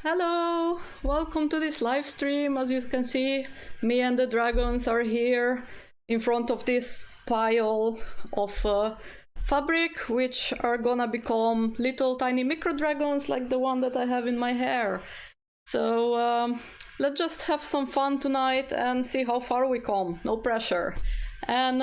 Hello, welcome to this live stream. As you can see, me and the dragons are here in front of this pile of fabric, which are gonna become little tiny micro dragons like the one that I have in my hair. So let's just have some fun tonight and see how far we come. No pressure. And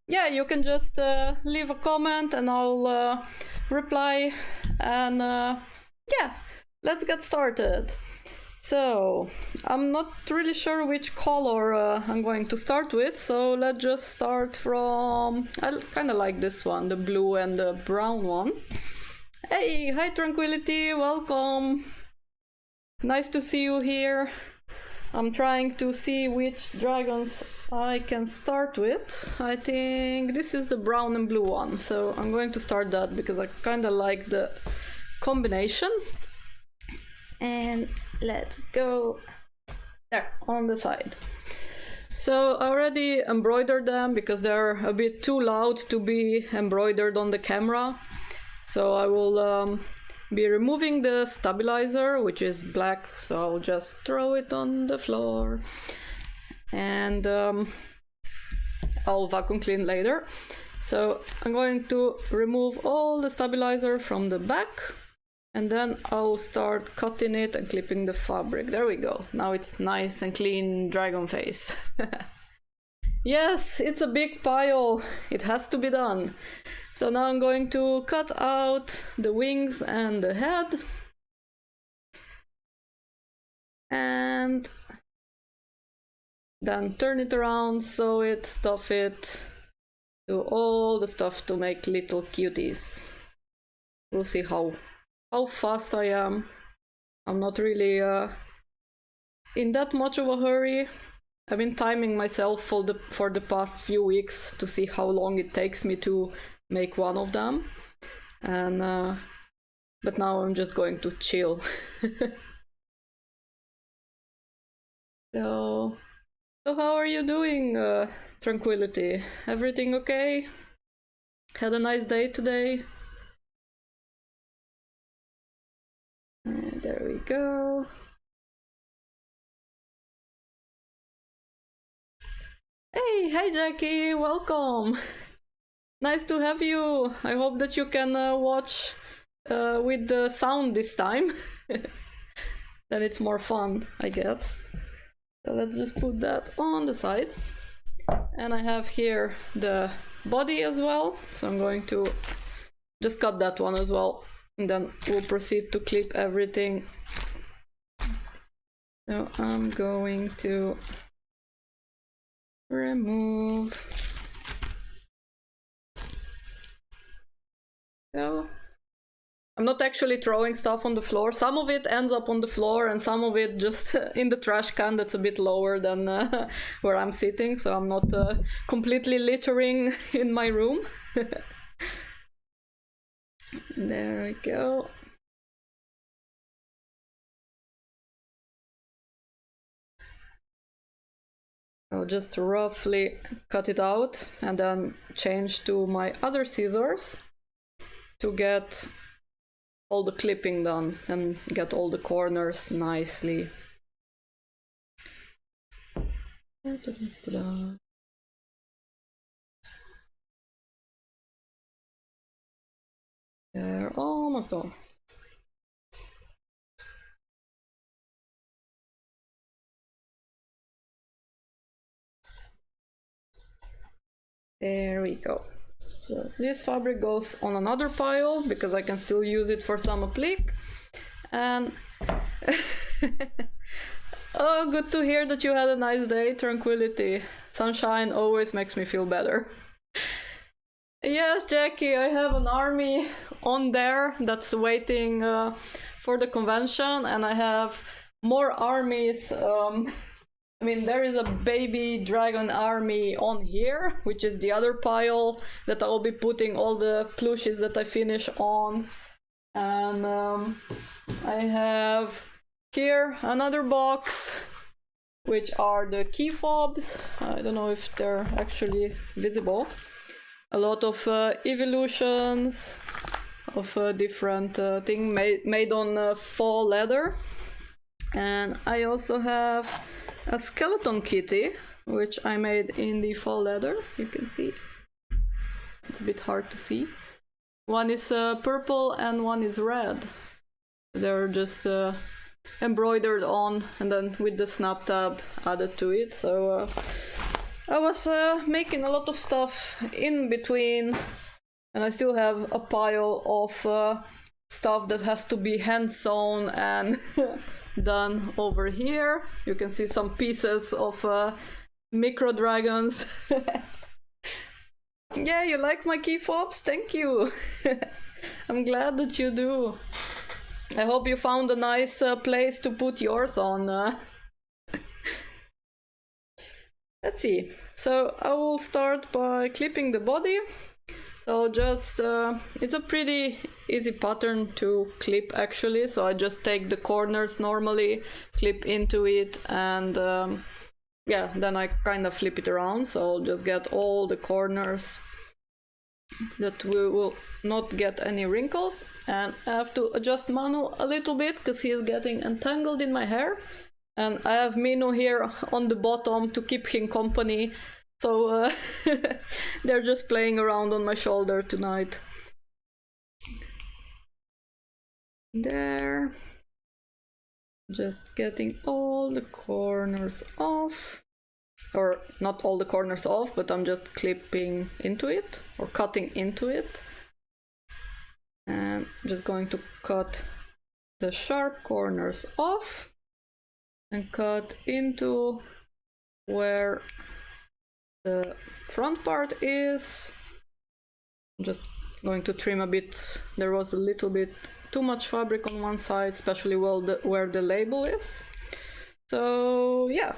yeah, you can just leave a comment and I'll reply. And yeah, let's get started. So I'm not really sure which color I'm going to start with, so let's just start from, I kind of like this one, the blue and the brown one. Hey, hi Tranquility, welcome. Nice to see you here. I'm trying to see which dragons I can start with. I think this is the brown and blue one, so I'm going to start that because I kind of like the combination. And let's go there on the side. So I already embroidered them because they're a bit too loud to be embroidered on the camera. So I will be removing the stabilizer, which is black, so I'll just throw it on the floor. And I'll vacuum clean later. So I'm going to remove all the stabilizer from the back. And then I'll start cutting it and clipping the fabric. There we go. Now it's nice and clean dragon face. Yes, it's a big pile. It has to be done. So now I'm going to cut out the wings and the head. And then turn it around, sew it, stuff it. Do all the stuff to make little cuties. We'll see how fast I am. I'm not really in that much of a hurry. I've been timing myself for the past few weeks to see how long it takes me to make one of them. And but now I'm just going to chill. So how are you doing, Tranquility? Everything okay? Had a nice day today? There we go. Hey Jackie, welcome. Nice to have you. I hope that you can watch with the sound this time. Then it's more fun, I guess. So let's just put that on the side. And I have here the body as well. So I'm going to just cut that one as well. And then we'll proceed to clip everything. So I'm going to remove. So I'm not actually throwing stuff on the floor. Some of it ends up on the floor and some of it just in the trash can that's a bit lower than where I'm sitting. So I'm not completely littering in my room. There we go. I'll just roughly cut it out and then change to my other scissors to get all the clipping done and get all the corners nicely. They're almost done. There we go. So this fabric goes on another pile because I can still use it for some applique. And oh, good to hear that you had a nice day, Tranquility. Sunshine always makes me feel better. Yes, Jackie, I have an army on there that's waiting for the convention, and I have more armies. I mean, there is a baby dragon army on here, which is the other pile that I'll be putting all the plushies that I finish on. And I have here another box, which are the key fobs. I don't know if they're actually visible. A lot of evolutions, of a different thing made on faux leather. And I also have a skeleton kitty, which I made in the faux leather. You can see. It's a bit hard to see. One is purple and one is red. They're just embroidered on and then with the snap tab added to it. So I was making a lot of stuff in between, and I still have a pile of stuff that has to be hand sewn and done over here. You can see some pieces of micro dragons. Yeah, you like my key fobs? Thank you. I'm glad that you do. I hope you found a nice place to put yours on. Let's see. So I will start by clipping the body. So just, it's a pretty easy pattern to clip actually. So I just take the corners normally, clip into it, and yeah, then I kind of flip it around. So I'll just get all the corners that we will not get any wrinkles. And I have to adjust Manu a little bit because he is getting entangled in my hair. And I have Minu here on the bottom to keep him company. So they're just playing around on my shoulder tonight. There. Just getting all the corners off. Or not all the corners off, but I'm just clipping into it or cutting into it. And just going to cut the sharp corners off and cut into where the front part is. I'm just going to trim a bit. There was a little bit too much fabric on one side, especially where the label is. So yeah,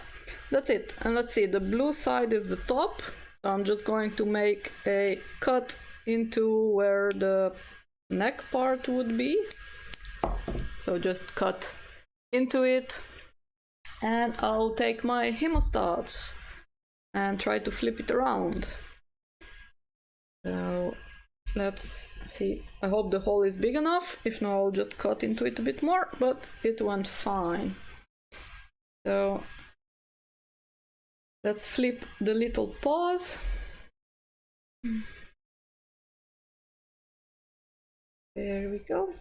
that's it. And let's see, the blue side is the top. So I'm just going to make a cut into where the neck part would be. So just cut into it. And I'll take my hemostats and try to flip it around. So let's see. I hope the hole is big enough. If not, I'll just cut into it a bit more, but it went fine. So let's flip the little paws. There we go.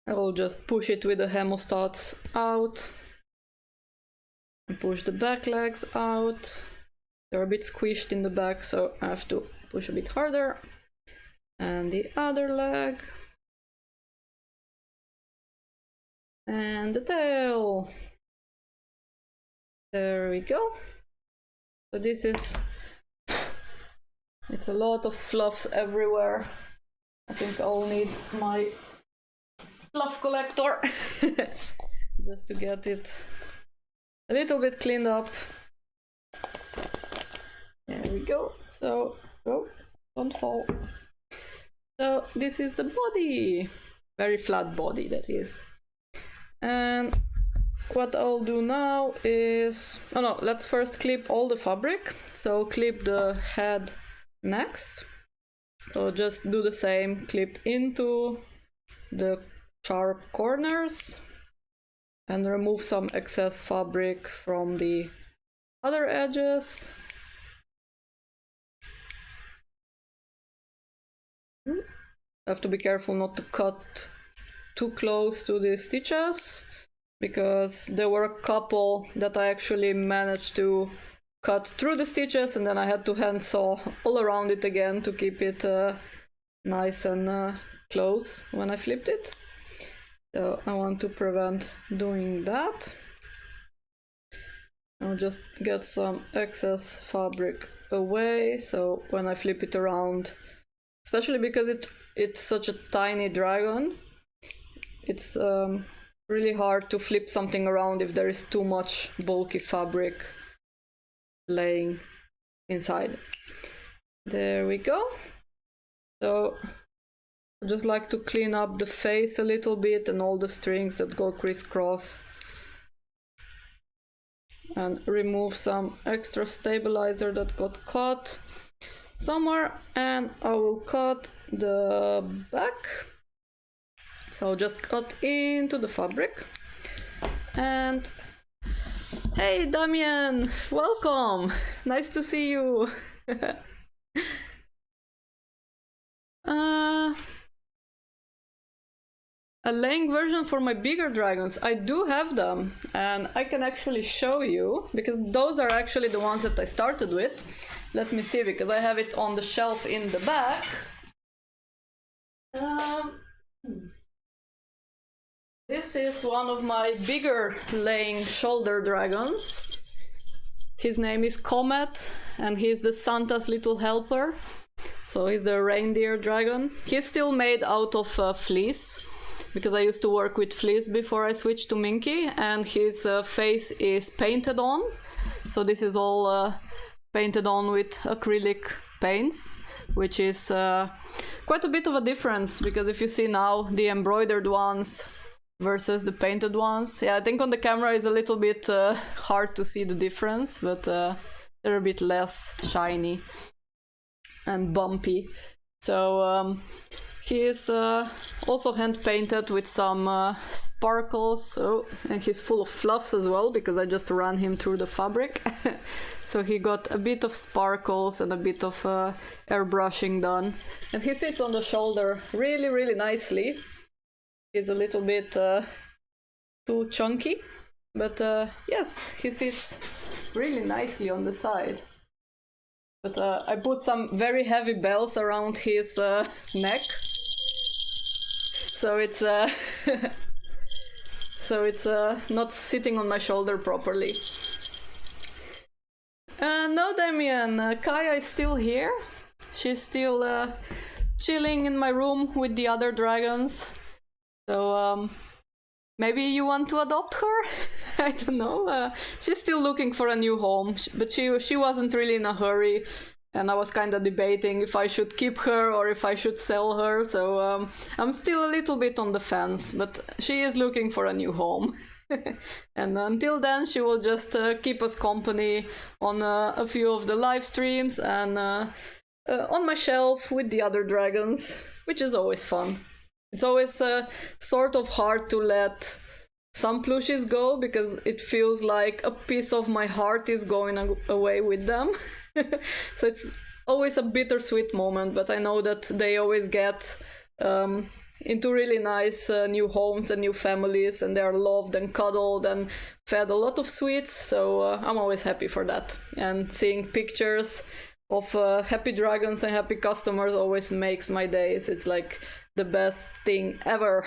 I will just push it with the hemostats out. And push the back legs out. They're a bit squished in the back, so I have to push a bit harder. And the other leg. And the tail. There we go. So this is, it's a lot of fluffs everywhere. I think I'll need my fluff collector just to get it a little bit cleaned up. There we go. So, oh, don't fall. So this is the body. Very flat body, that is. And what I'll do now is, oh no, let's first clip all the fabric. So clip the head next. So just do the same, clip into the sharp corners and remove some excess fabric from the other edges. I have to be careful not to cut too close to the stitches, because there were a couple that I actually managed to cut through the stitches, and then I had to hand saw all around it again to keep it nice and close when I flipped it. So I want to prevent doing that. I'll just get some excess fabric away, so when I flip it around, especially because it's such a tiny dragon, it's really hard to flip something around if there is too much bulky fabric laying inside. There we go. So I just like to clean up the face a little bit and all the strings that go crisscross, and remove some extra stabilizer that got cut. somewhere, and I will cut the back. So I'll just cut into the fabric. And hey Damien, welcome! Nice to see you! A laying version for my bigger dragons. I do have them, and I can actually show you, because those are actually the ones that I started with. Let me see, because I have it on the shelf in the back. This is one of my bigger laying shoulder dragons. His name is Comet, and he's the Santa's little helper. So he's the reindeer dragon. He's still made out of fleece, because I used to work with fleece before I switched to Minky, and his face is painted on. So this is all painted on with acrylic paints, which is quite a bit of a difference, because if you see now the embroidered ones versus the painted ones, yeah, I think on the camera is a little bit hard to see the difference, but they're a bit less shiny and bumpy. So he is also hand painted with some sparkles. Oh, and he's full of fluffs as well, because I just ran him through the fabric. So he got a bit of sparkles and a bit of airbrushing done. And he sits on the shoulder really, really nicely. He's a little bit too chunky, but yes, he sits really nicely on the side. But I put some very heavy bells around his neck, so it's not sitting on my shoulder properly. No, Damien, Kaya is still here. She's still chilling in my room with the other dragons. So maybe you want to adopt her? I don't know. She's still looking for a new home, but she wasn't really in a hurry, and I was kind of debating if I should keep her or if I should sell her. So I'm still a little bit on the fence, but she is looking for a new home. And until then, she will just keep us company on a few of the live streams and on my shelf with the other dragons, which is always fun. It's always sort of hard to let some plushies go, because it feels like a piece of my heart is going away with them. So it's always a bittersweet moment, but I know that they always get into really nice new homes and new families, and they are loved and cuddled and fed a lot of sweets, so I'm always happy for that. And seeing pictures of happy dragons and happy customers always makes my days. It's like the best thing ever.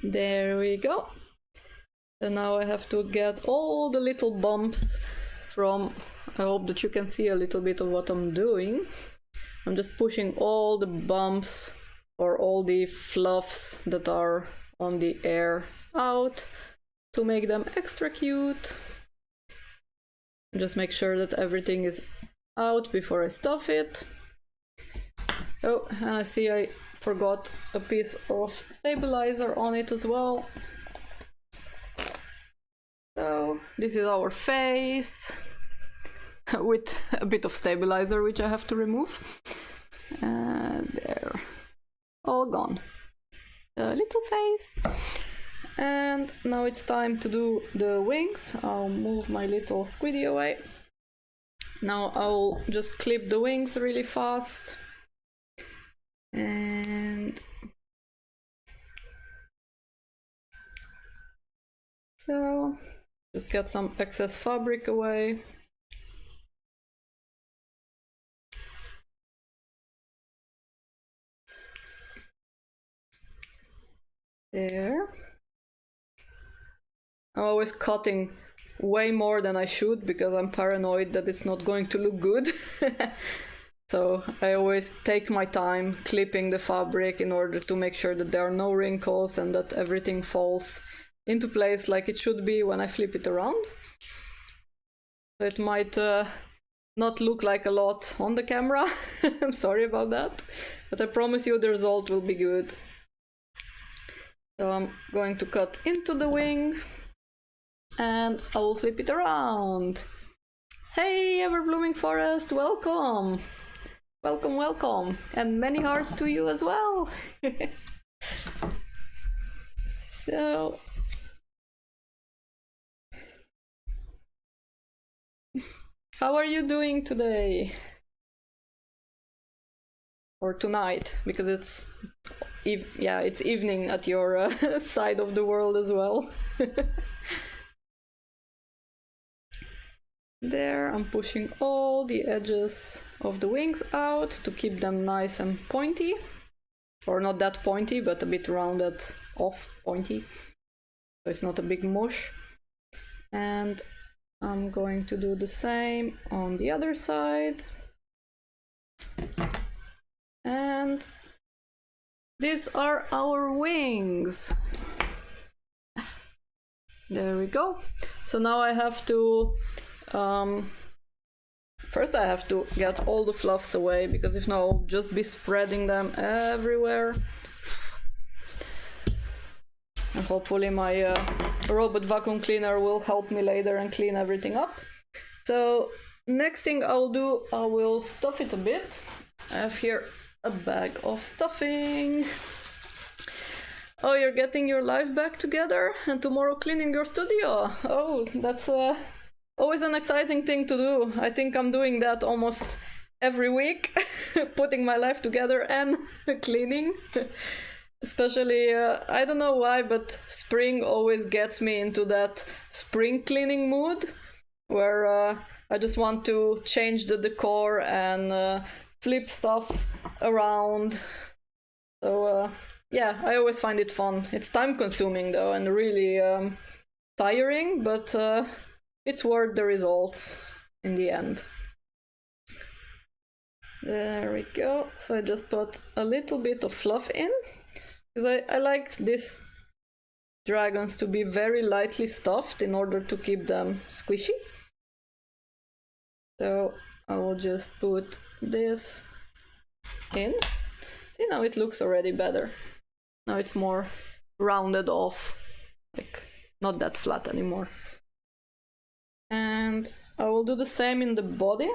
There we go. And now I have to get all the little bumps from... I hope that you can see a little bit of what I'm doing. I'm just pushing all the bumps or all the fluffs that are on the air out to make them extra cute. Just make sure that everything is out before I stuff it. Oh, and I see I forgot a piece of stabilizer on it as well. So this is our face with a bit of stabilizer, which I have to remove. And there, all gone. The little face. And now it's time to do the wings. I'll move my little squiddy away. Now I'll just clip the wings really fast. And so just get some excess fabric away. There. I'm always cutting way more than I should because I'm paranoid that it's not going to look good. So I always take my time clipping the fabric in order to make sure that there are no wrinkles and that everything falls into place like it should be when I flip it around. So it might not look like a lot on the camera. I'm sorry about that, but I promise you the result will be good. So I'm going to cut into the wing and I will flip it around. Hey, ever blooming forest, welcome. Welcome, welcome. And many hearts to you as well. So how are you doing today? Or tonight, because it's it's evening at your side of the world as well. There, I'm pushing all the edges of the wings out to keep them nice and pointy. Or not that pointy, but a bit rounded off pointy. So it's not a big mush. And I'm going to do the same on the other side. And these are our wings. There we go. So now I have to first I have to get all the fluffs away, because if not, I'll just be spreading them everywhere. And hopefully my robot vacuum cleaner will help me later and clean everything up. So next thing I'll do, I will stuff it a bit. I have here a bag of stuffing. Oh, you're getting your life back together and tomorrow cleaning your studio. Oh, that's always an exciting thing to do. I think I'm doing that almost every week, putting my life together and cleaning. Especially, I don't know why, but spring always gets me into that spring cleaning mood, where I just want to change the decor and flip stuff around. So yeah, I always find it fun. It's time consuming though, and really tiring, but it's worth the results in the end. There we go. So I just put a little bit of fluff in, because I like these dragons to be very lightly stuffed in order to keep them squishy. So I will just put this in. See, now it looks already better. Now it's more rounded off, like not that flat anymore. And I will do the same in the body.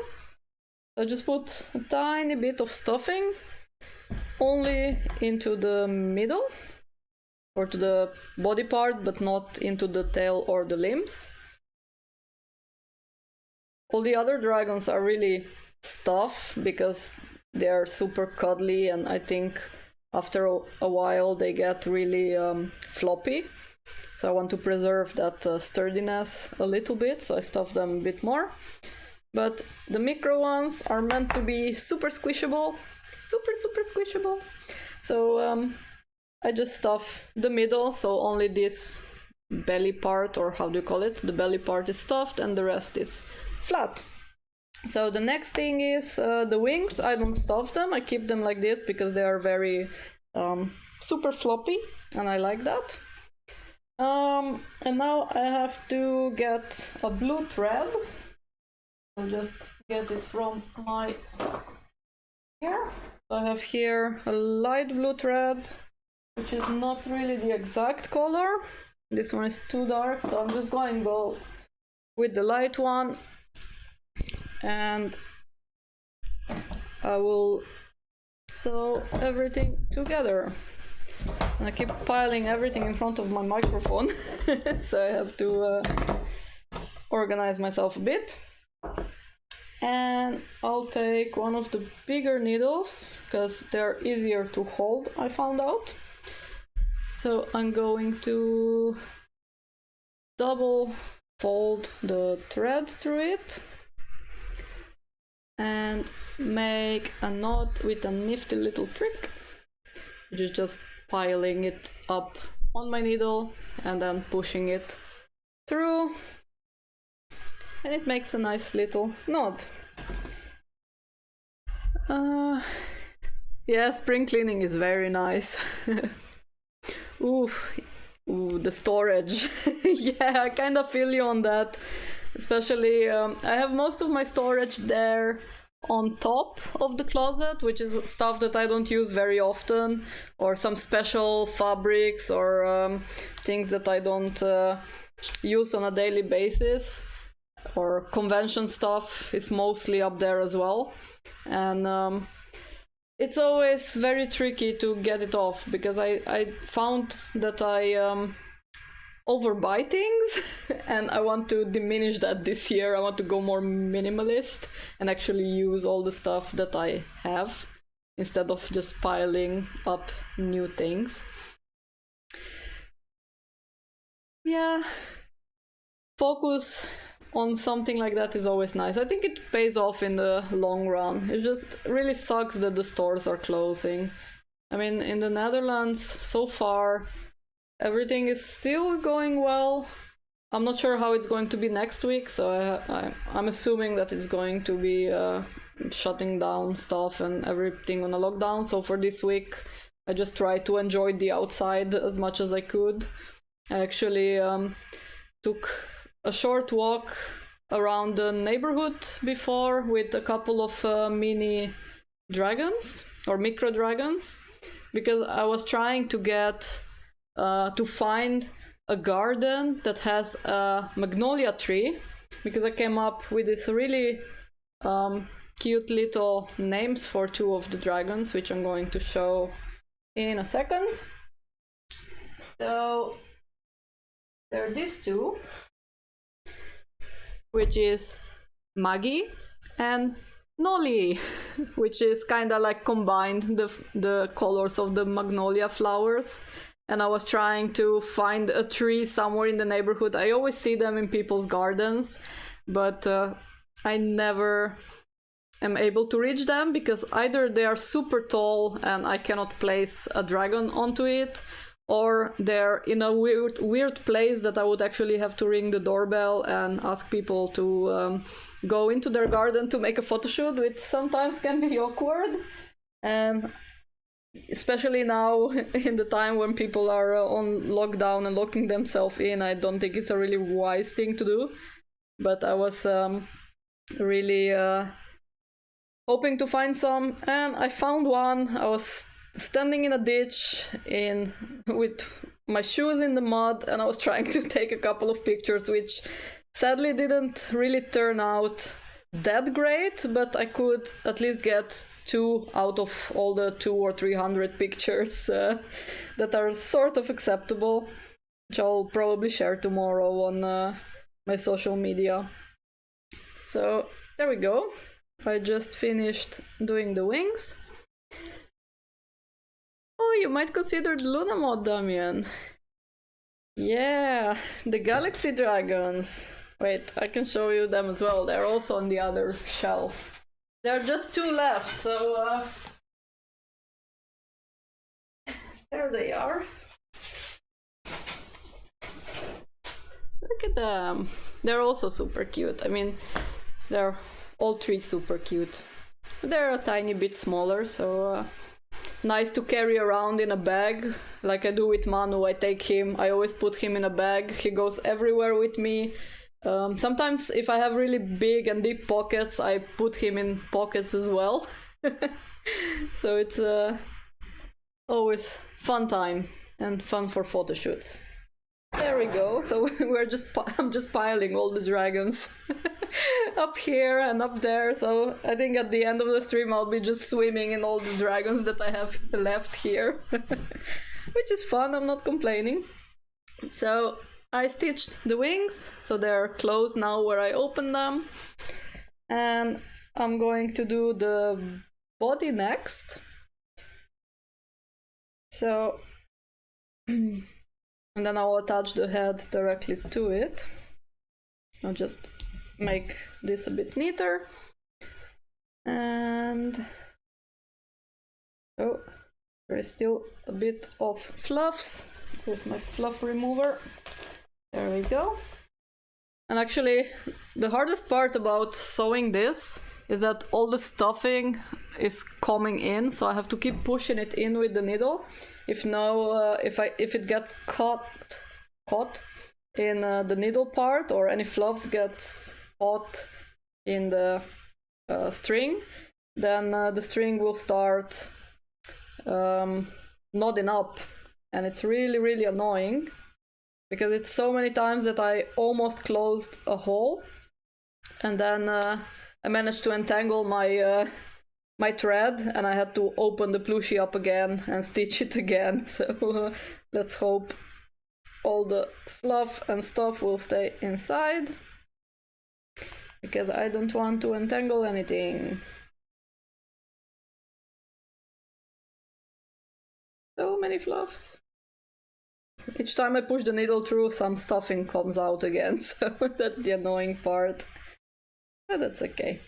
I just put a tiny bit of stuffing only into the middle, or to the body part, but not into the tail or the limbs. All the other dragons are really stuff because they are super cuddly, and I think after a while they get really floppy. So I want to preserve that sturdiness a little bit, so I stuff them a bit more. But the micro ones are meant to be super squishable, super squishable. So I just stuff the middle, so only this belly part, or how do you call it? The belly part is stuffed and the rest is flat. So the next thing is the wings. I don't stuff them, I keep them like this because they are very super floppy, and I like that. And now I have to get a blue thread. I'll just get it from my here. So I have here a light blue thread, which is not really the exact color. This one is too dark, so I'm just going to go with the light one. And I will sew everything together. And I keep piling everything in front of my microphone, so I have to organize myself a bit. And I'll take one of the bigger needles, because they're easier to hold, I found out. So I'm going to double fold the thread through it and make a knot with a nifty little trick, which is just piling it up on my needle and then pushing it through, and it makes a nice little knot. Yeah, spring cleaning is very nice. Ooh, the storage. Yeah, I kind of feel you on that. Especially, I have most of my storage there on top of the closet, which is stuff that I don't use very often, or some special fabrics or things that I don't use on a daily basis. or convention stuff is mostly up there as well. And it's always very tricky to get it off, because I found that I overbuy things and I want to diminish that this year. I want to go more minimalist and actually use all the stuff that I have instead of just piling up new things. Yeah, focus on something like that is always nice. I think it pays off in the long run. It just really sucks that the stores are closing. I mean, in the Netherlands, so far, everything is still going well. I'm not sure how it's going to be next week, so I'm assuming that it's going to be shutting down stuff and everything on a lockdown. So for this week, I just tried to enjoy the outside as much as I could. I actually took a short walk around the neighborhood before with a couple of mini dragons or micro dragons, because I was trying to get to find a garden that has a magnolia tree, because I came up with this really cute little names for two of the dragons, which I'm going to show in a second. So there are these two, which is Maggie and Nolly, which is kind of like combined the colors of the magnolia flowers. And I was trying to find a tree somewhere in the neighborhood. I always see them in people's gardens, but I never am able to reach them, because either they are super tall and I cannot place a dragon onto it, or they're in a weird place that I would actually have to ring the doorbell and ask people to go into their garden to make a photo shoot, which sometimes can be awkward. And especially now in the time when people are on lockdown and locking themselves in, I don't think it's a really wise thing to do. But I was really hoping to find some, and I found one. I was standing in a ditch with my shoes in the mud, and I was trying to take a couple of pictures, which sadly didn't really turn out that great, but I could at least get 2 out of all the 200 or 300 pictures that are sort of acceptable, which I'll probably share tomorrow on my social media. So there we go. I just finished doing the wings. Oh, you might consider the Luna mod, Damien. Yeah, the Galaxy Dragons. Wait, I can show you them as well. They're also on the other shelf. There are just 2 left, so there they are. Look at them. They're also super cute. I mean, they're all 3 super cute. They're a tiny bit smaller, so nice to carry around in a bag, like I do with Manu. I always put him in a bag. He goes everywhere with me. Sometimes if I have really big and deep pockets, I put him in pockets as well. So it's always fun time and fun for photo shoots. There we go. So I'm just piling all the dragons up here and up there. So I think at the end of the stream I'll be just swimming in all the dragons that I have left here, which is fun. I'm not complaining. So I stitched the wings, so they're closed now where I open them, and I'm going to do the body next. So and then I'll attach the head directly to it. I'll just make this a bit neater. And oh, there is still a bit of fluffs. Here's my fluff remover. There we go. And actually, the hardest part about sewing this is that all the stuffing is coming in, so I have to keep pushing it in with the needle. If it gets caught in the needle part, or any fluffs gets caught in the string, then the string will start knotting up, and it's really, really annoying, because it's so many times that I almost closed a hole and then I managed to entangle my my thread, and I had to open the plushie up again and stitch it again. So let's hope all the fluff and stuff will stay inside, because I don't want to entangle anything. So many fluffs. Each time I push the needle through, some stuffing comes out again, so that's the annoying part. But that's okay.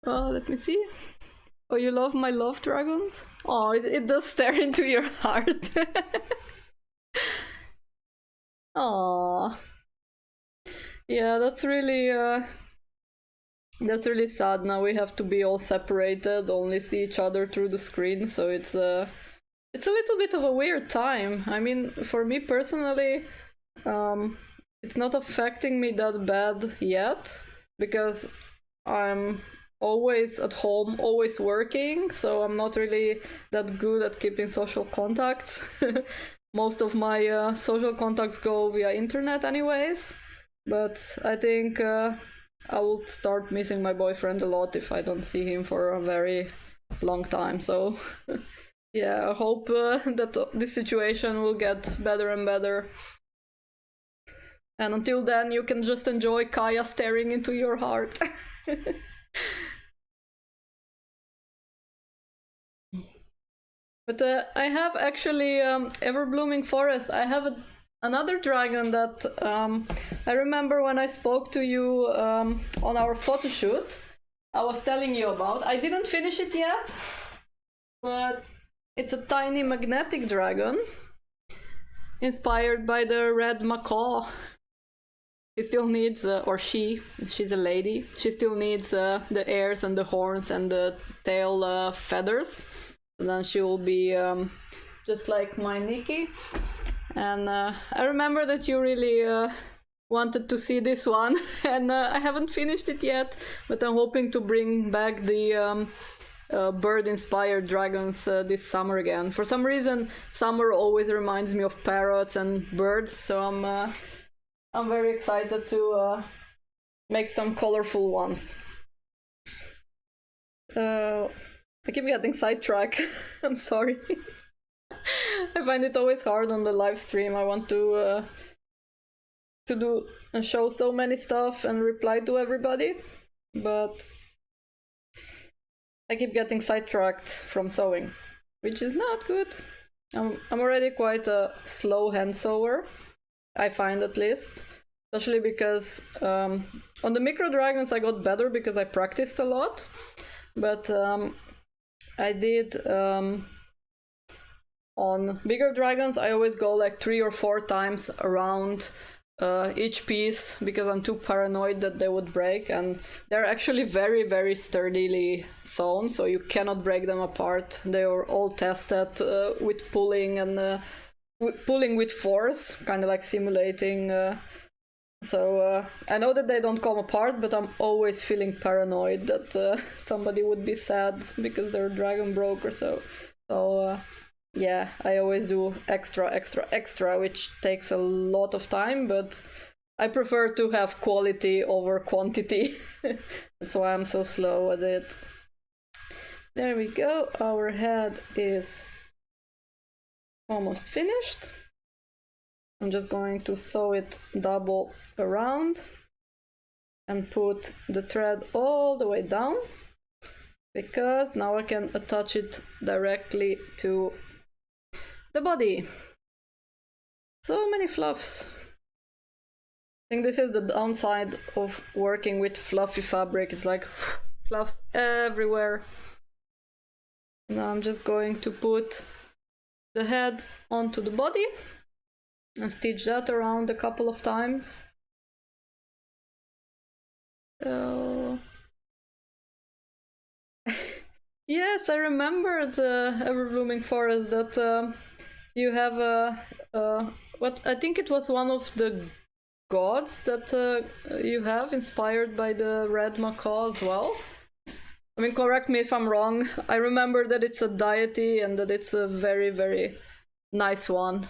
Oh, let me see. Oh, you love my love dragons? Oh, it does stare into your heart. Aww. Yeah, that's really sad. Now we have to be all separated, only see each other through the screen, so it's a little bit of a weird time. I mean, for me personally, it's not affecting me that bad yet, because I'm always at home, always working, so I'm not really that good at keeping social contacts. Most of my social contacts go via internet anyways, but I think I will start missing my boyfriend a lot if I don't see him for a very long time, so yeah, I hope that this situation will get better and better. And until then, you can just enjoy Kaya staring into your heart. But I have actually Ever Blooming Forest. I have another dragon that I remember when I spoke to you on our photo shoot. I was telling you about. I didn't finish it yet, but it's a tiny magnetic dragon inspired by the red macaw. He still needs, or she's a lady, she still needs the ears and the horns and the tail feathers. And then she will be just like my Nikki. And I remember that you really wanted to see this one, and I haven't finished it yet, but I'm hoping to bring back the bird-inspired dragons this summer again. For some reason, summer always reminds me of parrots and birds, so I'm very excited to make some colorful ones. I keep getting sidetracked. I'm sorry. I find it always hard on the live stream. I want to do and show so many stuff and reply to everybody, but I keep getting sidetracked from sewing, which is not good. I'm already quite a slow hand sewer, I find, at least, especially because on the micro dragons I got better because I practiced a lot, but I did on bigger dragons I always go like 3 or 4 times around each piece because I'm too paranoid that they would break, and they're actually very, very sturdily sewn, so you cannot break them apart. They are all tested with pulling and pulling with force, kind of like simulating. So I know that they don't come apart, but I'm always feeling paranoid that somebody would be sad because their dragon broke or so. So yeah, I always do extra, which takes a lot of time, but I prefer to have quality over quantity. That's why I'm so slow at it. There we go, our head is almost finished. I'm just going to sew it double around and put the thread all the way down, because now I can attach it directly to the body. So many fluffs. I think this is the downside of working with fluffy fabric. It's like fluffs everywhere. Now I'm just going to put the head onto the body and stitch that around a couple of times. So yes, I remember the Ever Blooming Forest that you have what I think it was one of the gods that you have inspired by the red macaw as well. I mean, correct me if I'm wrong. I remember that it's a deity and that it's a very, very nice one.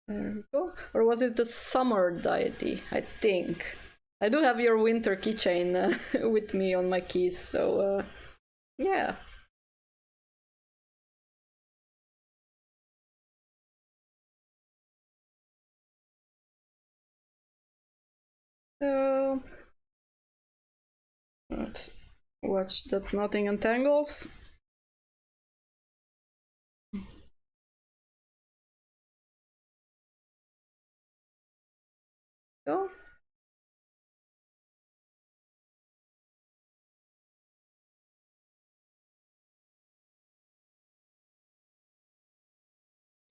There we go. Or was it the summer deity? I think. I do have your winter keychain with me on my keys, so yeah. So let's watch that nothing entangles. Go.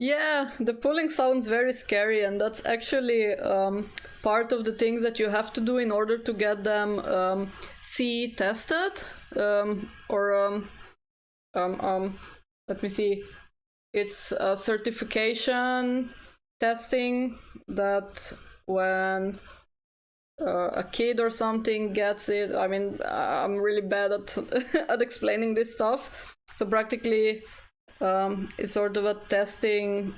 Yeah, the pulling sounds very scary, and that's actually part of the things that you have to do in order to get them CE tested, or let me see, it's a certification testing that when a kid or something gets it, I mean, I'm really bad at at explaining this stuff, so practically it's sort of a testing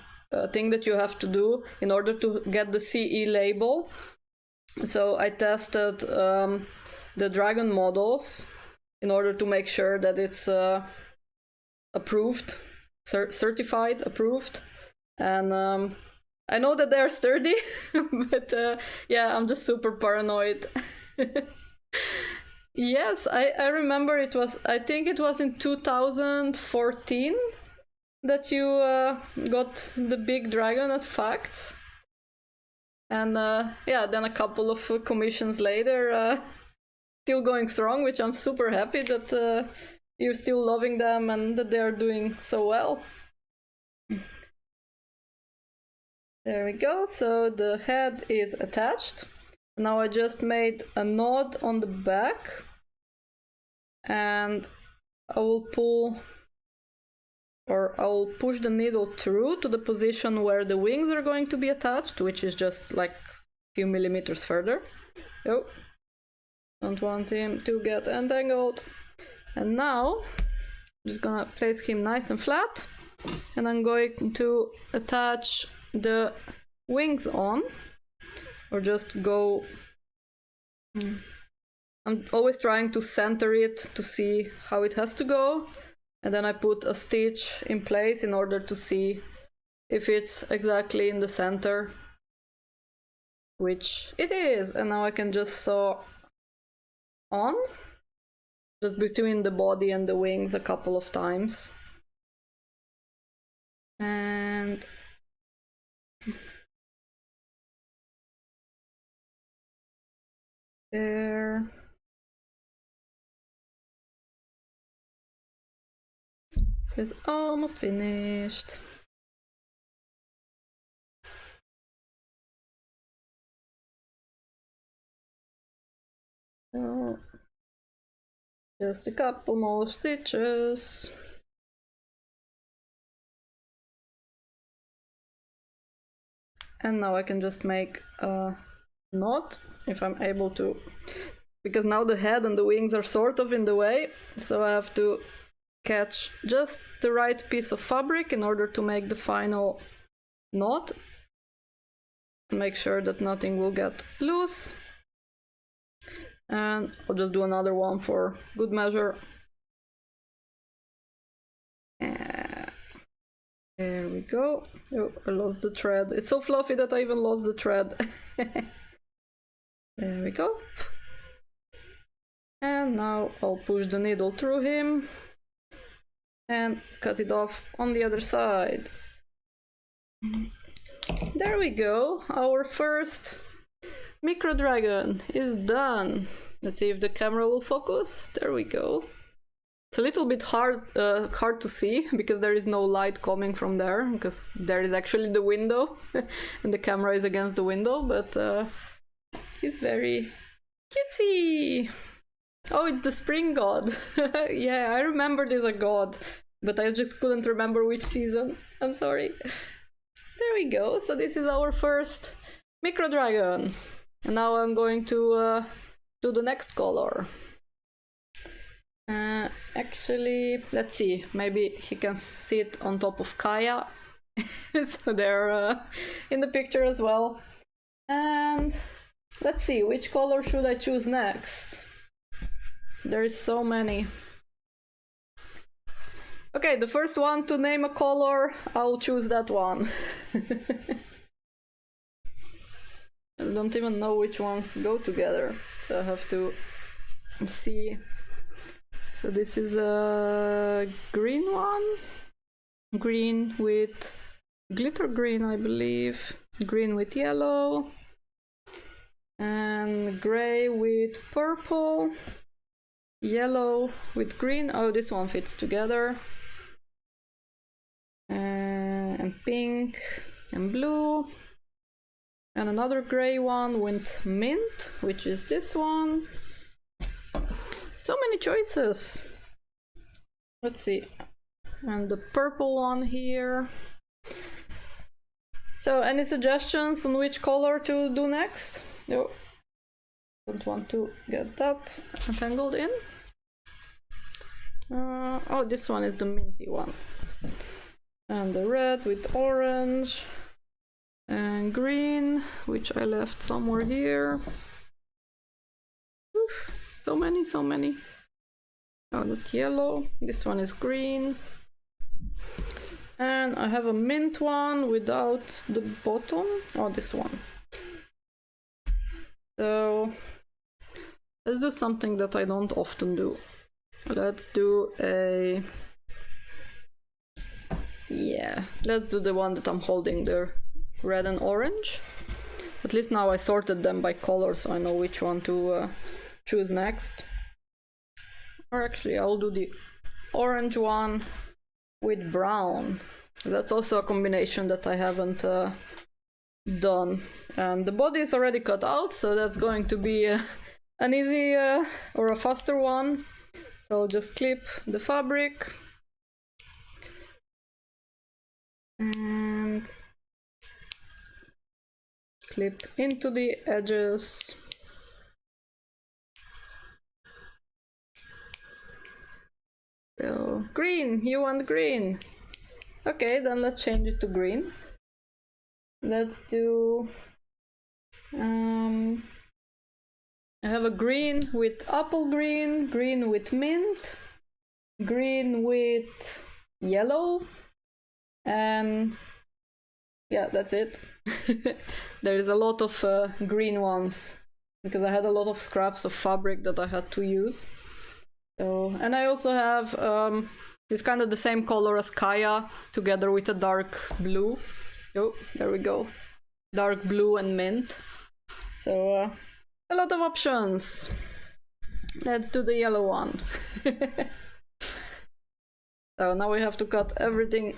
thing that you have to do in order to get the CE label. So I tested the dragon models in order to make sure that it's approved, certified, approved, and I know that they're sturdy, but yeah, I'm just super paranoid. Yes, I remember it was, I think it was in 2014 that you got the big dragon at Facts. And yeah, then a couple of commissions later, still going strong, which I'm super happy that you're still loving them and that they're doing so well. There we go, so the head is attached. Now I just made a knot on the back, and I will pull, or I'll push the needle through to the position where the wings are going to be attached, which is just like a few millimeters further. Oh, don't want him to get entangled. And now I'm just gonna place him nice and flat, and I'm going to attach the wings on, or just go. I'm always trying to center it to see how it has to go, and then I put a stitch in place in order to see if it's exactly in the center, which it is. And now I can just sew on, just between the body and the wings a couple of times. And there. It's almost finished. So, just a couple more stitches. And now I can just make a knot, if I'm able to, because now the head and the wings are sort of in the way, so I have to catch just the right piece of fabric in order to make the final knot. Make sure that nothing will get loose. And I'll just do another one for good measure. There we go. Oh, I lost the thread. It's so fluffy that I even lost the thread. There we go. And now I'll push the needle through him and cut it off on the other side. There we go. Our first micro dragon is done. Let's see if the camera will focus. There we go. It's a little bit hard to see because there is no light coming from there, because there is actually the window and the camera is against the window, but it's very cutesy. Oh, it's the spring god. Yeah, I remembered there's a god, but I just couldn't remember which season. I'm sorry. There we go. So this is our first micro dragon. And now I'm going to do the next color. Actually, let's see. Maybe he can sit on top of Kaya. So they're in the picture as well. And let's see, which color should I choose next? There is so many. Okay, the first one to name a color, I'll choose that one. I don't even know which ones go together, so I have to see. So this is a green one. Green with glitter green, I believe. Green with yellow. And gray with purple. Yellow with green. Oh, this one fits together. And pink and blue. And another gray one with mint, which is this one. So many choices. Let's see. And the purple one here. So, any suggestions on which color to do next? No. Don't want to get that entangled in. Oh, this one is the minty one. And the red with orange. And green, which I left somewhere here. Oof, so many, so many. Oh, that's yellow. This one is green. And I have a mint one without the bottom. Oh, this one. So let's do something that I don't often do. Let's do a... Yeah, let's do the one that I'm holding there. Red and orange. At least now I sorted them by color, so I know which one to choose next. Or actually, I'll do the orange one with brown. That's also a combination that I haven't done. And the body is already cut out, so that's going to be an easy or a faster one. So I'll just clip the fabric. And clip into the edges. So, green, you want green. Okay, then let's change it to green. Let's do... I have a green with apple green, green with mint, green with yellow, and yeah, that's it. There is a lot of green ones because I had a lot of scraps of fabric that I had to use. So, and I also have it's kind of the same color as Kaya together with a dark blue. Oh, there we go. Dark blue and mint. So a lot of options. Let's do the yellow one. So now we have to cut everything.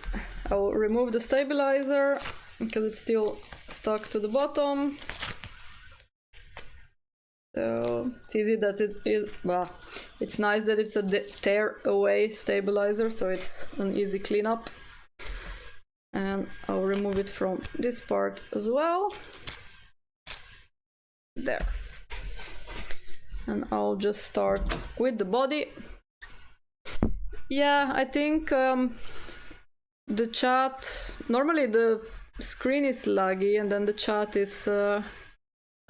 I'll remove the stabilizer because it's still stuck to the bottom. So it's easy that it is, well, it's nice that it's a tear away stabilizer, so it's an easy cleanup. And I'll remove it from this part as well. There. And I'll just start with the body. Yeah, I think the chat, normally the screen is laggy and then the chat is a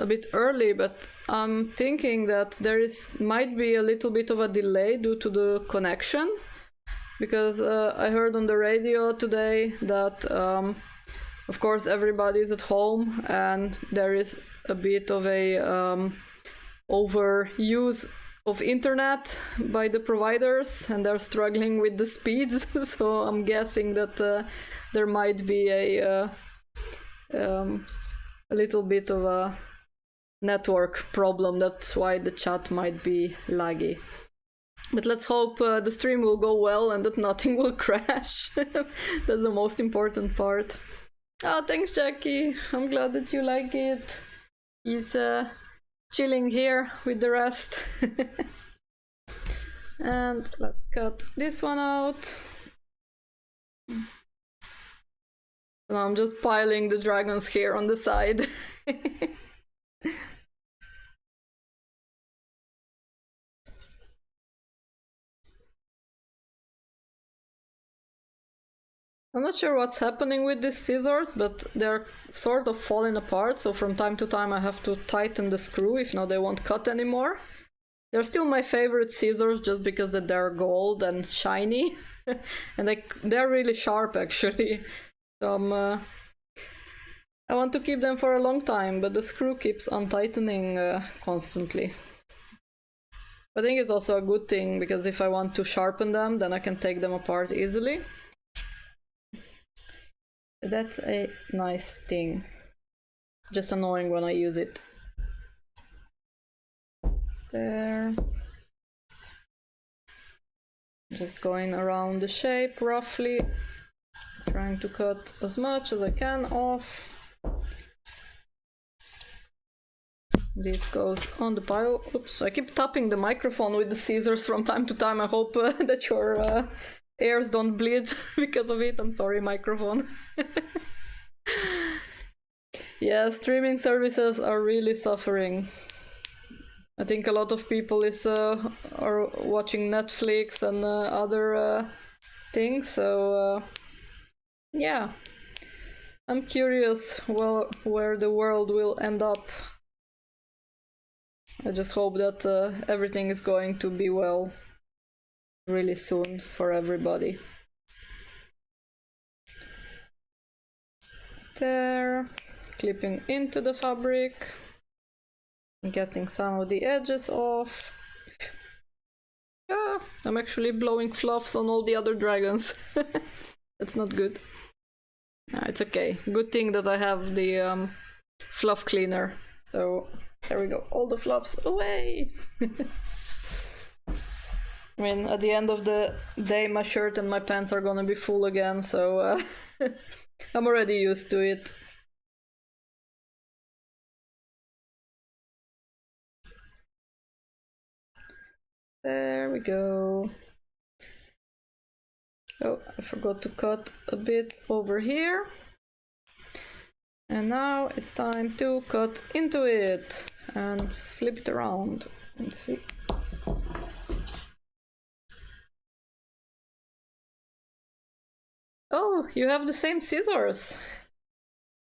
bit early, but I'm thinking that there might be a little bit of a delay due to the connection, because I heard on the radio today that of course everybody's at home and there is a bit of a overuse of internet by the providers and they're struggling with the speeds. So I'm guessing that there might be a little bit of a network problem. That's why the chat might be laggy. But let's hope the stream will go well and that nothing will crash. That's the most important part. Oh, thanks, Jackie. I'm glad that you like it. He's chilling here with the rest. And let's cut this one out. Now I'm just piling the dragon's hair on the side. I'm not sure what's happening with these scissors, but they're sort of falling apart, so from time to time I have to tighten the screw, if not they won't cut anymore. They're still my favorite scissors just because they're gold and shiny, and they're really sharp actually. So I want to keep them for a long time, but the screw keeps untightening constantly. I think it's also a good thing, because if I want to sharpen them, then I can take them apart easily. That's a nice thing. Just annoying when I use it. There. Just going around the shape roughly. Trying to cut as much as I can off. This goes on the pile. Oops, I keep tapping the microphone with the scissors from time to time. I hope that your ears don't bleed because of it. I'm sorry, microphone. Yeah, streaming services are really suffering. I think a lot of people are watching Netflix and other things, so yeah. I'm curious where the world will end up. I just hope that everything is going to be well really soon for everybody. There, clipping into the fabric, getting some of the edges off. Ah, I'm actually blowing fluffs on all the other dragons. That's not good. No, it's okay. Good thing that I have the fluff cleaner. So there we go, all the fluffs away. I mean, at the end of the day, my shirt and my pants are gonna be full again, so I'm already used to it. There we go. Oh, I forgot to cut a bit over here. And now it's time to cut into it and flip it around. Let's see. Oh, you have the same scissors.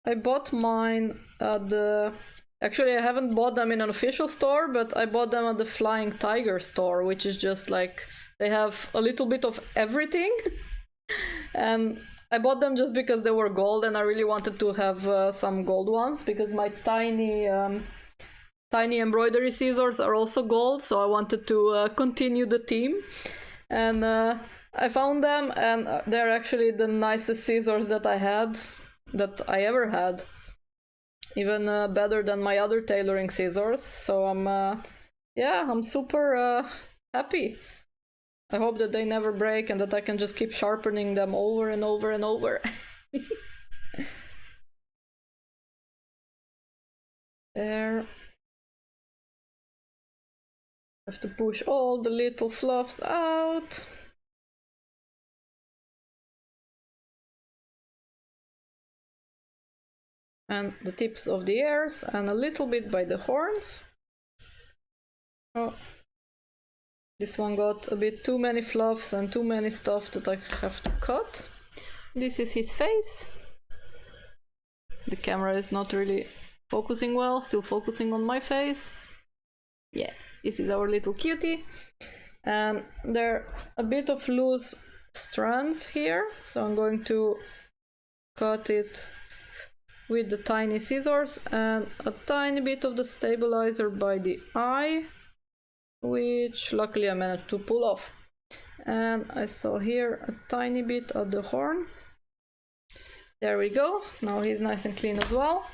I bought mine at the... Actually, I haven't bought them in an official store, but I bought them at the Flying Tiger store, which is just like... They have a little bit of everything. And I bought them just because they were gold, and I really wanted to have some gold ones, because my tiny embroidery scissors are also gold, so I wanted to continue the theme. And I found them, and they're actually the nicest scissors that I ever had. Even better than my other tailoring scissors. So I'm super happy. I hope that they never break and that I can just keep sharpening them over and over and over. There. I have to push all the little fluffs out. And the tips of the ears, and a little bit by the horns. Oh. This one got a bit too many fluffs and too many stuff that I have to cut. This is his face. The camera is not really focusing well, still focusing on my face. Yeah, this is our little cutie. And there are a bit of loose strands here, so I'm going to cut it with the tiny scissors and a tiny bit of the stabilizer by the eye, which luckily I managed to pull off. And I saw here a tiny bit of the horn. There we go. Now he's nice and clean as well.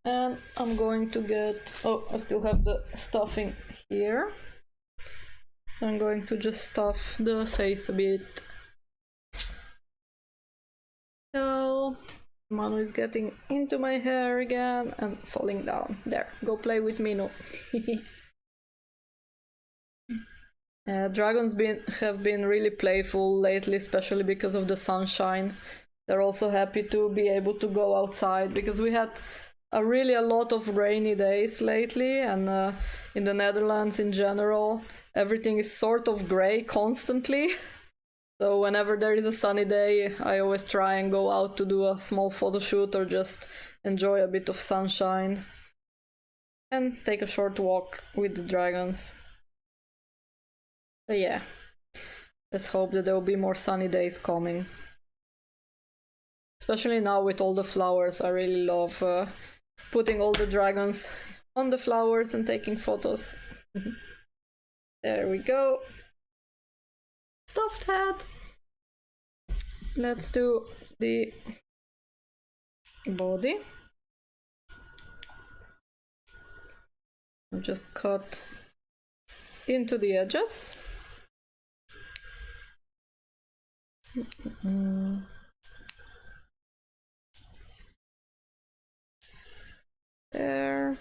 And I'm going to get... Oh, I still have the stuffing here. So I'm going to just stuff the face a bit. So Manu is getting into my hair again and falling down. There, go play with Minu. Dragons have been really playful lately, especially because of the sunshine. They're also happy to be able to go outside, because we had a lot of rainy days lately, and in the Netherlands in general, everything is sort of grey constantly. So whenever there is a sunny day, I always try and go out to do a small photo shoot or just enjoy a bit of sunshine and take a short walk with the dragons. But yeah, let's hope that there will be more sunny days coming. Especially now with all the flowers, I really love putting all the dragons on the flowers and taking photos. There we go. Stuffed head. Let's do the body. I'll just cut into the edges. There.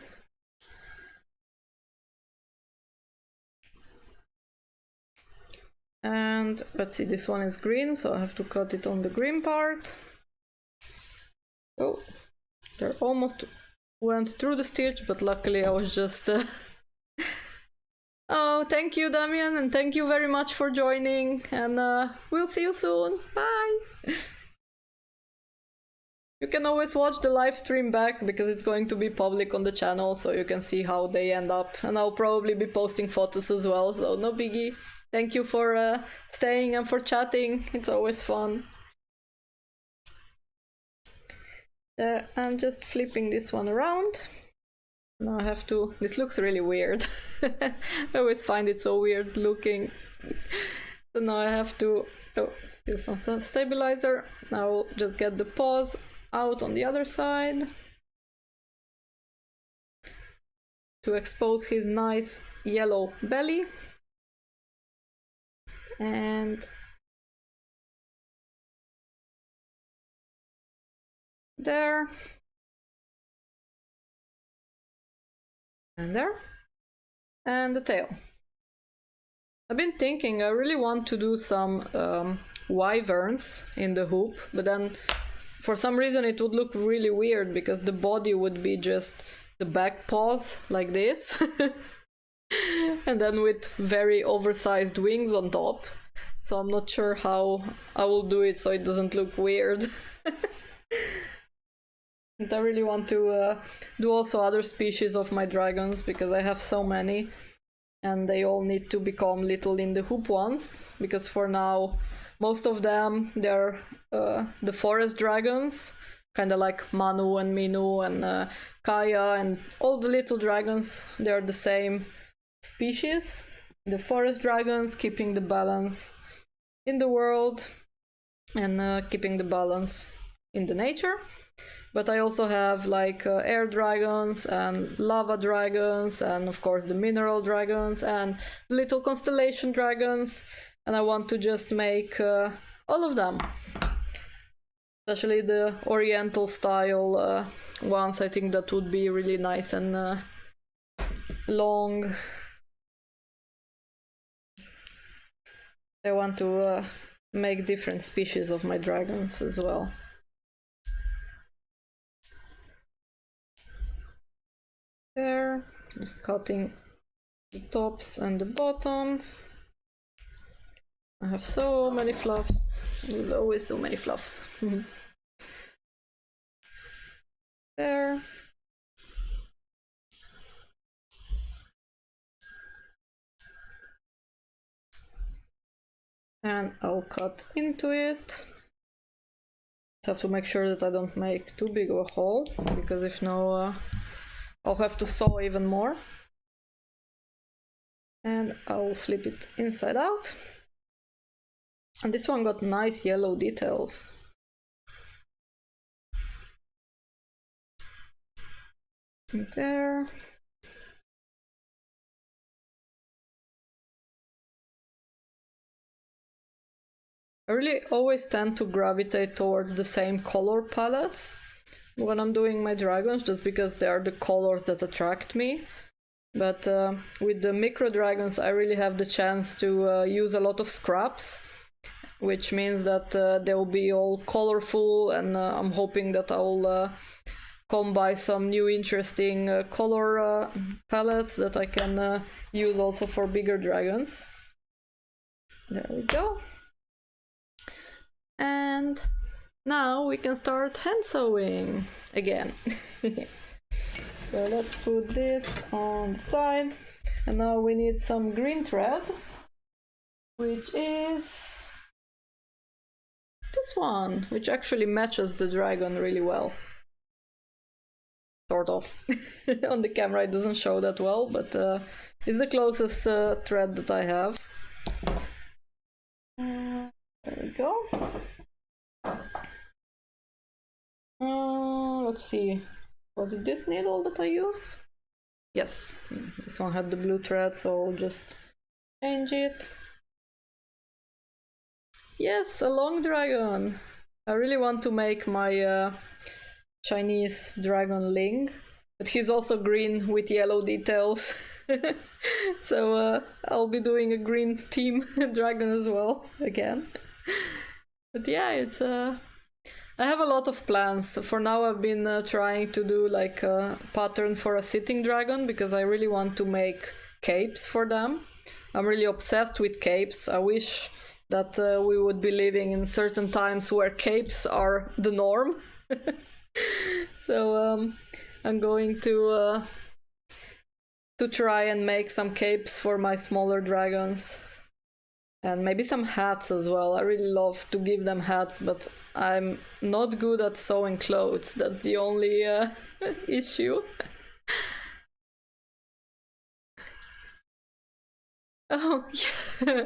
And let's see, this one is green, so I have to cut it on the green part. Oh, there almost went through the stitch, but luckily I was just... Oh, thank you, Damian, and thank you very much for joining, and we'll see you soon. Bye! You can always watch the live stream back because it's going to be public on the channel, so you can see how they end up. And I'll probably be posting photos as well, so no biggie. Thank you for staying and for chatting. It's always fun. There, I'm just flipping this one around. Now I have to... This looks really weird. I always find it so weird looking. So now I have to... Oh, use some stabilizer. Now I'll just get the paws out on the other side to expose his nice yellow belly. And there. And there. And the tail. I've been thinking I really want to do some wyverns in the hoop, but then for some reason it would look really weird because the body would be just the back paws like this. And then with very oversized wings on top. So I'm not sure how I will do it so it doesn't look weird. And I really want to do also other species of my dragons because I have so many and they all need to become little in the hoop ones, because for now most of them they're the forest dragons, kind of like Manu and Minu and Kaya, and all the little dragons, they're the same species. The forest dragons, keeping the balance in the world and keeping the balance in the nature. But I also have like air dragons and lava dragons and of course the mineral dragons and little constellation dragons, and I want to just make all of them, especially the oriental style ones. I think that would be really nice and long. I want to make different species of my dragons as well. There, just cutting the tops and the bottoms. I have so many fluffs. There's always so many fluffs. There. And I'll cut into it. Just have to make sure that I don't make too big of a hole, because if no, I'll have to sew even more. And I'll flip it inside out. And this one got nice yellow details. And there. I really always tend to gravitate towards the same color palettes when I'm doing my dragons, just because they are the colors that attract me. But with the micro dragons, I really have the chance to use a lot of scraps, which means that they'll be all colorful, and I'm hoping that I'll come by some new interesting color palettes that I can use also for bigger dragons. There we go. And now we can start hand sewing again. So let's put this on the side. And now we need some green thread, which is this one, which actually matches the dragon really well. Sort of. On the camera it doesn't show that well, but it's the closest thread that I have. There we go. Let's see. Was it this needle that I used? Yes, this one had the blue thread, so I'll just change it. Yes, a long dragon. I really want to make my Chinese dragon Ling, but he's also green with yellow details. So I'll be doing a green team dragon as well again. But yeah, it's I have a lot of plans. For now I've been trying to do like a pattern for a sitting dragon because I really want to make capes for them. I'm really obsessed with capes. I wish that we would be living in certain times where capes are the norm. So I'm going to try and make some capes for my smaller dragons. And maybe some hats as well. I really love to give them hats, but I'm not good at sewing clothes. That's the only issue. Oh, yeah.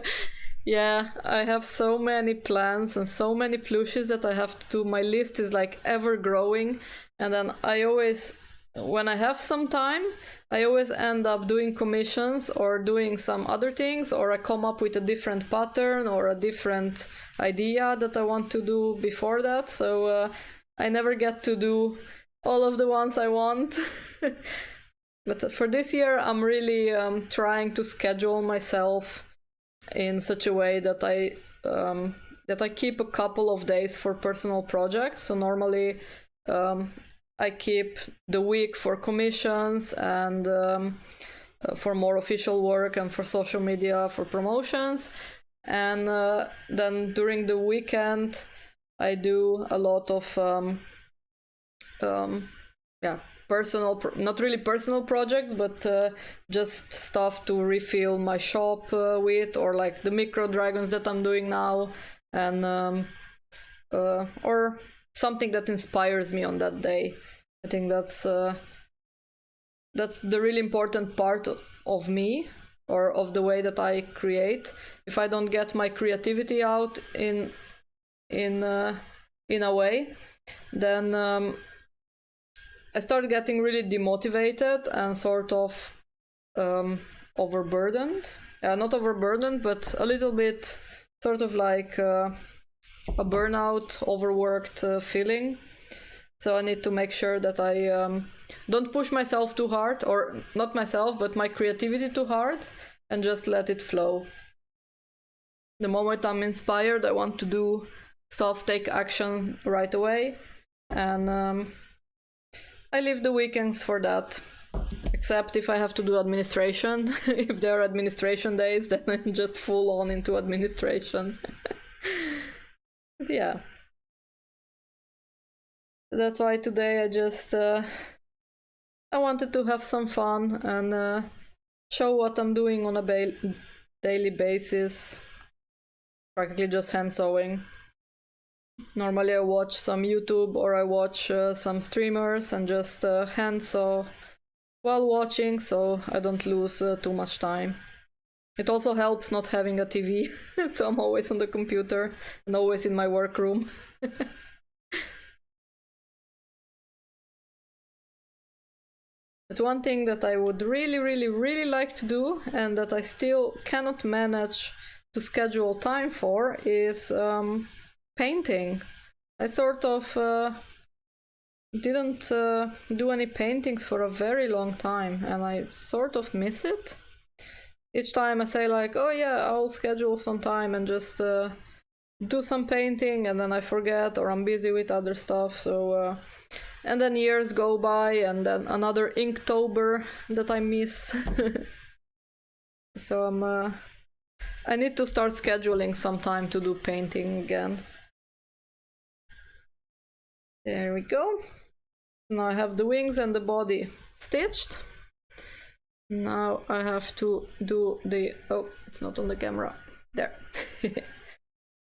Yeah, I have so many plans and so many plushies that I have to do. My list is like ever growing. And then I always, when I have some time, I always end up doing commissions or doing some other things, or I come up with a different pattern or a different idea that I want to do before that. So I never get to do all of the ones I want. But for this year, I'm really trying to schedule myself in such a way that I keep a couple of days for personal projects. So normally I keep the week for commissions and for more official work and for social media for promotions. And then during the weekend, I do a lot of personal, not really personal projects, but just stuff to refill my shop with, or like the micro dragons that I'm doing now, and or something that inspires me on that day. I think that's the really important part of me, or of the way that I create. If I don't get my creativity out in a way, then I start getting really demotivated and sort of overburdened. Not overburdened, but a little bit sort of like a burnout, overworked feeling. So I need to make sure that I don't push myself too hard, or not myself, but my creativity too hard, and just let it flow. The moment I'm inspired, I want to do stuff, take action right away, and I leave the weekends for that. Except if I have to do administration. If there are administration days, then I'm just full on into administration. But yeah. That's why today I just I wanted to have some fun and show what I'm doing on a daily basis. Practically just hand sewing. Normally I watch some YouTube or I watch some streamers and just hand sew while watching, so I don't lose too much time. It also helps not having a TV, so I'm always on the computer and always in my workroom. But one thing that I would really like to do, and that I still cannot manage to schedule time for, is painting. I sort of didn't do any paintings for a very long time, and I sort of miss it. Each time I say like, oh yeah, I'll schedule some time and just do some painting, and then I forget, or I'm busy with other stuff. So and then years go by, and then another Inktober that I miss. So I need to start scheduling some time to do painting again. There we go. Now I have the wings and the body stitched. Now I have to do the, oh, it's not on the camera. There.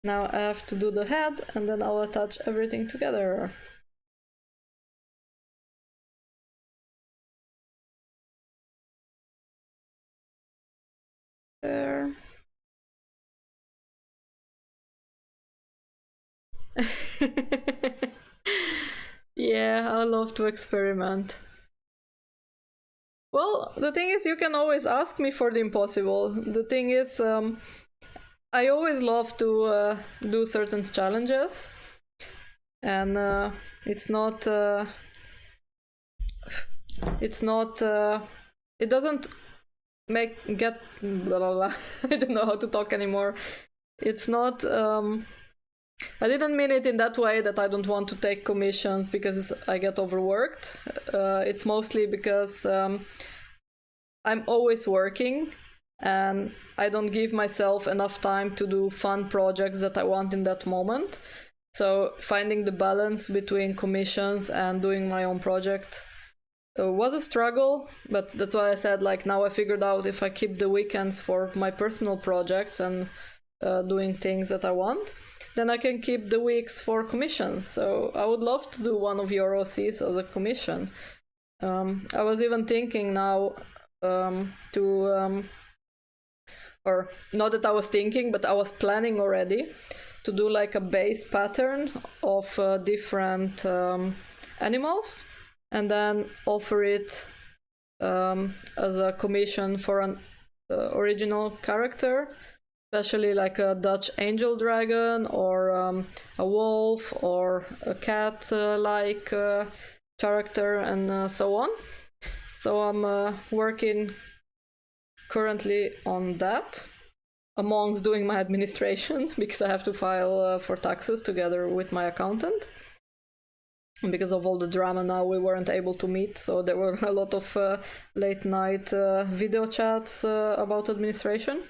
Now I have to do the head, and then I'll attach everything together. There. Yeah, I love to experiment. Well, the thing is, you can always ask me for the impossible. The thing is, I always love to do certain challenges, and it doesn't get blah blah blah. I don't know how to talk anymore. It's not. I didn't mean it in that way that I don't want to take commissions because I get overworked. It's mostly because I'm always working and I don't give myself enough time to do fun projects that I want in that moment. So finding the balance between commissions and doing my own project was a struggle, but that's why I said, like, now I figured out if I keep the weekends for my personal projects and doing things that I want, then I can keep the weeks for commissions. So I would love to do one of your OCs as a commission. I was even thinking now or not that I was thinking, but I was planning already to do like a base pattern of different animals and then offer it as a commission for an original character, especially like a Dutch angel dragon or a wolf or a cat like character and so on. So I'm working currently on that amongst doing my administration because I have to file for taxes together with my accountant. And because of all the drama now, we weren't able to meet, so there were a lot of late night video chats about administration.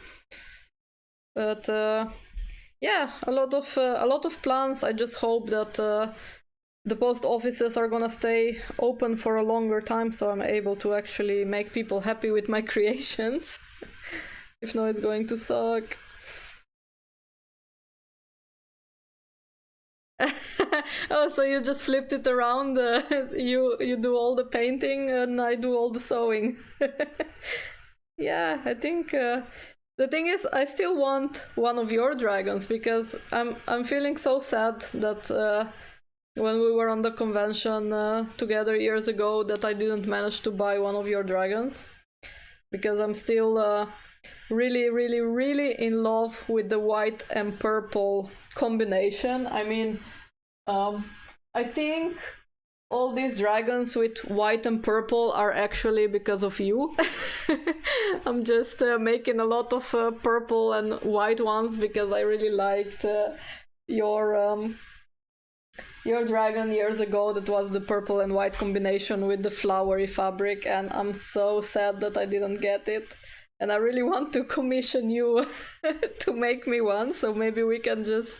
But yeah, a lot of plans. I just hope that the post offices are gonna stay open for a longer time, so I'm able to actually make people happy with my creations. If not, it's going to suck. Oh, so you just flipped it around. You do all the painting and I do all the sewing. Yeah, I think the thing is, I still want one of your dragons because I'm feeling so sad that when we were on the convention together years ago that I didn't manage to buy one of your dragons, because I'm still really, really, really in love with the white and purple combination. I mean, I think all these dragons with white and purple are actually because of you. I'm just making a lot of purple and white ones because I really liked your dragon years ago that was the purple and white combination with the flowery fabric, and I'm so sad that I didn't get it. And I really want to commission you to make me one, so maybe we can just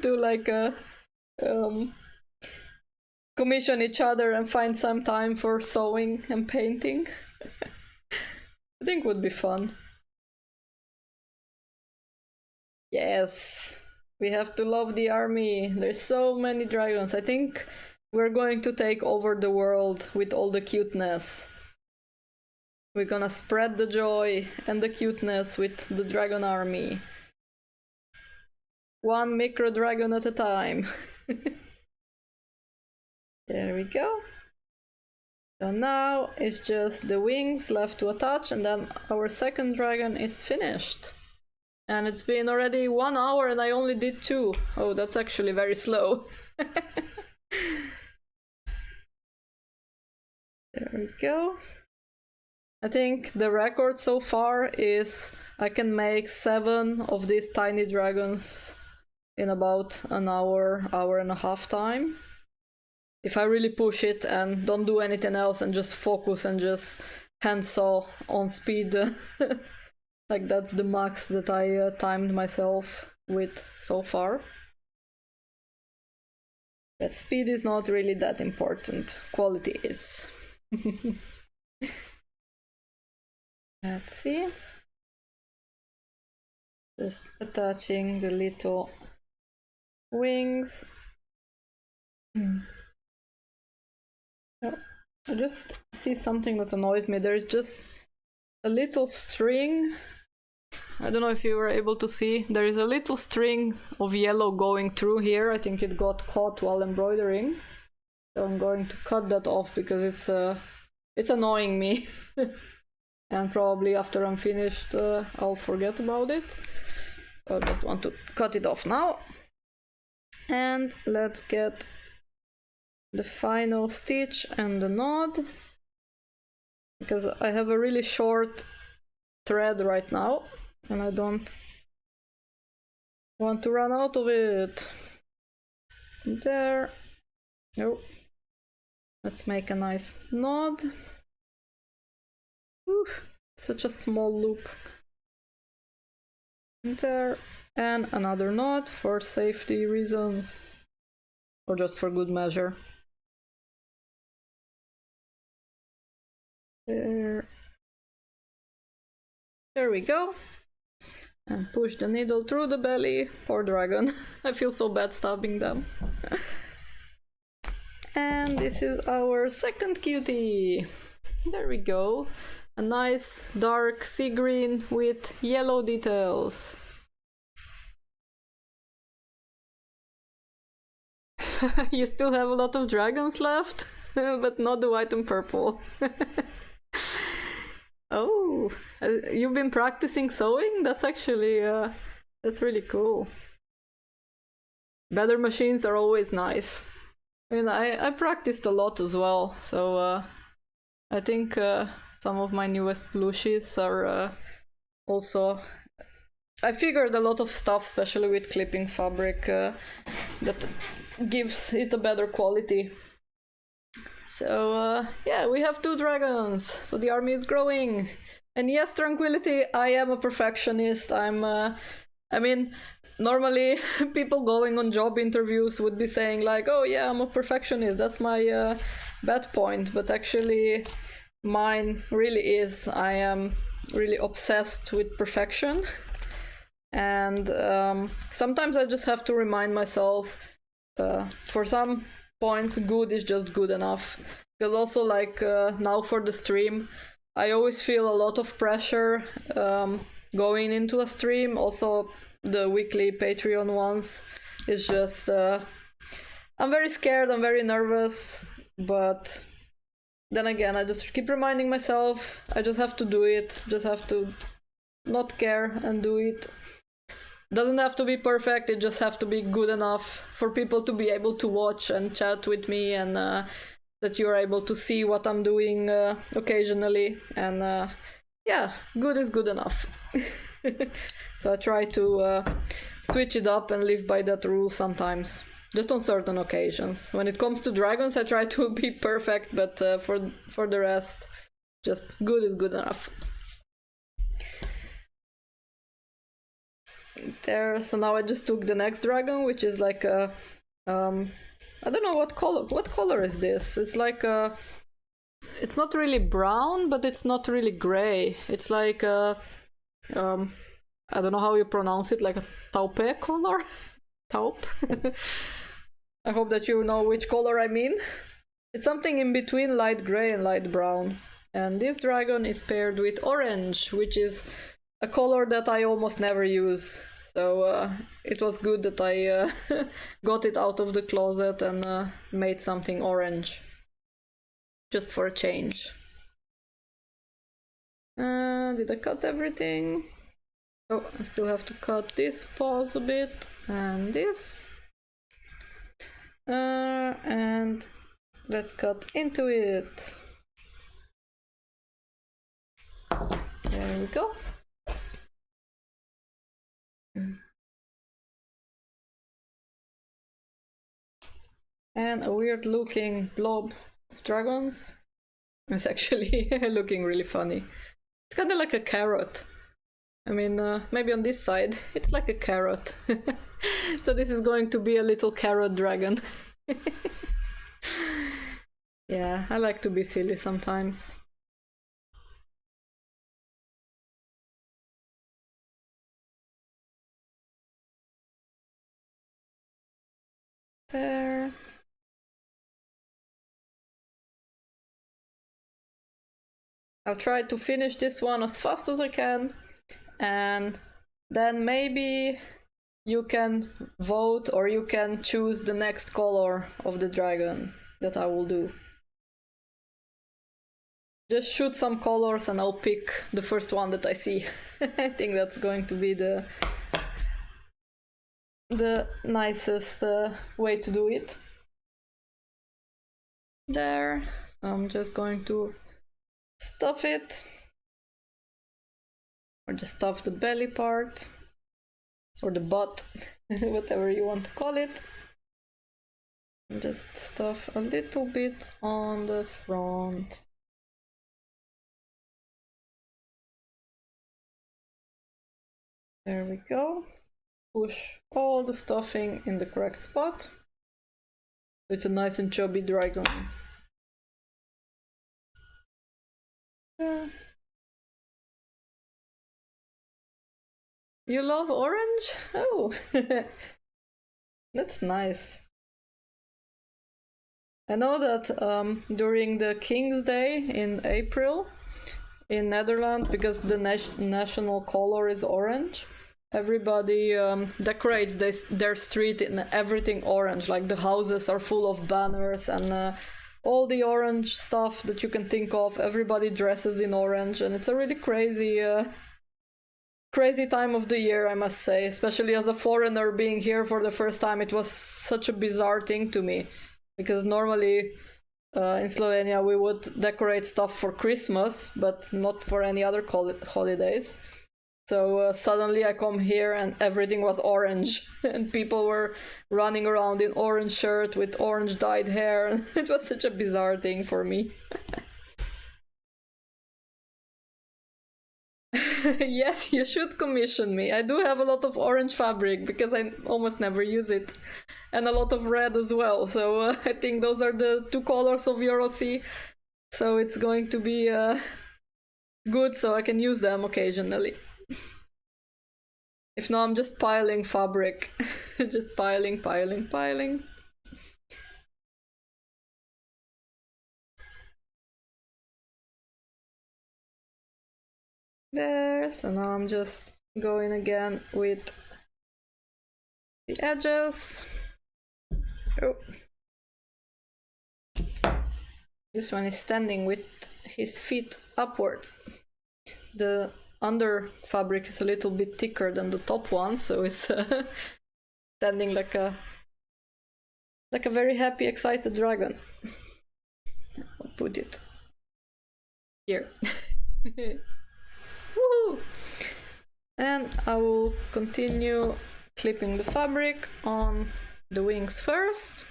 do like a commission each other and find some time for sewing and painting. I think would be fun. Yes, we have to love the army. There's so many dragons. I think we're going to take over the world with all the cuteness. We're gonna spread the joy and the cuteness with the dragon army. One micro dragon at a time. There we go. So now it's just the wings left to attach, and then our second dragon is finished. And it's been already 1 hour and I only did 2. Oh, that's actually very slow. There we go. I think the record so far is I can make 7 of these tiny dragons in about an hour, hour and a half time. If I really push it and don't do anything else and just focus and just hand sew on speed. Like that's the max that I timed myself with so far. But speed is not really that important. Quality is. Let's see. Just attaching the little wings. Oh, I just see something that annoys me. There's just a little string. I don't know if you were able to see. There is a little string of yellow going through here. I think it got caught while embroidering. So I'm going to cut that off because it's annoying me. And probably after I'm finished, I'll forget about it. So I just want to cut it off now. And let's get the final stitch and the knot. Because I have a really short thread right now. And I don't want to run out of it. There. No. Let's make a nice knot. Such a small loop. There. And another knot for safety reasons. Or just for good measure. There. There we go. And push the needle through the belly. Poor dragon. I feel so bad stabbing them. And this is our second cutie. There we go. A nice dark sea green with yellow details. You still have a lot of dragons left, but not the white and purple. Oh, you've been practicing sewing? That's actually, that's really cool. Better machines are always nice. I mean, I practiced a lot as well, so I think some of my newest plushies are also... I figured a lot of stuff, especially with clipping fabric, that gives it a better quality. So yeah, we have 2 dragons, so the army is growing. And yes, Tranquility, I am a perfectionist. I mean, normally people going on job interviews would be saying like, oh yeah, I'm a perfectionist, that's my bad point. But actually mine really is. I am really obsessed with perfection. And sometimes I just have to remind myself, for some points, good is just good enough. Because also like now for the stream, I always feel a lot of pressure going into a stream. Also the weekly Patreon ones is just... I'm very scared, I'm very nervous, but then again, I just keep reminding myself, I just have to do it, just have to not care and do it. Doesn't have to be perfect, it just have to be good enough for people to be able to watch and chat with me, and that you're able to see what I'm doing occasionally. And yeah, good is good enough. So I try to switch it up and live by that rule sometimes, just on certain occasions. When it comes to dragons, I try to be perfect, but for the rest, just good is good enough. There, so now I just took the next dragon, which is like a I don't know what color is this. It's like a, it's not really brown, but it's not really gray. It's like a I don't know how you pronounce it, like a taupe color. Taupe. I hope that you know which color I mean. It's something in between light gray and light brown. And this dragon is paired with orange, which is a color that I almost never use. So it was good that I got it out of the closet and made something orange. Just for a change. Did I cut everything? Oh, I still have to cut this paws a bit, and this. And let's cut into it. There we go. And a weird looking blob of dragons. It's actually looking really funny. It's kind of like a carrot. I mean, maybe on this side, it's like a carrot. So this is going to be a little carrot dragon. Yeah, I like to be silly sometimes. There. I'll try to finish this one as fast as I can, and then maybe you can vote or you can choose the next color of the dragon that I will do. Just shoot some colors and I'll pick the first one that I see. I think that's going to be the nicest way to do it. There, so I'm just going to stuff it, or just stuff the belly part, or the butt, whatever you want to call it. And just stuff a little bit on the front. There we go. Push all the stuffing in the correct spot. It's a nice and chubby dragon. Yeah. You love orange? Oh, that's nice. I know that during the King's Day in April in Netherlands, because the national color is orange, everybody decorates their street in everything orange. Like the houses are full of banners and all the orange stuff that you can think of. Everybody dresses in orange, and it's a really crazy time of the year, I must say. Especially as a foreigner being here for the first time, it was such a bizarre thing to me, because normally in Slovenia we would decorate stuff for Christmas, but not for any other holidays. So suddenly I come here and everything was orange, and people were running around in orange shirt with orange dyed hair. It was such a bizarre thing for me. Yes, you should commission me. I do have a lot of orange fabric because I almost never use it, and a lot of red as well. So I think those are the two colors of Eurosi. So it's going to be good, so I can use them occasionally. If not, I'm just piling fabric. Just piling. There, so now I'm just going again with the edges. Oh. This one is standing with his feet upwards. The under fabric is a little bit thicker than the top one, so it's standing like a very happy, excited dragon. I'll put it here. Woohoo! And I will continue clipping the fabric on the wings first.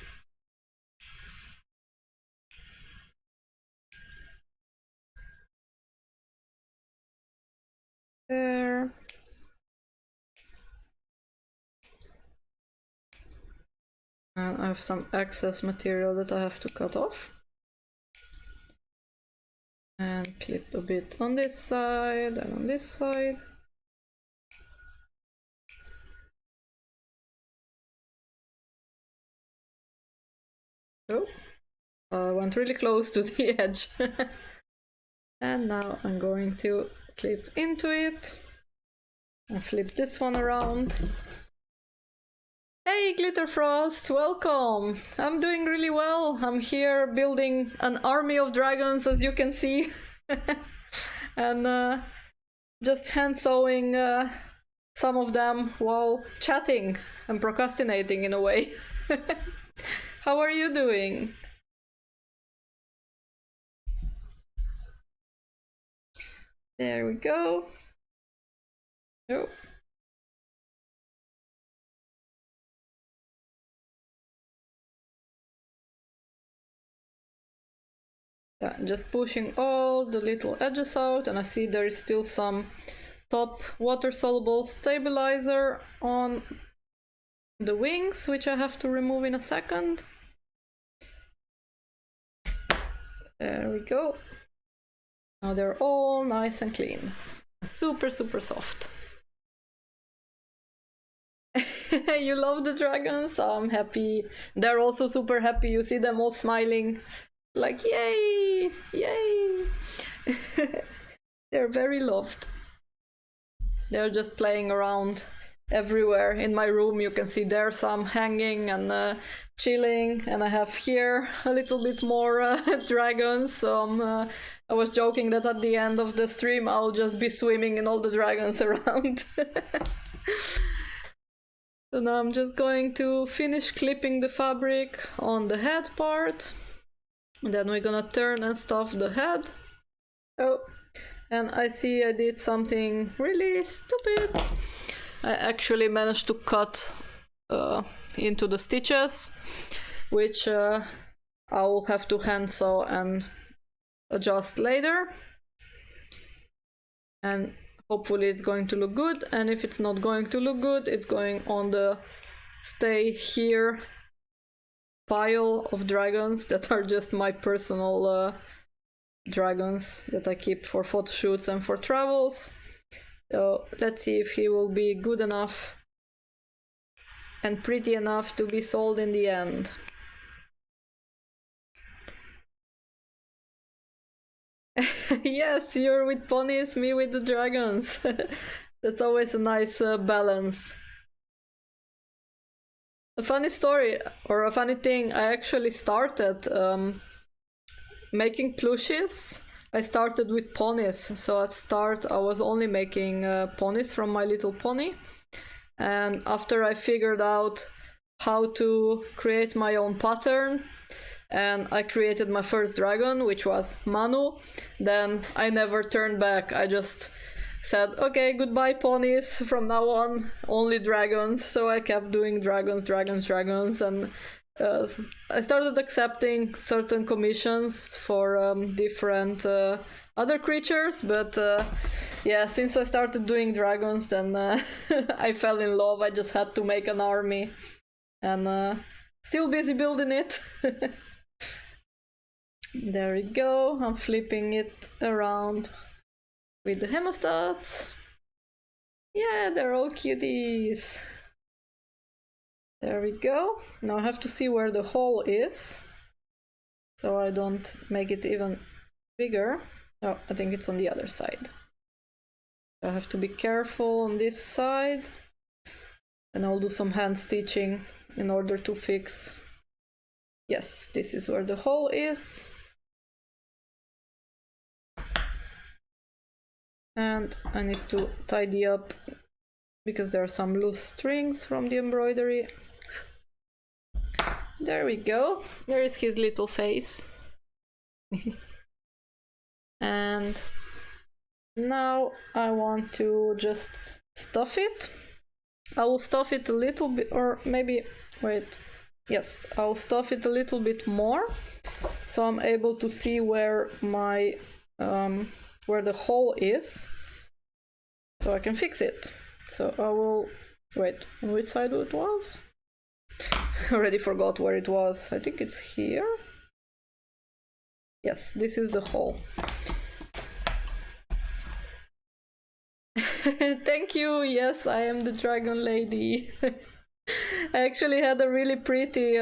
There. And I have some excess material that I have to cut off. And clip a bit on this side and on this side. Oh, I went really close to the edge. And now I'm going to clip into it and flip this one around. Hey Glitterfrost, welcome! I'm doing really well. I'm here building an army of dragons, as you can see. And just hand sewing some of them while chatting and procrastinating in a way. How are you doing? There we go. Oh. Yeah, I'm just pushing all the little edges out, and I see there is still some top water-soluble stabilizer on the wings, which I have to remove in a second. There we go. Now they're all nice and clean. Super, super soft. You love the dragons? I'm happy. They're also super happy. You see them all smiling. Like, yay! Yay! They're very loved. They're just playing around everywhere. In my room you can see there some hanging and chilling, and I have here a little bit more dragons. So I was joking that at the end of the stream I'll just be swimming in all the dragons around. So now I'm just going to finish clipping the fabric on the head part. Then we're gonna turn and stuff the head. Oh, and I see I did something really stupid. I actually managed to cut into the stitches, which I will have to hand sew and adjust later. And hopefully it's going to look good, and if it's not going to look good, it's going on the stay here pile of dragons that are just my personal dragons that I keep for photo shoots and for travels. So let's see if he will be good enough and pretty enough to be sold in the end. Yes, you're with ponies, me with the dragons. That's always a nice balance. A funny story, or a funny thing, I actually started making plushies. I started with ponies, so at start I was only making ponies from My Little Pony. And after I figured out how to create my own pattern, and I created my first dragon, which was Manu, then I never turned back. I just said, okay, goodbye ponies, from now on only dragons. So I kept doing dragons, and I started accepting certain commissions for different other creatures, but yeah, since I started doing dragons, then I fell in love. I just had to make an army, and still busy building it. There we go. I'm flipping it around with the hemostats. Yeah, they're all cuties. There we go. Now I have to see where the hole is, so I don't make it even bigger. Oh, I think it's on the other side. I have to be careful on this side, and I'll do some hand stitching in order to fix. Yes, this is where the hole is. And I need to tidy up because there are some loose strings from the embroidery. There we go. There is his little face. And now I want to just stuff it. I will stuff it a little bit, or maybe, wait, yes, I'll stuff it a little bit more, so I'm able to see where my where the hole is, so I can fix it. So I will, wait, on which side it was? I already forgot where it was. I think it's here. Yes, this is the hole. Thank you. Yes, I am the dragon lady. I actually had a really pretty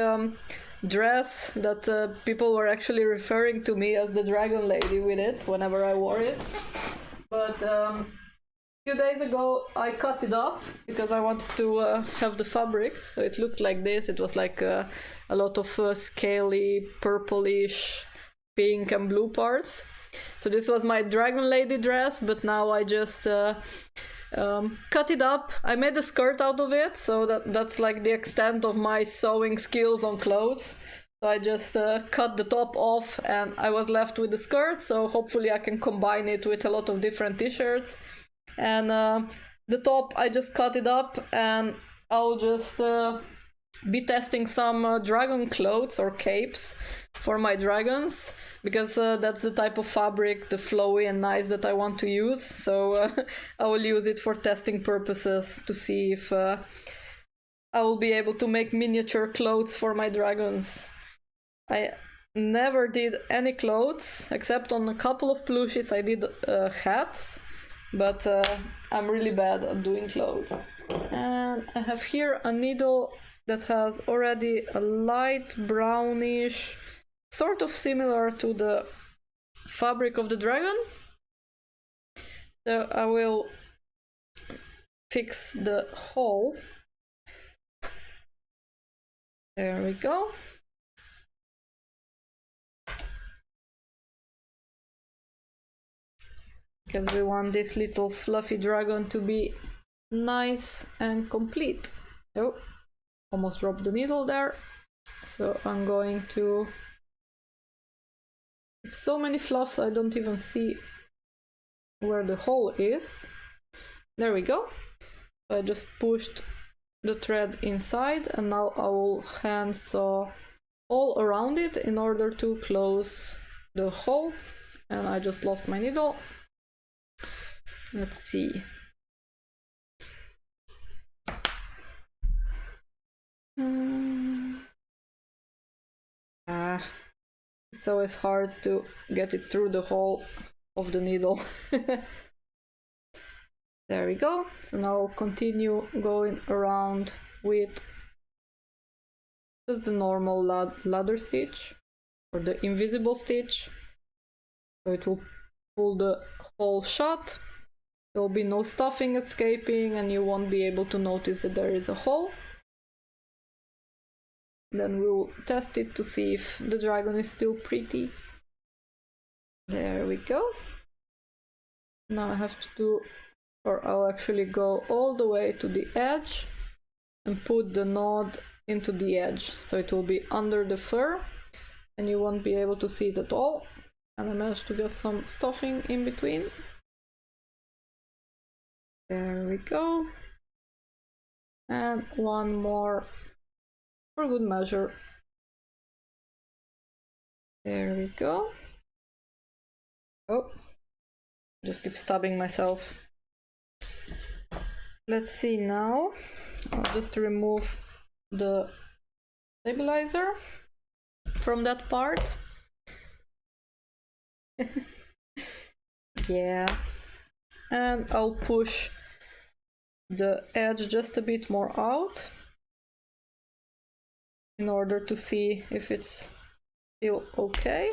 dress that people were actually referring to me as the dragon lady with it whenever I wore it. But a few days ago I cut it up because I wanted to have the fabric, so it looked like this. It was like a lot of scaly, purplish, pink and blue parts. So this was my dragon lady dress, but now I just cut it up. I made a skirt out of it, so that's like the extent of my sewing skills on clothes. So I just cut the top off and I was left with the skirt, so hopefully I can combine it with a lot of different t-shirts. And the top, I just cut it up, and I'll just be testing some dragon clothes or capes for my dragons, because that's the type of fabric, the flowy and nice, that I want to use. So I will use it for testing purposes to see if I will be able to make miniature clothes for my dragons. never did any clothes, except on a couple of plushies I did hats, but I'm really bad at doing clothes. And I have here a needle that has already a light brownish, sort of similar to the fabric of the dragon. So I will fix the hole. There we go. Because we want this little fluffy dragon to be nice and complete. Oh, almost dropped the needle there. So I'm going to... So many fluffs I don't even see where the hole is. There we go. I just pushed the thread inside, and now I will hand saw all around it in order to close the hole. And I just lost my needle. Let's see. It's always hard to get it through the hole of the needle. There we go. So now I'll continue going around with just the normal ladder stitch, or the invisible stitch. So it will pull the hole shut. There will be no stuffing escaping, and you won't be able to notice that there is a hole. Then we'll test it to see if the dragon is still pretty. There we go. Now I have to do, or I'll actually go all the way to the edge and put the knot into the edge, so it will be under the fur and you won't be able to see it at all. And I managed to get some stuffing in between. There we go. And one more for good measure. There we go. Oh, just keep stabbing myself. Let's see now. I'll just remove the stabilizer from that part. Yeah. And I'll push the edge just a bit more out in order to see if it's still okay.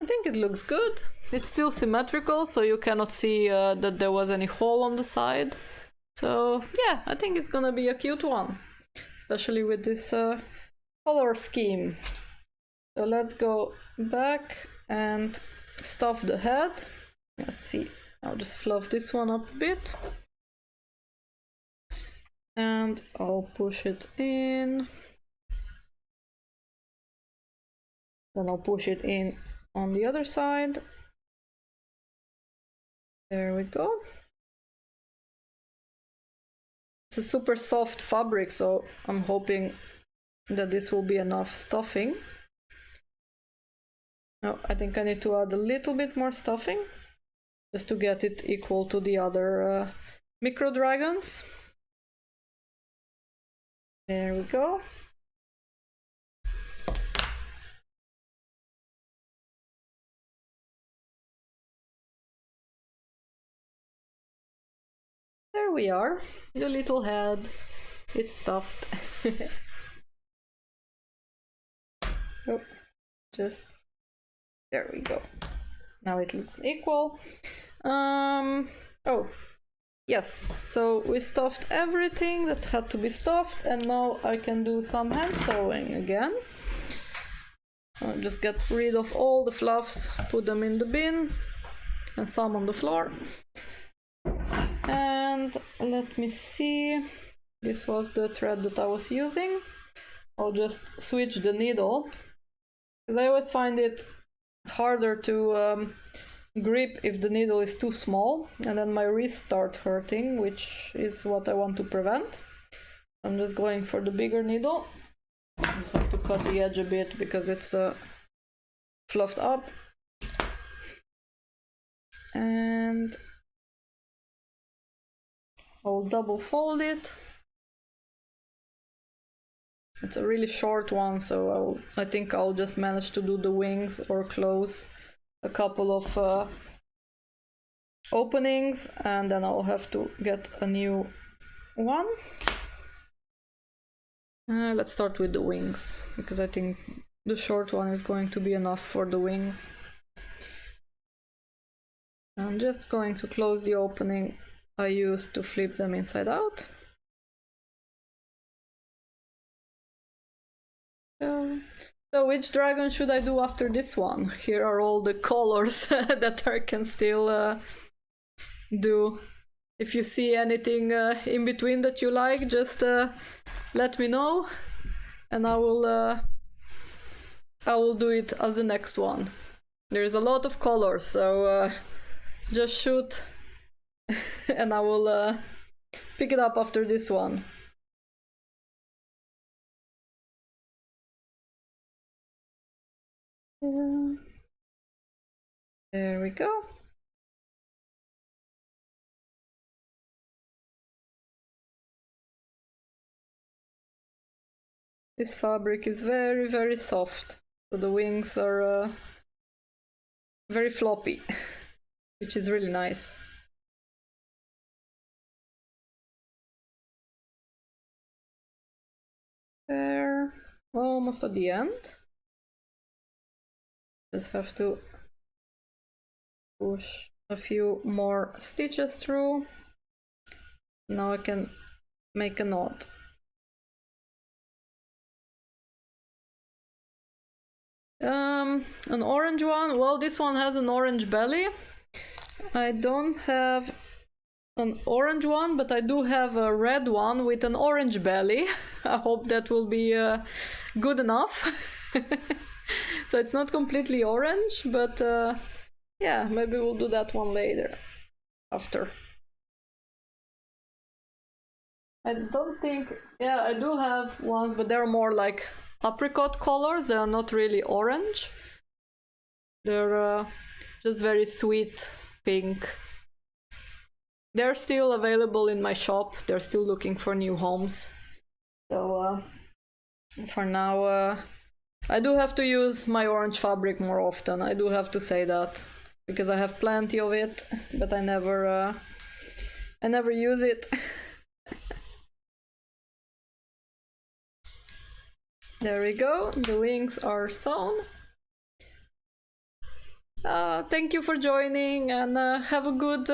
I think it looks good. It's still symmetrical, so you cannot see that there was any hole on the side. So yeah, I think it's gonna be a cute one, especially with this color scheme. So let's go back and stuff the head. Let's see, I'll just fluff this one up a bit. And I'll push it in. Then I'll push it in on the other side. There we go. It's a super soft fabric, so I'm hoping that this will be enough stuffing. No, I think I need to add a little bit more stuffing just to get it equal to the other micro dragons. There we go. There we are, the little head. It's stuffed. Oh, just there we go. Now it looks equal. Oh, yes. So we stuffed everything that had to be stuffed, and now I can do some hand sewing again. I'll just get rid of all the fluffs, put them in the bin, and some on the floor. And let me see. This was the thread that I was using. I'll just switch the needle, because I always find it harder to grip if the needle is too small, and then my wrists start hurting, which is what I want to prevent. I'm just going for the bigger needle. I just have to cut the edge a bit because it's fluffed up. And I'll double fold it. It's a really short one, so I think I'll just manage to do the wings or close a couple of openings, and then I'll have to get a new one. Let's start with the wings, because I think the short one is going to be enough for the wings. I'm just going to close the opening I used to flip them inside out. So which dragon should I do after this one? Here are all the colors that I can still do. If you see anything in between that you like, just let me know, and I will do it as the next one. There's a lot of colors, so just shoot and I will pick it up after this one. There we go. This fabric is very, very soft, so the wings are very floppy, which is really nice. There, almost at the end. Just have to push a few more stitches through. Now I can make a knot. An orange one. Well, this one has an orange belly. I don't have an orange one, but I do have a red one with an orange belly. I hope that will be good enough. So it's not completely orange, but yeah, maybe we'll do that one later, after. I don't think, yeah, I do have ones, but they're more like apricot colors. They're not really orange. They're just very sweet pink. They're still available in my shop. They're still looking for new homes. So for now, I do have to use my orange fabric more often. I do have to say that, because I have plenty of it, but I never use it. There we go. The wings are sewn. Thank you for joining, and have a good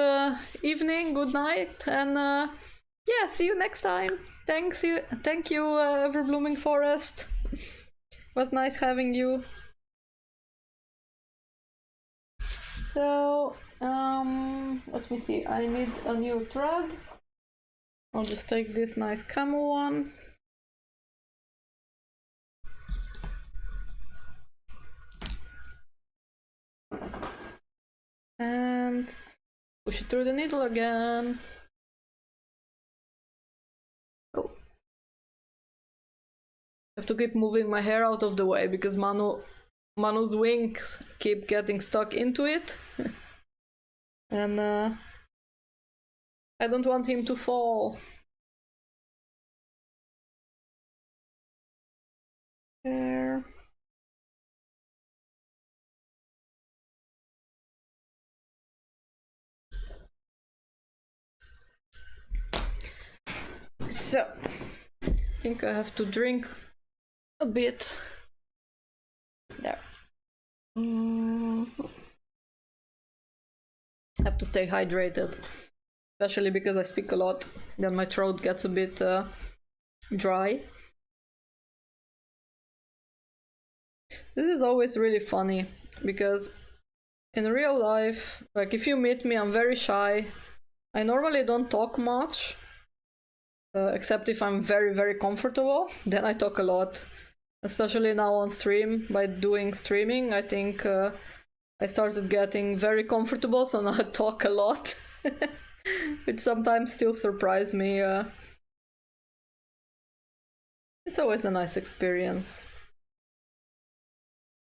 evening, good night, and yeah, see you next time. Thank you, Ever Blooming Forest. Was nice having you. So let me see. I need a new thread. I'll just take this nice camel one. And push it through the needle again. Oh. I have to keep moving my hair out of the way because Manu's wings keep getting stuck into it. And I don't want him to fall. There. So, I think I have to drink a bit. There. Have to stay hydrated, especially because I speak a lot. Then my throat gets a bit dry. This is always really funny because in real life, like if you meet me, I'm very shy. I normally don't talk much, except if I'm very, very comfortable. Then I talk a lot, especially now on stream. By doing streaming, I think I started getting very comfortable, so now I talk a lot, which sometimes still surprise me. It's always a nice experience.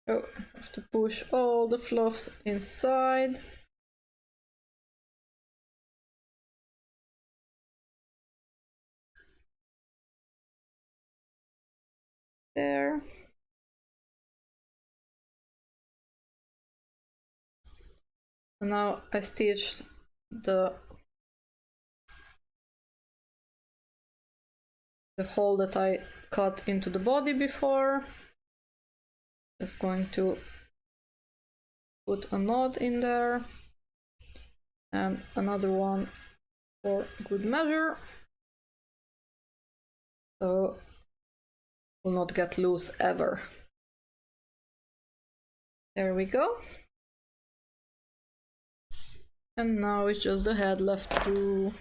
Oh, I have to push all the fluffs inside. there. And now I stitched the hole that I cut into the body before. Just going to put a knot in there and another one for good measure, so it will not get loose ever. There we go. And now it's just the head left to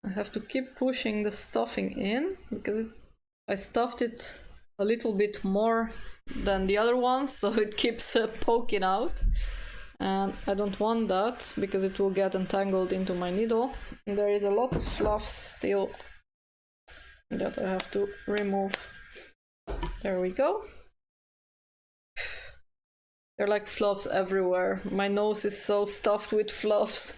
I have to keep pushing the stuffing in because I stuffed it a little bit more than the other ones, so it keeps poking out. And I don't want that because it will get entangled into my needle. And there is a lot of fluff still that I have to remove. There we go. There are like fluffs everywhere. My nose is so stuffed with fluffs.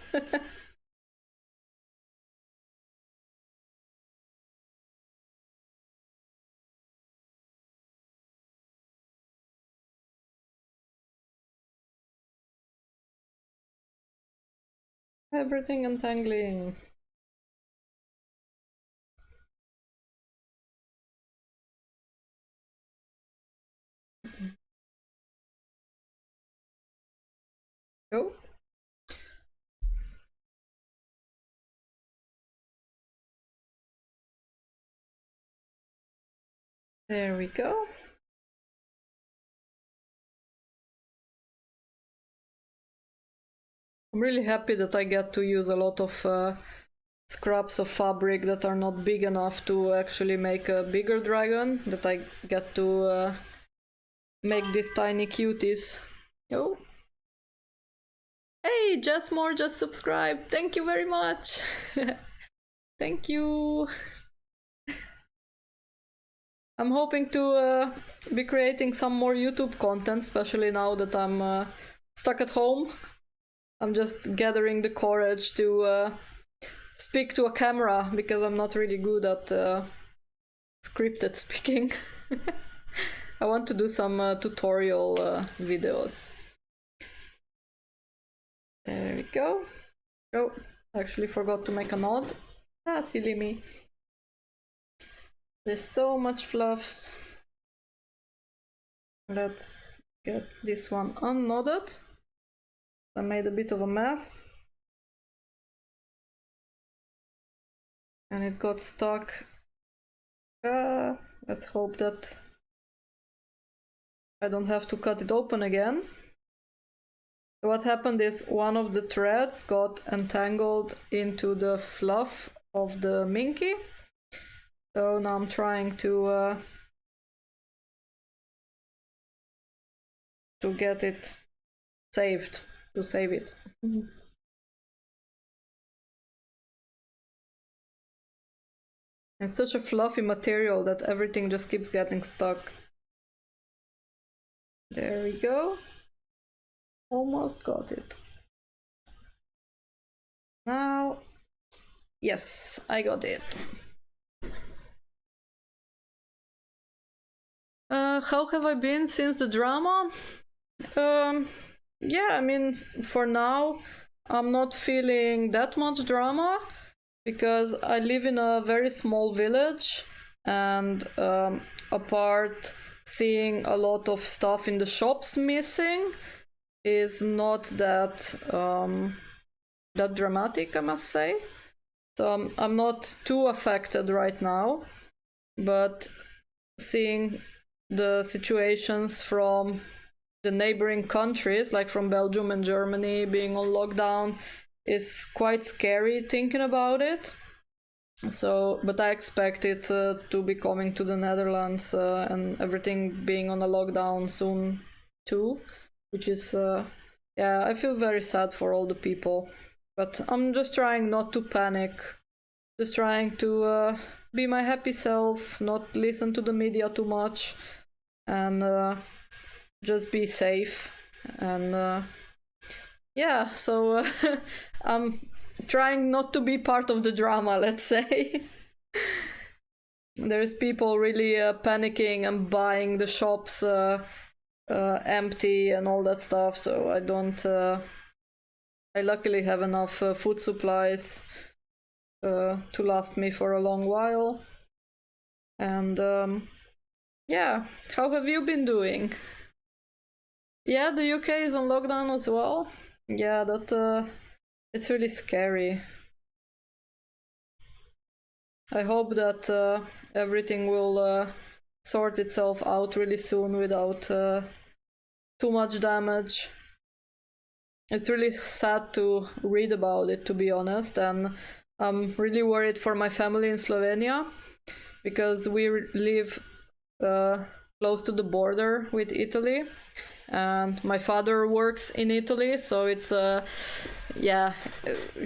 Everything entangling. Go. There we go. I'm really happy that I get to use a lot of scraps of fabric that are not big enough to actually make a bigger dragon, that I get to make these tiny cuties. Oh. Hey, Just More just subscribed. Thank you very much. Thank you. I'm hoping to be creating some more YouTube content, especially now that I'm stuck at home. I'm just gathering the courage to speak to a camera because I'm not really good at scripted speaking. I want to do some tutorial videos. There we go. Oh, actually forgot to make a knot. Ah, silly me. There's so much fluffs. Let's get this one unknotted. I made a bit of a mess. And it got stuck. Let's hope that I don't have to cut it open again. So what happened is one of the threads got entangled into the fluff of the Minky. So now I'm trying to get it saved, to save it. It's such a fluffy material that everything just keeps getting stuck. There we go. Almost got it. Now, yes, I got it. How have I been since the drama? Yeah, I mean, for now, I'm not feeling that much drama because I live in a very small village, and apart seeing a lot of stuff in the shops missing is not that that dramatic, I must say. So I'm not too affected right now, but seeing the situations from the neighboring countries, like from Belgium and Germany, being on lockdown is quite scary thinking about it. So, but I expect it to be coming to the Netherlands and everything being on a lockdown soon too, which is, yeah, I feel very sad for all the people. But I'm just trying not to panic Just trying to be my happy self, not listen to the media too much, and just be safe. And yeah, so I'm trying not to be part of the drama, let's say. There's people really panicking and buying the shops empty and all that stuff, so I don't... I luckily have enough food supplies to last me for a long while. And yeah, how have you been doing? Yeah, the UK is on lockdown as well. Yeah, that it's really scary. I hope that everything will sort itself out really soon without too much damage. It's really sad to read about it, to be honest, and I'm really worried for my family in Slovenia because we live close to the border with Italy, and my father works in Italy, so it's yeah,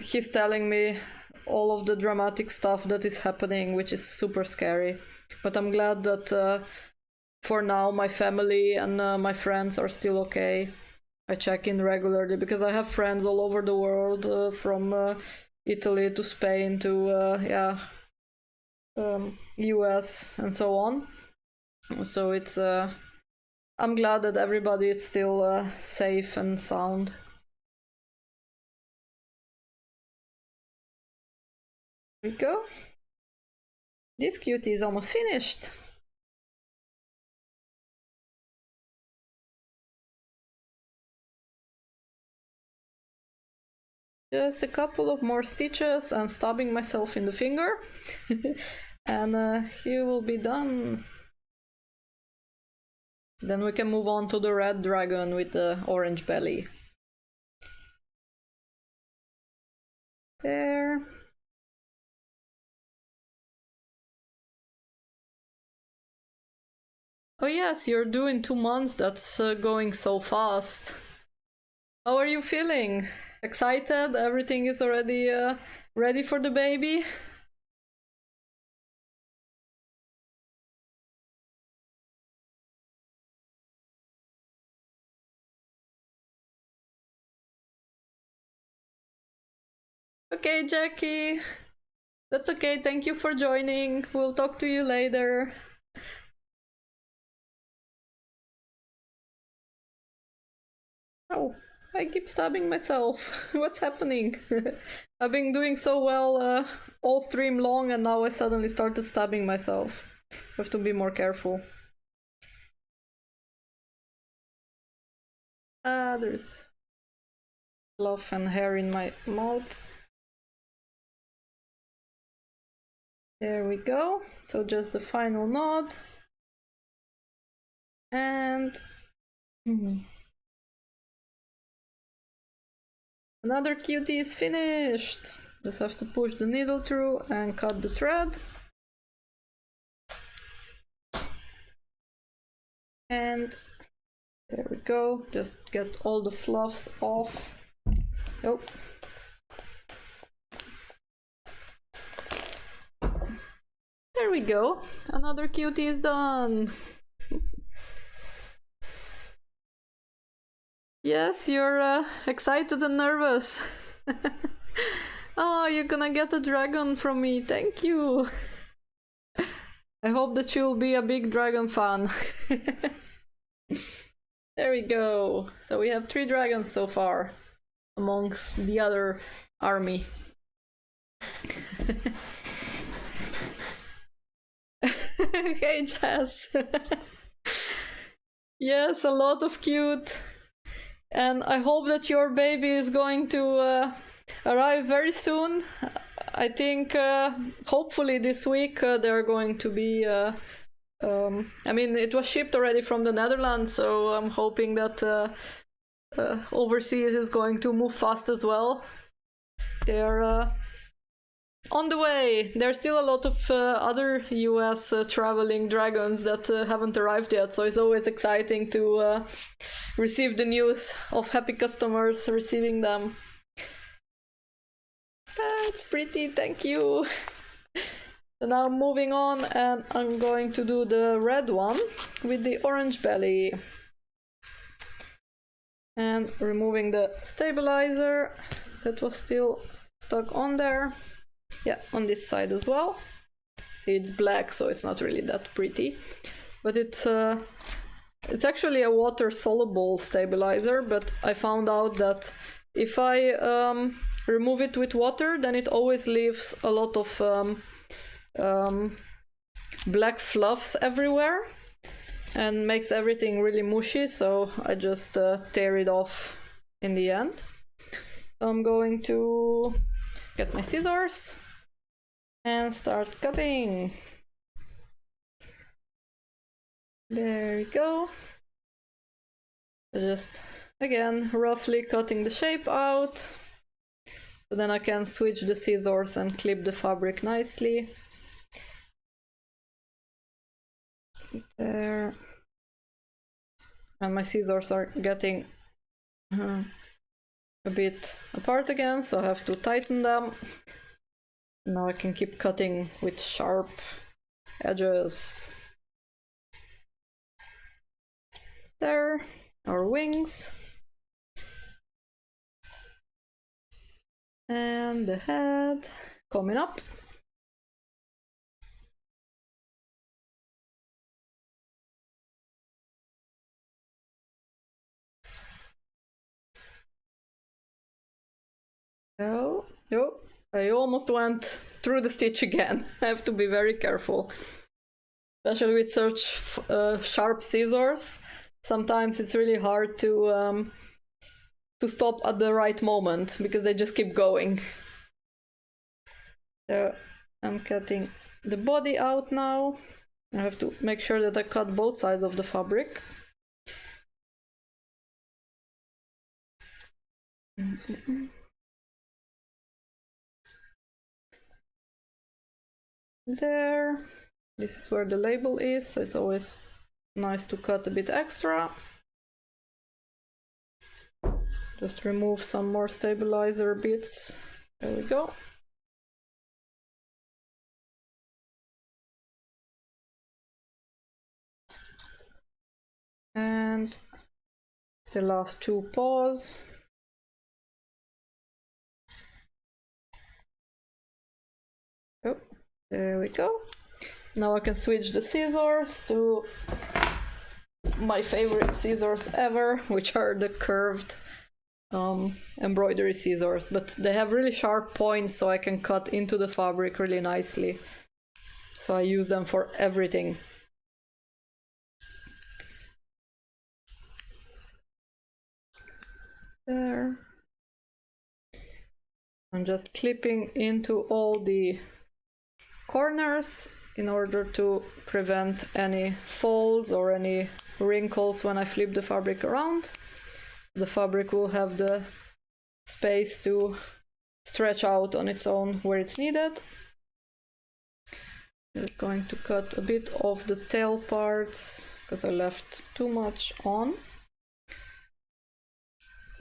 he's telling me all of the dramatic stuff that is happening, which is super scary. But I'm glad that for now my family and my friends are still okay. I check in regularly because I have friends all over the world, from Italy to Spain to yeah, US and so on. So it's I'm glad that everybody is still safe and sound. There we go. This cutie is almost finished. Just a couple of more stitches and stabbing myself in the finger. And he will be done. Then we can move on to the red dragon with the orange belly. There. Oh yes, you're due in 2 months. That's going so fast. How are you feeling? Excited? Everything is already ready for the baby? Okay, Jackie. That's okay. Thank you for joining. We'll talk to you later. Oh, I keep stabbing myself. What's happening? I've been doing so well all stream long, and now I suddenly started stabbing myself. I have to be more careful. There's fluff and hair in my mouth. There we go. So just the final knot. And another cutie is finished. Just have to push the needle through and cut the thread. And there we go. Just get all the fluffs off. Oh. There we go. Another cutie is done. Yes, you're excited and nervous. Oh, you're gonna get a dragon from me. Thank you. I hope that you'll be a big dragon fan. There we go. So we have 3 dragons so far amongst the other army. Hey, Jazz. Yes, a lot of cute. And I hope that your baby is going to arrive very soon. I think hopefully this week they're going to be... I mean, it was shipped already from the Netherlands, so I'm hoping that overseas is going to move fast as well. They're on the way. There's still a lot of other US traveling dragons that haven't arrived yet, so it's always exciting to receive the news of happy customers receiving them. It's pretty, thank you. So now moving on, and I'm going to do the red one with the orange belly. And removing the stabilizer that was still stuck on there. Yeah, on this side as well. It's black, so it's not really that pretty. But it's actually a water-soluble stabilizer, but I found out that if I remove it with water, then it always leaves a lot of black fluffs everywhere and makes everything really mushy, so I just tear it off in the end. So I'm going to get my scissors and start cutting. There we go. Just again roughly cutting the shape out, so then I can switch the scissors and clip the fabric nicely. There. And my scissors are getting a bit apart again, so I have to tighten them. Now I can keep cutting with sharp edges. There, our wings. And the head coming up. Oh, I almost went through the stitch again. I have to be very careful. Especially with such sharp scissors. Sometimes it's really hard to stop at the right moment because they just keep going. So I'm cutting the body out now. I have to make sure that I cut both sides of the fabric. There. This is where the label is, so it's always nice to cut a bit extra. Just remove some more stabilizer bits. There we go. And the last two paws. Oh, there we go. Now I can switch the scissors to my favorite scissors ever, which are the curved embroidery scissors, but they have really sharp points, so I can cut into the fabric really nicely. So I use them for everything. There. I'm just clipping into all the corners in order to prevent any folds or any wrinkles when I flip the fabric around. The fabric will have the space to stretch out on its own where it's needed. I'm just going to cut a bit of the tail parts because I left too much on.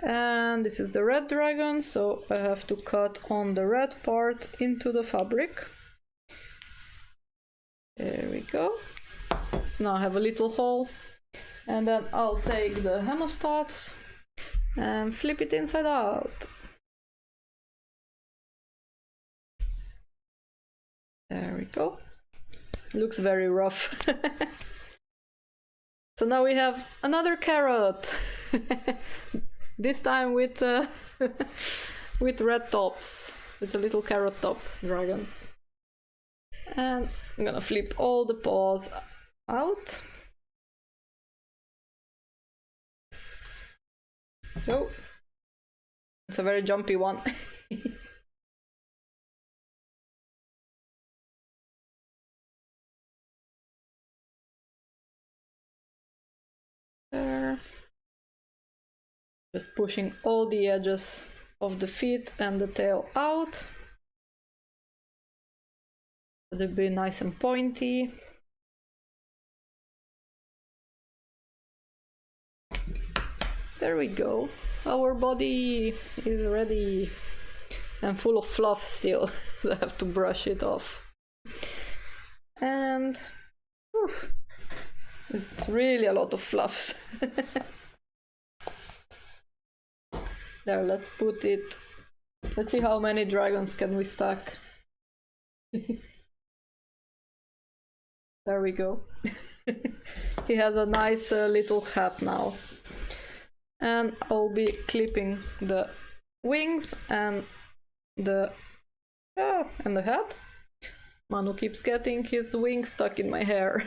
And this is the red dragon, so I have to cut on the red part into the fabric. There we go. Now I have a little hole, and then I'll take the hemostats and flip it inside out. There we go. Looks very rough. So now we have another carrot. This time with with red tops. It's a little carrot top dragon. And I'm gonna flip all the paws out. Oh, it's a very jumpy one. There. Just pushing all the edges of the feet and the tail out. It'll be nice and pointy. There we go. Our body is ready and full of fluff still. I have to brush it off. and it's really a lot of fluffs. There, let's put it. Let's see how many dragons can we stack. There we go. He has a nice little hat now. And I'll be clipping the wings and the head. Manu keeps getting his wings stuck in my hair.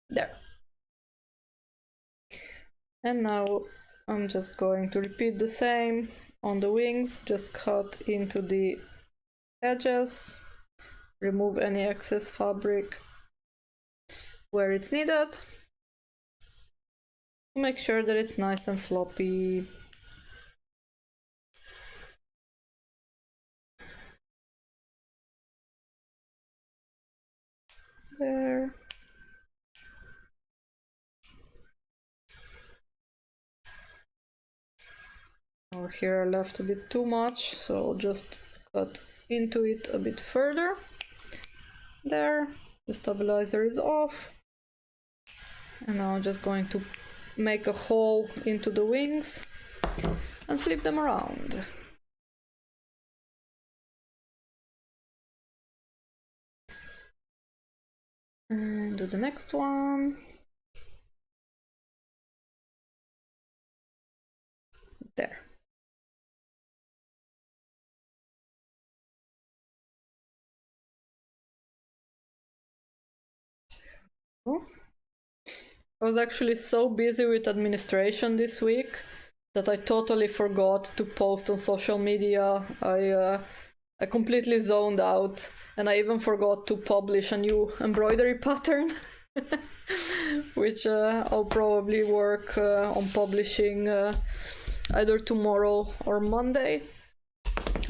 There. And now I'm just going to repeat the same on the wings, just cut into the edges, remove any excess fabric where it's needed. Make sure that it's nice and floppy. There. Oh, here I left a bit too much, so I'll just cut into it a bit further. There, the stabilizer is off. And now I'm just going to make a hole into the wings and flip them around. And do the next one. There. I was actually so busy with administration this week that I totally forgot to post on social media. I completely zoned out, and I even forgot to publish a new embroidery pattern, which I'll probably work on publishing either tomorrow or Monday.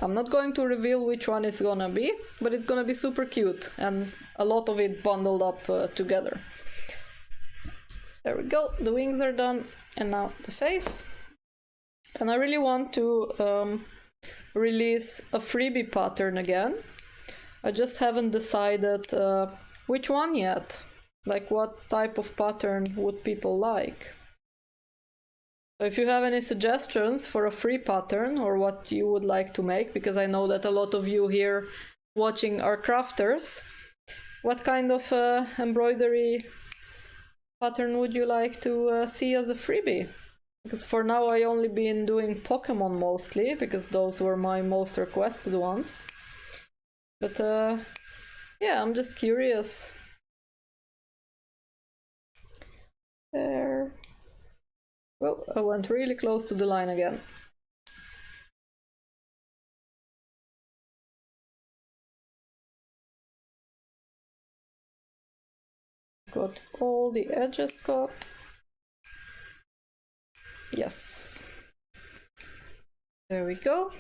I'm not going to reveal which one it's gonna be, but it's gonna be super cute and a lot of it bundled up together. There we go, the wings are done, and now the face. And I really want to release a freebie pattern again. I just haven't decided which one yet. Like, what type of pattern would people like? So if you have any suggestions for a free pattern or what you would like to make, because I know that a lot of you here watching are crafters, what kind of embroidery pattern would you like to see as a freebie? Because for now I only been doing Pokemon mostly, because those were my most requested ones. But yeah, I'm just curious. There. Well, I went really close to the line again. Got all the edges cut. Yes. There we go.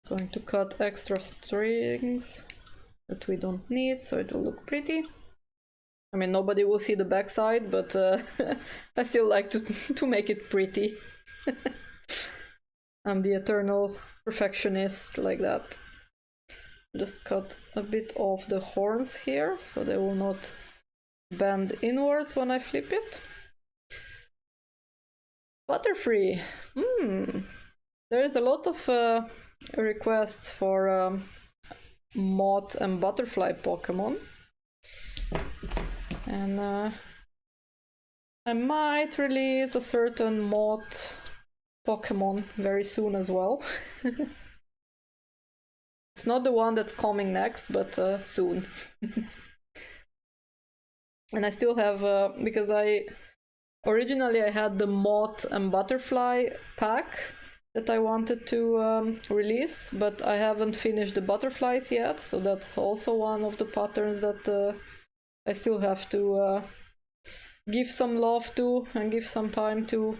Going to cut extra strings that we don't need, so it will look pretty. I mean, nobody will see the backside, but I still like to make it pretty. I'm the eternal perfectionist like that. Just cut a bit of the horns here, so they will not bend inwards when I flip it. Butterfree. There is a lot of requests for moth and butterfly Pokemon. And I might release a certain moth Pokemon very soon as well. It's not the one that's coming next, but soon. And I still have, because originally I had the moth and butterfly pack that I wanted to release, but I haven't finished the butterflies yet, so that's also one of the patterns that I still have to give some love to and give some time to.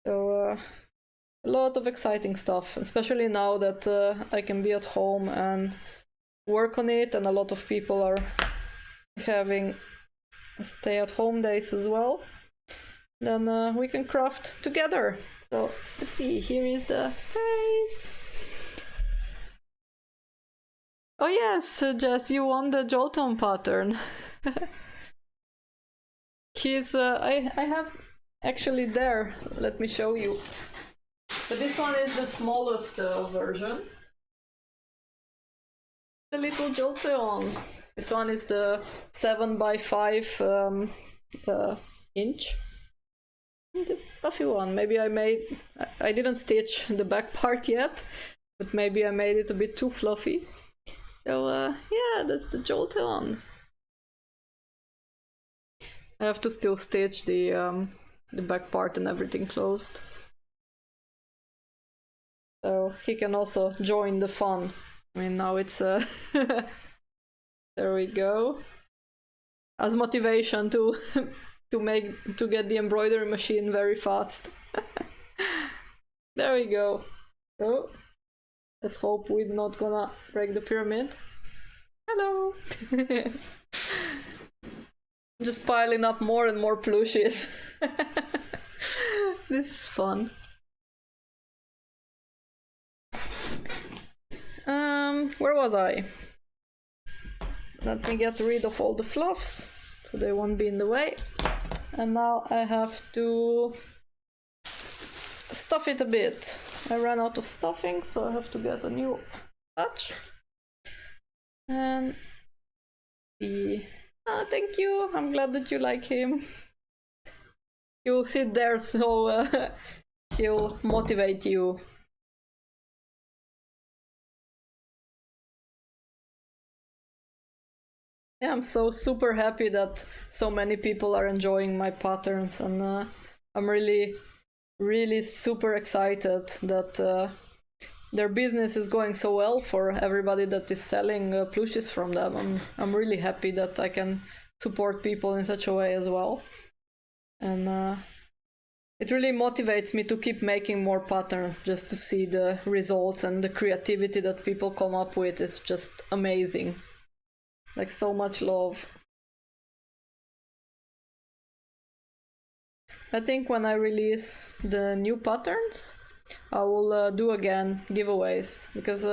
So a lot of exciting stuff, especially now that I can be at home and work on it, and a lot of people are having stay-at-home days as well. Then we can craft together. So let's see, here is the face. Oh yes, Jess, you won the Jolton pattern. He's I have actually there. Let me show you. But this one is the smallest version. The little Jolteon. This one is the 7x5 inch. The fluffy one. Maybe I didn't stitch the back part yet, but maybe I made it a bit too fluffy. So yeah, that's the Jolteon. I have to still stitch the back part and everything closed. So he can also join the fun. I mean, now it's there we go. As motivation to get the embroidery machine very fast. There we go. So let's hope we're not gonna break the pyramid. Hello. Just piling up more and more plushies. This is fun. Where was I? Let me get rid of all the fluffs so they won't be in the way. And now I have to stuff it a bit. I ran out of stuffing, so I have to get a new batch. And thank you. I'm glad that you like him. He'll sit there, so he'll motivate you. Yeah, I'm so super happy that so many people are enjoying my patterns, and I'm really super excited that their business is going so well for everybody that is selling plushies from them. I'm really happy that I can support people in such a way as well, and it really motivates me to keep making more patterns just to see the results, and the creativity that people come up with is just amazing. Like, so much love. I think when I release the new patterns, I will do again giveaways, because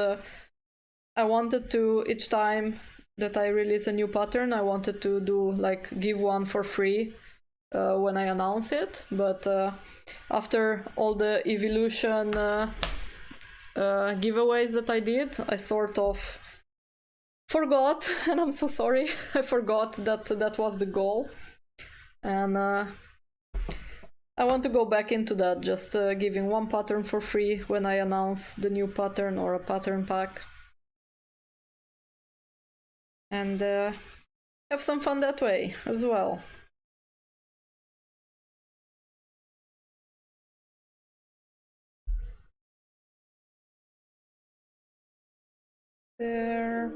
I wanted to, each time that I release a new pattern, I wanted to do, like, give one for free when I announce it. But after all the evolution giveaways that I did, I sort of forgot, and I'm so sorry. I forgot that that was the goal, and I want to go back into that, just giving one pattern for free when I announce the new pattern or a pattern pack, and have some fun that way as well. There.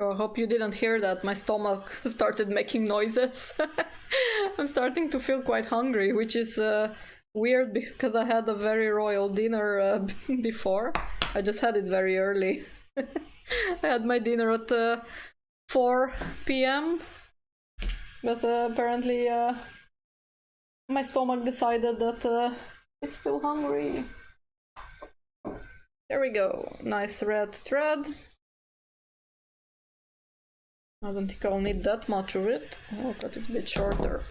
Oh, I hope you didn't hear that. My stomach started making noises. I'm starting to feel quite hungry, which is weird because I had a very royal dinner before. I just had it very early. I had my dinner at 4 p.m. But apparently my stomach decided that it's still hungry. There we go. Nice red thread. I don't think I'll need that much of it. I'll cut it a bit shorter.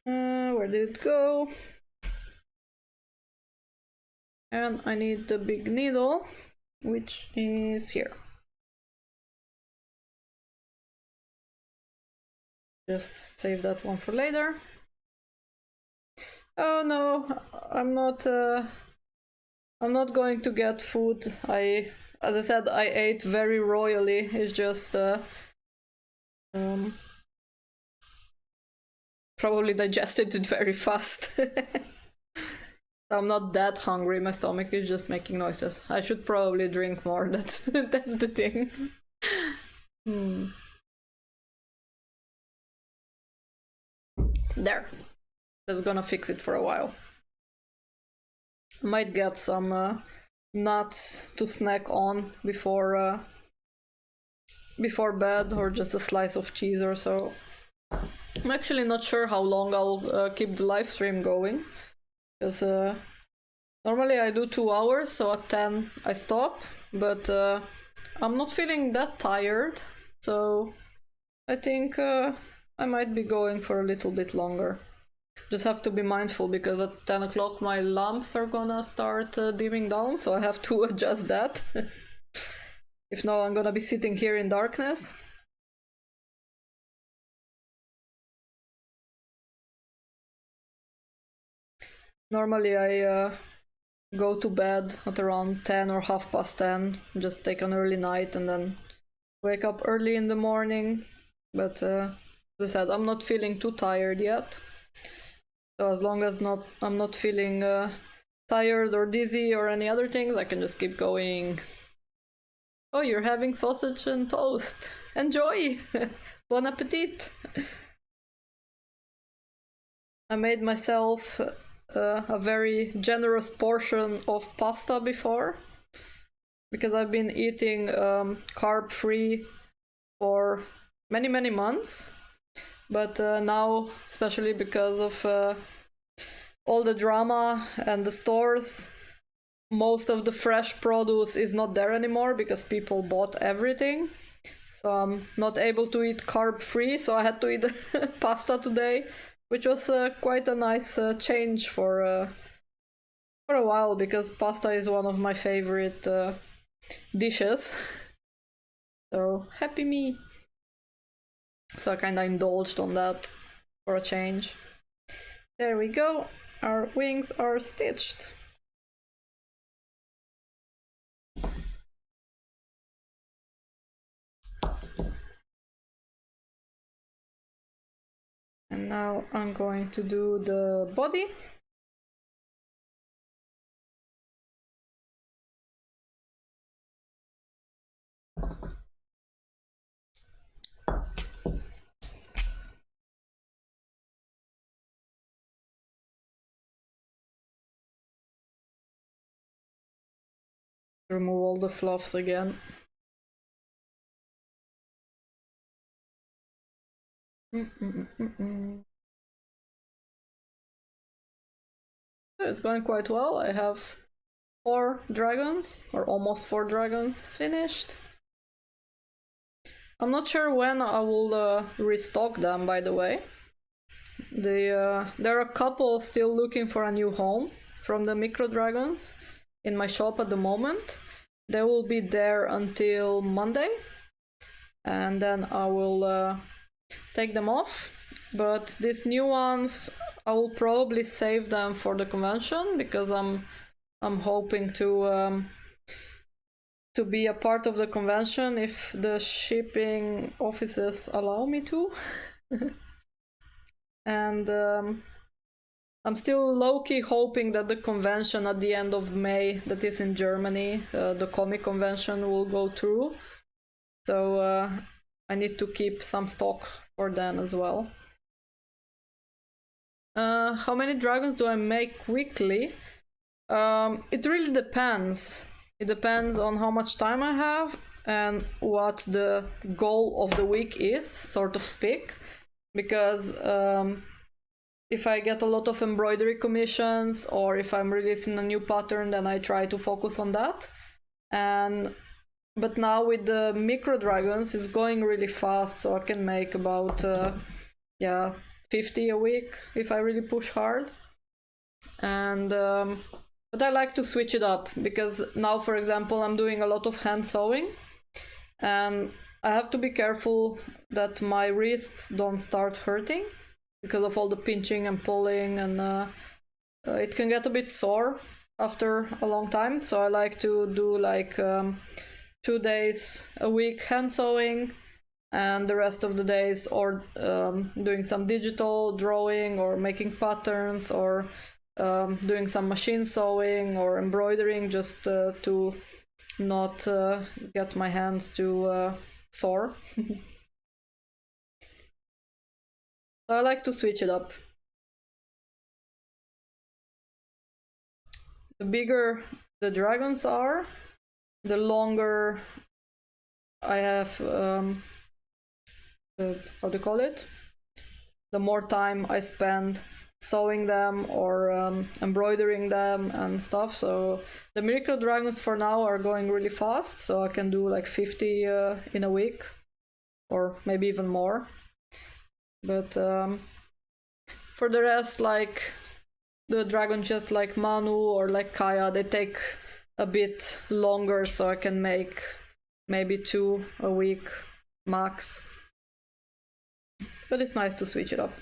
Where did it go? And I need the big needle, which is here. Just save that one for later. Oh no, I'm not going to get food. As I said, I ate very royally. It's just probably digested it very fast. I'm not that hungry. My stomach is just making noises. I should probably drink more. That's the thing. There. That's gonna fix it for a while. I might get some nuts to snack on before bed, or just a slice of cheese or so. I'm actually not sure how long I'll keep the live stream going, because Normally I do 2 hours, so at 10 I stop, but I'm not feeling that tired, so I think I might be going for a little bit longer. Just have to be mindful because at 10 o'clock my lamps are gonna start dimming down, so I have to adjust that. If not, I'm gonna be sitting here in darkness. Normally I go to bed at around 10 or 10:30, just take an early night and then wake up early in the morning. But as I said, I'm not feeling too tired yet. So as long as I'm not feeling tired or dizzy or any other things, I can just keep going. Oh, you're having sausage and toast. Enjoy! Bon appetit! I made myself a very generous portion of pasta before, because I've been eating carb-free for many months. But now, especially because of all the drama and the stores, most of the fresh produce is not there anymore because people bought everything. So I'm not able to eat carb-free, so I had to eat pasta today, which was quite a nice change for a while, because pasta is one of my favorite dishes. So happy me. So I kinda indulged on that for a change. There we go. Our wings are stitched. And now I'm going to do the body. Remove all the fluffs again. It's going quite well. I have 4 dragons, or almost 4 dragons finished. I'm not sure when I will restock them, by the way. There are a couple still looking for a new home from the micro dragons in my shop at the moment. They will be there until Monday, and then I will take them off. But these new ones, I will probably save them for the convention, because I'm hoping to be a part of the convention if the shipping offices allow me to. And I'm still low-key hoping that the convention at the end of May, that is in Germany, the comic convention, will go through. So I need to keep some stock for then as well. How many dragons do I make weekly? It really depends. It depends on how much time I have and what the goal of the week is, sort of speak. Because if I get a lot of embroidery commissions, or if I'm releasing a new pattern, then I try to focus on that. But now with the micro dragons, it's going really fast, so I can make about 50 a week if I really push hard. And but I like to switch it up, because now, for example, I'm doing a lot of hand sewing, and I have to be careful that my wrists don't start hurting because of all the pinching and pulling, and it can get a bit sore after a long time. So I like to do like 2 days a week hand sewing, and the rest of the days or doing some digital drawing or making patterns, or doing some machine sewing or embroidering, just to not get my hands too sore. So I like to switch it up. The bigger the dragons are, the longer I have, how to call it? The more time I spend sewing them or embroidering them and stuff. So the miracle dragons for now are going really fast, so I can do like 50 in a week, or maybe even more. But for the rest, like the dragon just like Manu or like Kaya, they take a bit longer, so I can make maybe 2 a week max. But it's nice to switch it up.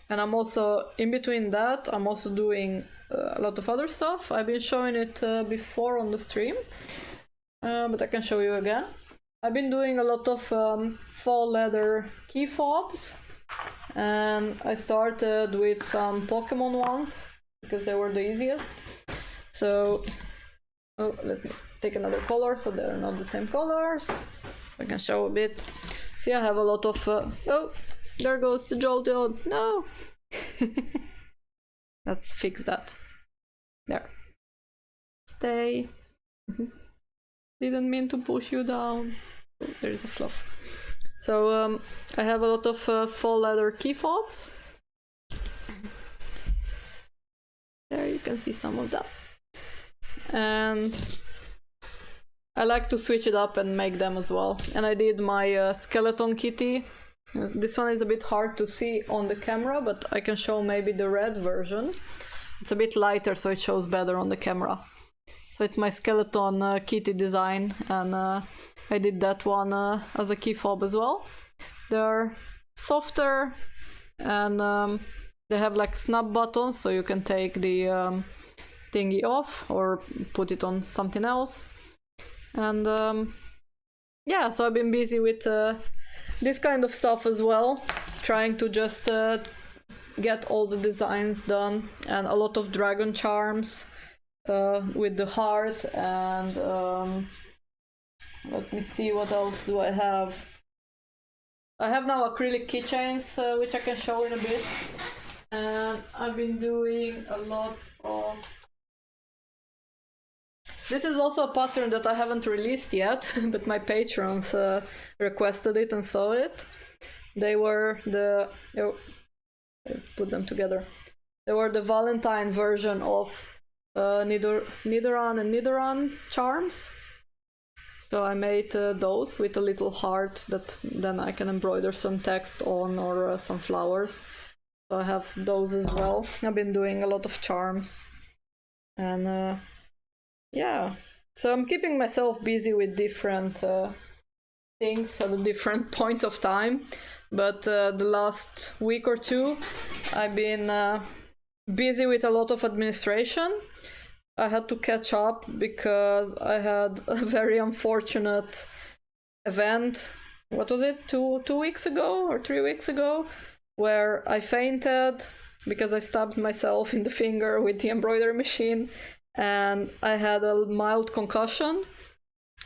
And I'm also, in between that, I'm also doing a lot of other stuff. I've been showing it before on the stream, but I can show you again. I've been doing a lot of faux leather key fobs, and I started with some Pokemon ones because they were the easiest. So, oh, let me take another color so they're not the same colors. I can show a bit. See, I have a lot of... oh, there goes the Jolteon. No! Let's fix that. There. Stay. Didn't mean to push you down. Oh, there's a fluff. So I have a lot of faux leather key fobs. There you can see some of them. And I like to switch it up and make them as well. And I did my skeleton kitty. This one is a bit hard to see on the camera, but I can show maybe the red version. It's a bit lighter, so it shows better on the camera. So it's my skeleton kitty design, and I did that one as a key fob as well. They're softer, and they have like snap buttons, so you can take the thingy off or put it on something else. And yeah, so I've been busy with this kind of stuff as well, trying to just get all the designs done, and a lot of dragon charms with the heart, and let me see, what else do I have. I have now acrylic keychains, which I can show in a bit, and I've been doing a lot of... This is also a pattern that I haven't released yet, but my patrons requested it and saw it. They were the... oh, I put them together. They were the Valentine version of Nidoran and Nidoran charms. So I made those with a little heart that then I can embroider some text on, or some flowers. So I have those as well. I've been doing a lot of charms. And yeah, so I'm keeping myself busy with different things at the different points of time. But the last week or two, I've been busy with a lot of administration. I had to catch up because I had a very unfortunate event. What was it? Two weeks ago or 3 weeks ago, where I fainted because I stabbed myself in the finger with the embroidery machine, and I had a mild concussion.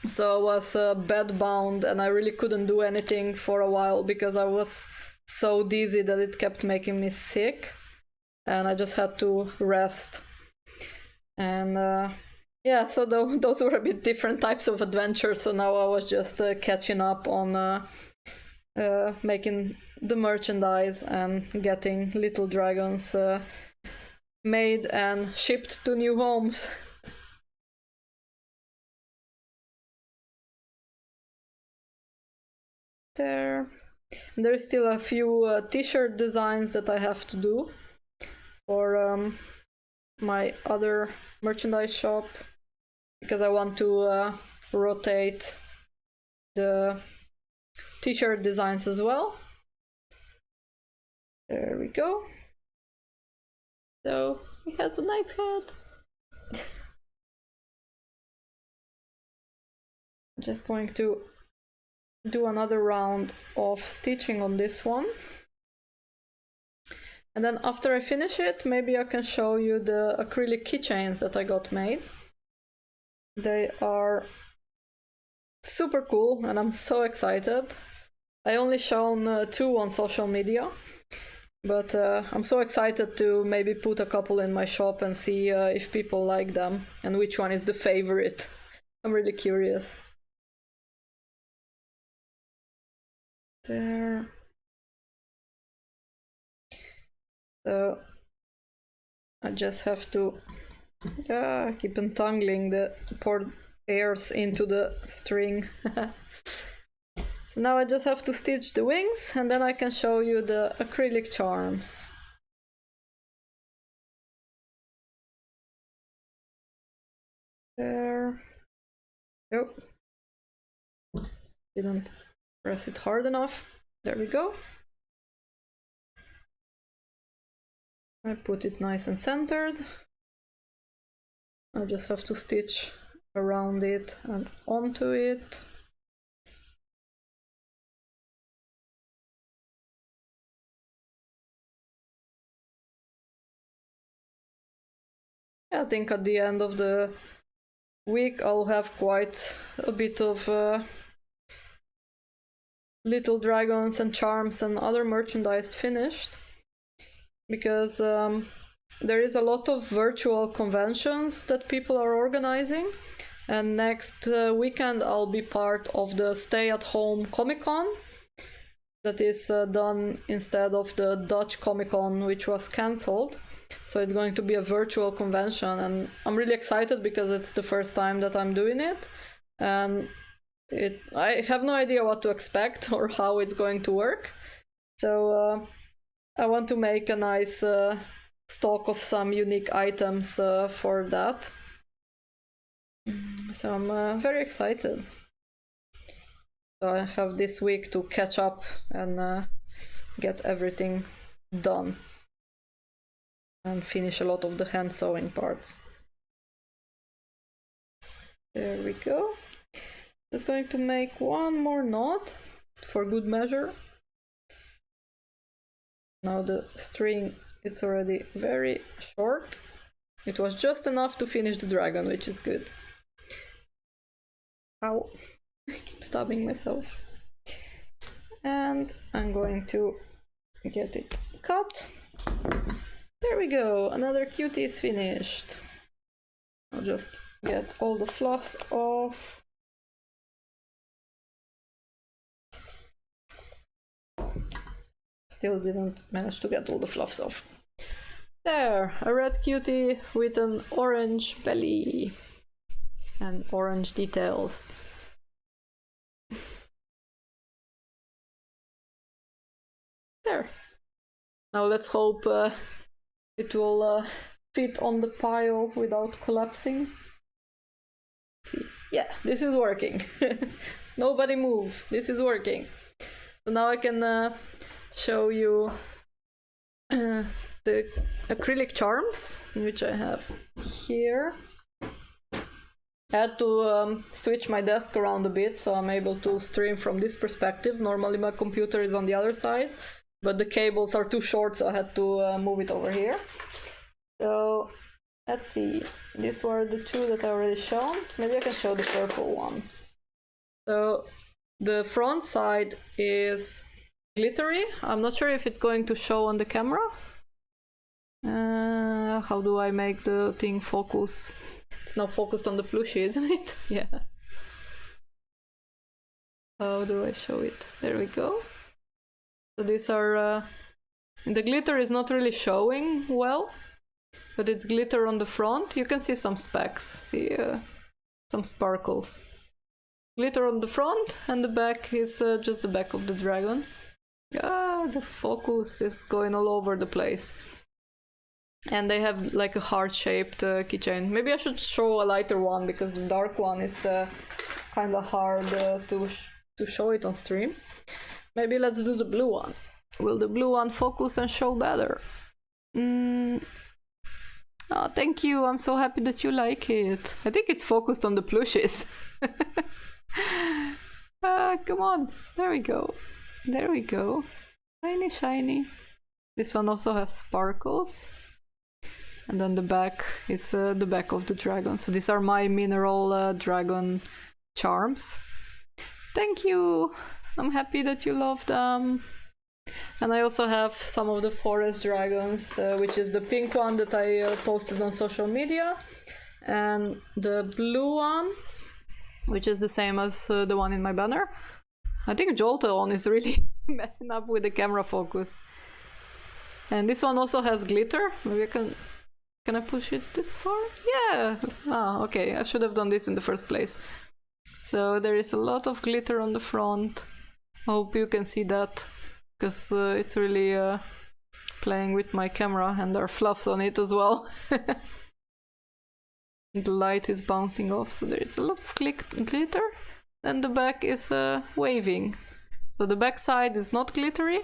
So I was bed-bound, and I really couldn't do anything for a while because I was so dizzy that it kept making me sick, and I just had to rest. And yeah, so those were a bit different types of adventures. So now I was just catching up on making the merchandise and getting little dragons made and shipped to new homes. There's still a few t-shirt designs that I have to do for my other merchandise shop, because I want to rotate the t-shirt designs as well. There we go. So he has a nice head. Just going to do another round of stitching on this one. And then after I finish it, maybe I can show you the acrylic keychains that I got made. They are super cool, and I'm so excited. I only shown 2 on social media, but I'm so excited to maybe put a couple in my shop and see if people like them and which one is the favorite. I'm really curious. There. So I just have to keep entangling the poor hairs into the string. So now I just have to stitch the wings, and then I can show you the acrylic charms. There. Oh. Didn't press it hard enough. There we go. I put it nice and centered. I just have to stitch around it and onto it. I think at the end of the week I'll have quite a bit of little dragons and charms and other merchandise finished, because there is a lot of virtual conventions that people are organizing, and next weekend I'll be part of the stay-at-home Comic-Con that is done instead of the Dutch Comic-Con, which was cancelled. So it's going to be a virtual convention, and I'm really excited because it's the first time that I'm doing it, and I have no idea what to expect or how it's going to work. So I want to make a nice stock of some unique items for that. So I'm very excited. So I have this week to catch up and get everything done and finish a lot of the hand sewing parts. There we go. Just going to make one more knot for good measure. Now the string is already very short. It was just enough to finish the dragon, which is good. Ow, I keep stabbing myself. And I'm going to get it cut. There we go, another cutie is finished. I'll just get all the fluffs off. Still didn't manage to get all the fluffs off. There, a red cutie with an orange belly and orange details. There. Now let's hope it will fit on the pile without collapsing. Let's see. Yeah, this is working. Nobody move. This is working. So now I can show you the acrylic charms, which I have here. I had to switch my desk around a bit so I'm able to stream from this perspective. Normally my computer is on the other side, but the cables are too short, so I had to move it over here. So let's see, these were the two that I already shown. Maybe I can show the purple one. So the front side is glittery. I'm not sure if it's going to show on the camera. How do I make the thing focus? It's not focused on the plushie, isn't it? Yeah. How do I show it? There we go. So these are... the glitter is not really showing well, but it's glitter on the front. You can see some specks, see some sparkles. Glitter on the front, and the back is just the back of the dragon. Ah, the focus is going all over the place. And they have like a heart-shaped keychain. Maybe I should show a lighter one, because the dark one is kind of hard to show it on stream. Maybe let's do the blue one. Will the blue one focus and show better? Oh, thank you. I'm so happy that you like it. I think it's focused on the plushies. Come on. There we go. There we go. Shiny, shiny. This one also has sparkles. And then the back is the back of the dragon. So these are my mineral dragon charms. Thank you. I'm happy that you love them. And I also have some of the forest dragons, which is the pink one that I posted on social media. And the blue one, which is the same as the one in my banner. I think Jolteon is really messing up with the camera focus. And this one also has glitter. Maybe I can Can I push it this far? Yeah! Ah, okay, I should have done this in the first place. So there is a lot of glitter on the front. I hope you can see that, because it's really playing with my camera, and there are fluffs on it as well. The light is bouncing off, so there is a lot of glitter. And the back is waving. So the back side is not glittery,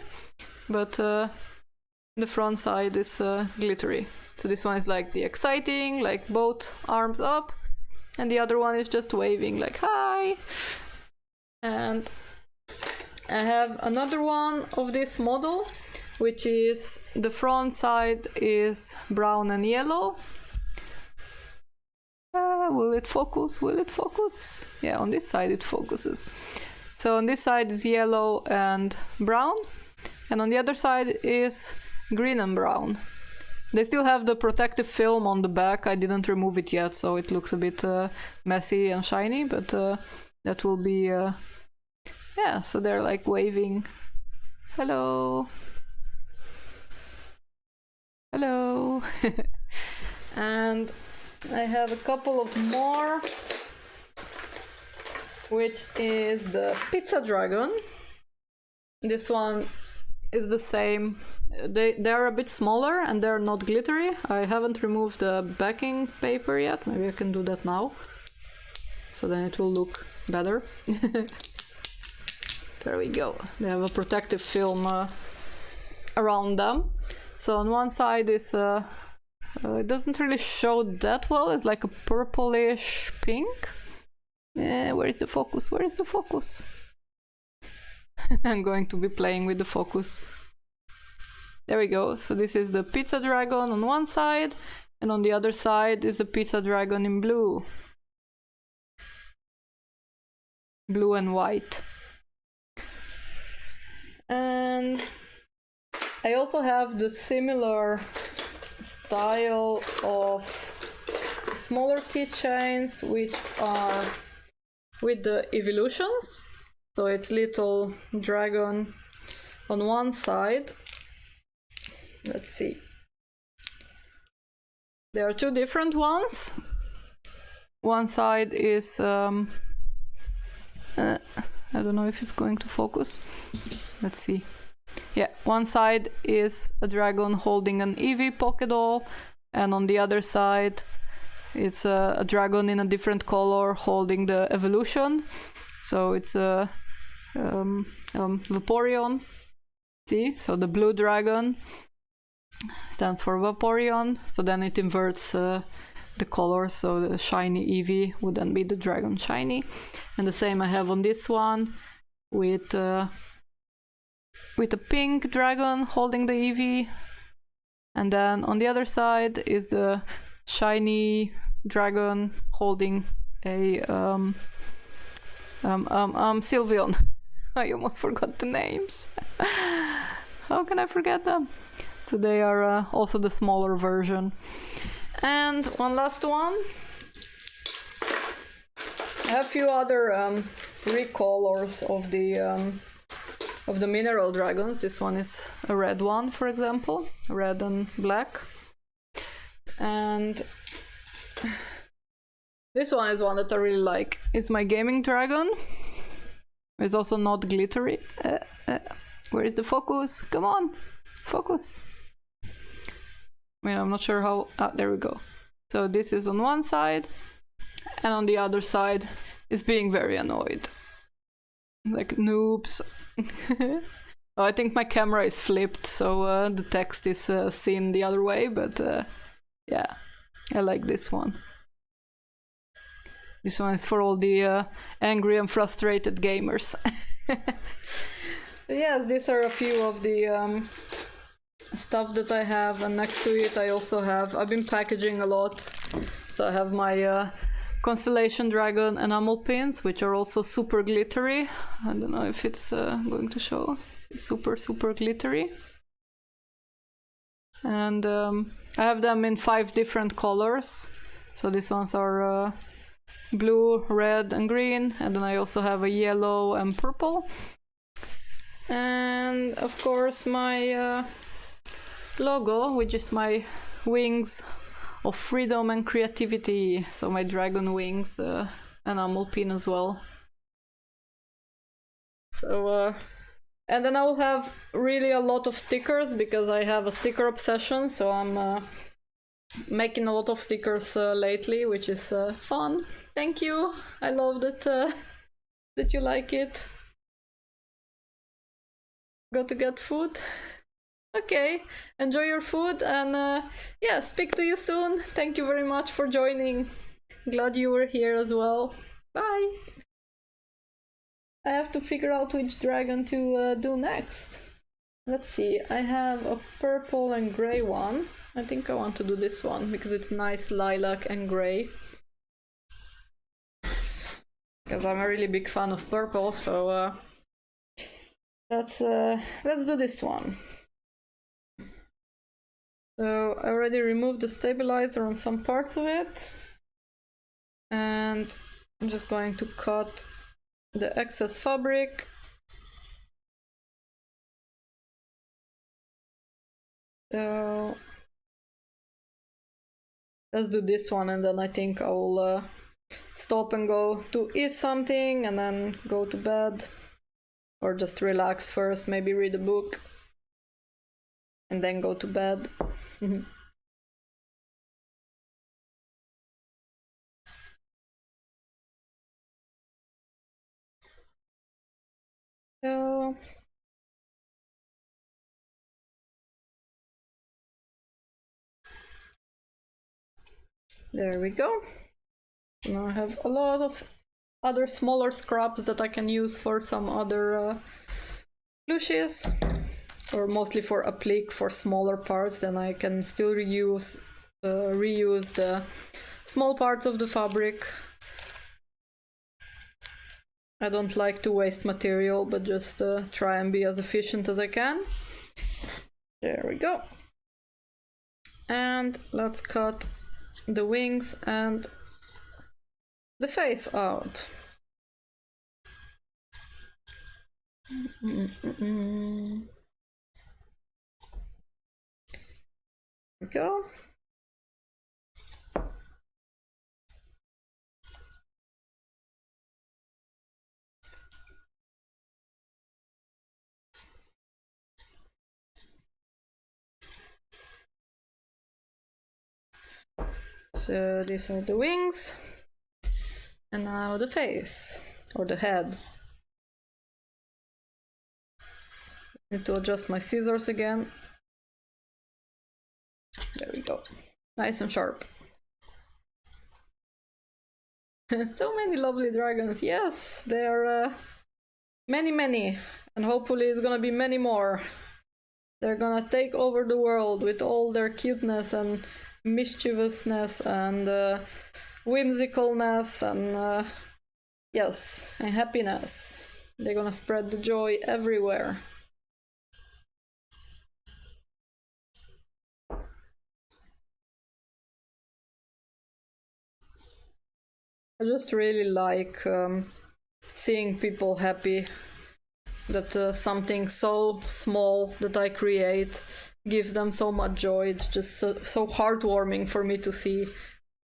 but the front side is glittery. So this one is like the exciting, like both arms up, and the other one is just waving like hi. And I have another one of this model, which is the front side is brown and yellow. Will it focus? Will it focus? Yeah, on this side it focuses. So on this side is yellow and brown, and on the other side is green and brown. They still have the protective film on the back. I didn't remove it yet, so it looks a bit messy and shiny, but that will be... yeah, so they're like waving. Hello. Hello. And I have a couple of more, which is the Pizza Dragon. This one is the same. They're a bit smaller and they're not glittery. I haven't removed the backing paper yet. Maybe I can do that now, so then it will look better. There we go. They have a protective film around them. So on one side is it doesn't really show that well. It's like a purplish pink. Where is the focus? Where is the focus? I'm going to be playing with the focus. There we go. So this is the Pizza Dragon on one side, and on the other side is the Pizza Dragon in blue. Blue and white. And I also have the similar style of smaller keychains, which are with the evolutions. So it's little dragon on one side. Let's see. There are two different ones. One side is I don't know if it's going to focus. Let's see. Yeah, one side is a dragon holding an Eevee Pokédoll, and on the other side it's a dragon in a different color holding the evolution. So it's a Vaporeon. See, so the blue dragon stands for Vaporeon. So then it inverts the colors. So the shiny Eevee would then be the dragon shiny, and the same I have on this one with a pink dragon holding the Eevee, and then on the other side is the shiny dragon holding a Sylveon. I almost forgot the names. How can I forget them? So they are also the smaller version. And one last one. I have a few other recolors of the mineral dragons. This one is a red one, for example, red and black. And this one is one that I really like. It's my gaming dragon. It's also not glittery. Where is the focus? Come on, focus. I mean, I'm not sure how... Ah, there we go. So this is on one side, and on the other side is being very annoyed. Like, noobs. Oh, I think my camera is flipped, so the text is seen the other way, but yeah, I like this one. This one is for all the angry and frustrated gamers. Yes, these are a few of the stuff that I have, and next to it I also have, I've been packaging a lot, so I have my Constellation Dragon enamel pins, which are also super glittery. I don't know if it's going to show. It's super glittery. And I have them in 5 different colors. So these ones are blue, red and green, and then I also have a yellow and purple. And of course my logo, which is my wings of freedom and creativity. So my dragon wings enamel pin as well. So and then I will have really a lot of stickers because I have a sticker obsession. So I'm making a lot of stickers lately, which is fun. Thank you. I love that that you like it. Go to get food. Okay, enjoy your food, and yeah, speak to you soon. Thank you very much for joining. Glad you were here as well. Bye. I have to figure out which dragon to do next. Let's see, I have a purple and gray one. I think I want to do this one because it's nice lilac and gray. Because I'm a really big fan of purple, so let's do this one. So I already removed the stabilizer on some parts of it, and I'm just going to cut the excess fabric. So let's do this one, and then I think I'll stop and go to eat something and then go to bed, or just relax first, maybe read a book and then go to bed. So there we go. Now I have a lot of other smaller scraps that I can use for some other plushies, or mostly for applique for smaller parts. Then I can still reuse the small parts of the fabric. I don't like to waste material, but just try and be as efficient as I can. There we go. And let's cut the wings and the face out. There we go. So these are the wings, and now the face, or the head. Need to adjust my scissors again. There we go. Nice and sharp. So many lovely dragons. Yes, there are many, and hopefully it's gonna be many more. They're gonna take over the world with all their cuteness and mischievousness and whimsicalness and yes, and happiness. They're gonna spread the joy everywhere. I just really like seeing people happy, that something so small that I create gives them so much joy. It's just so heartwarming for me to see.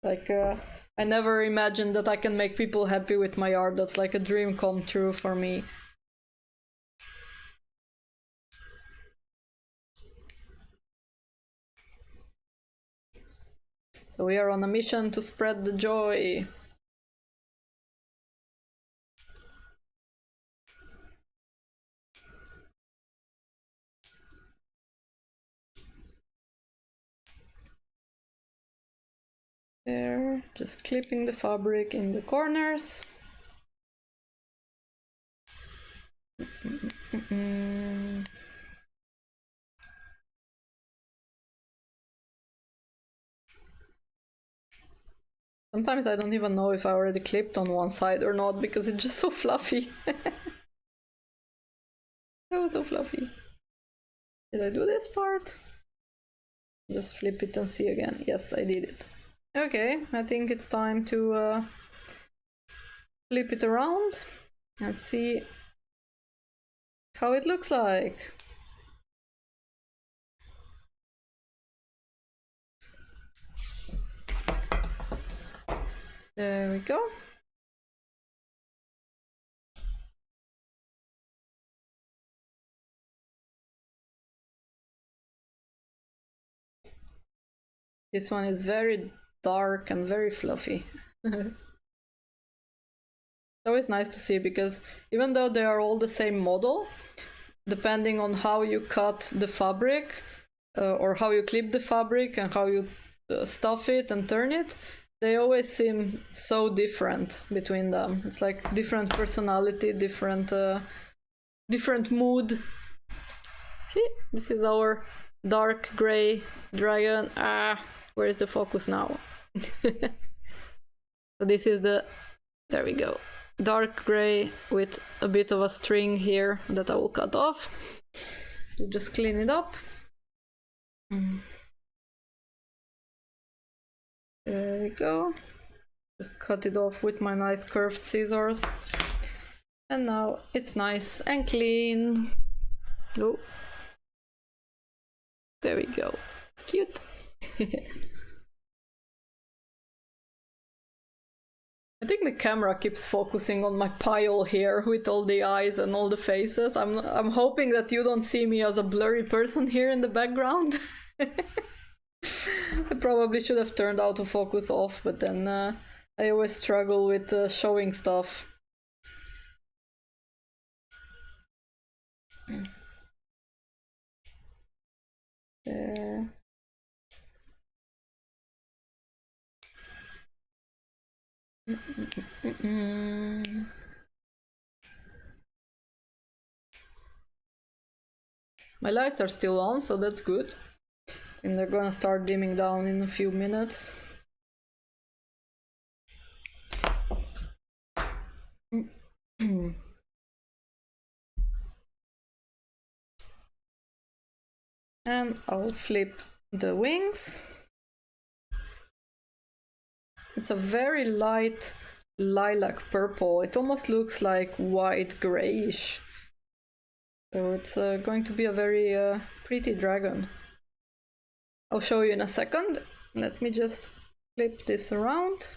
Like, I never imagined that I can make people happy with my art. That's like a dream come true for me. So we are on a mission to spread the joy. There, just clipping the fabric in the corners. Sometimes I don't even know if I already clipped on one side or not, because it's just so fluffy. So fluffy. Did I do this part? Just flip it and see again. Yes, I did it. Okay, I think it's time to flip it around and see how it looks like. There we go. This one is very dark and very fluffy. It's always nice to see, because even though they are all the same model, depending on how you cut the fabric or how you clip the fabric and how you stuff it and turn it, they always seem so different between them. It's like different personality, different mood. See, this is our dark gray dragon. Where is the focus now? So this is the, there we go, dark gray with a bit of a string here that I will cut off to just clean it up. There we go. Just cut it off with my nice curved scissors. And now it's nice and clean. Oh. There we go. Cute. I think the camera keeps focusing on my pile here with all the eyes and all the faces. I'm hoping that you don't see me as a blurry person here in the background. I probably should have turned autofocus off, but then I always struggle with showing stuff. There. My lights are still on, so that's good. And they're gonna start dimming down in a few minutes. And I'll flip the wings. It's a very light lilac purple. It almost looks like white grayish. So it's going to be a very pretty dragon. I'll show you in a second. Let me just flip this around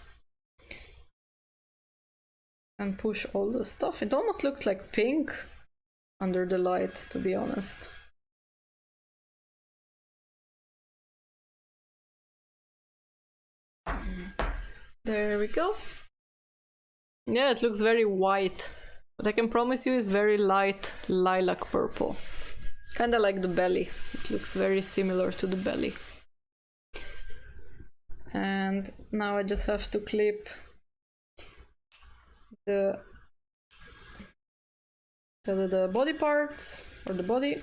and push all the stuff. It almost looks like pink under the light, to be honest. There we go. Yeah, it looks very white, but I can promise you it's very light lilac purple. Kinda like the belly. It looks very similar to the belly. And now I just have to clip the body parts, or the body.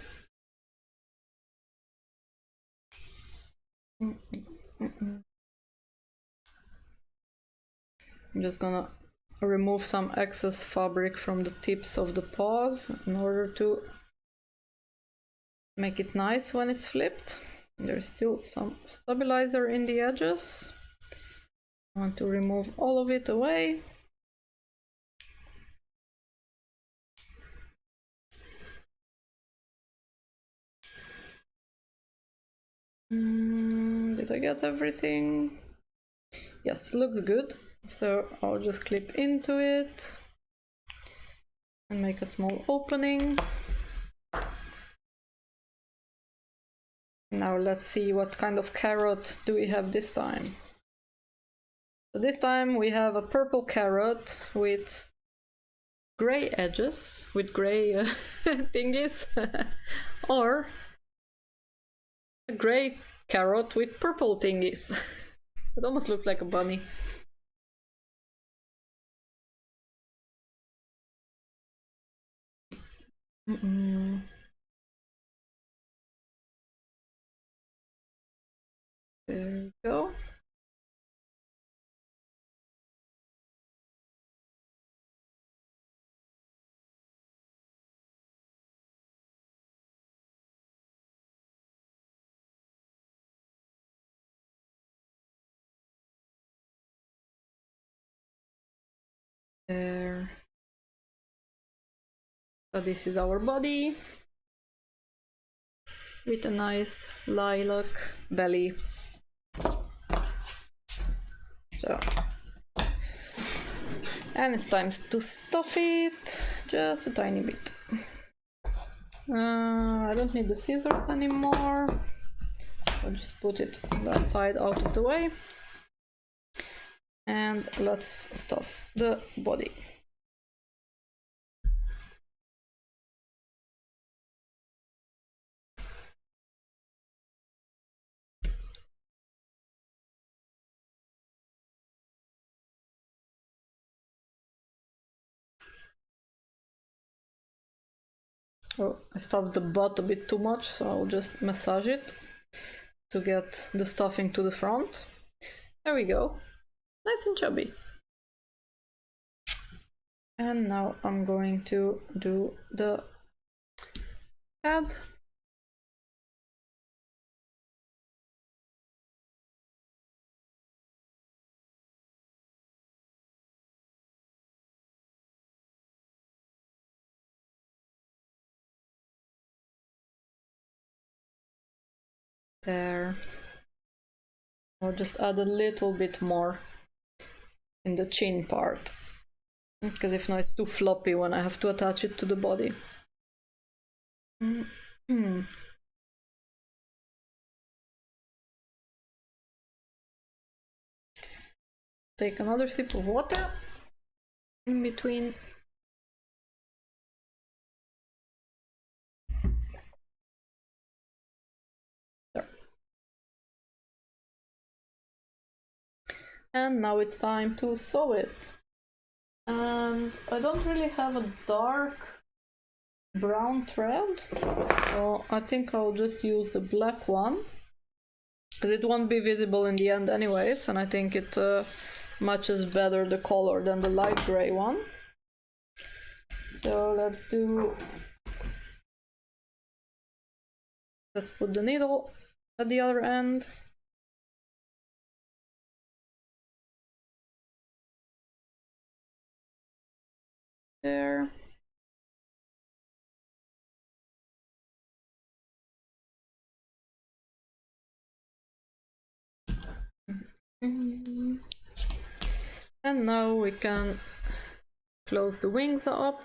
I'm just gonna remove some excess fabric from the tips of the paws in order to make it nice when it's flipped. There's still some stabilizer in the edges. I want to remove all of it away. Did I get everything? Yes, looks good. So I'll just clip into it and make a small opening. Now let's see what kind of carrot do we have this time. So this time we have a purple carrot with gray edges, with gray thingies, or a gray carrot with purple thingies. It almost looks like a bunny. There we go. There. So this is our body with a nice lilac belly. So And it's time to stuff it just a tiny bit. I don't need the scissors anymore. I'll just put it on that side out of the way. And let's stuff the body. Oh, I stuffed the butt a bit too much, so I'll just massage it to get the stuffing to the front. There we go. Nice and chubby. And now I'm going to do the head. There. Or just add a little bit more in the chin part, because if not it's too floppy when I have to attach it to the body. Take another sip of water in between. There. And now it's time to sew it. And I don't really have a dark brown thread, so I think I'll just use the black one, because it won't be visible in the end anyways, and I think it matches better the color than the light gray one. So let's put the needle at the other end. There. And now we can close the wings up.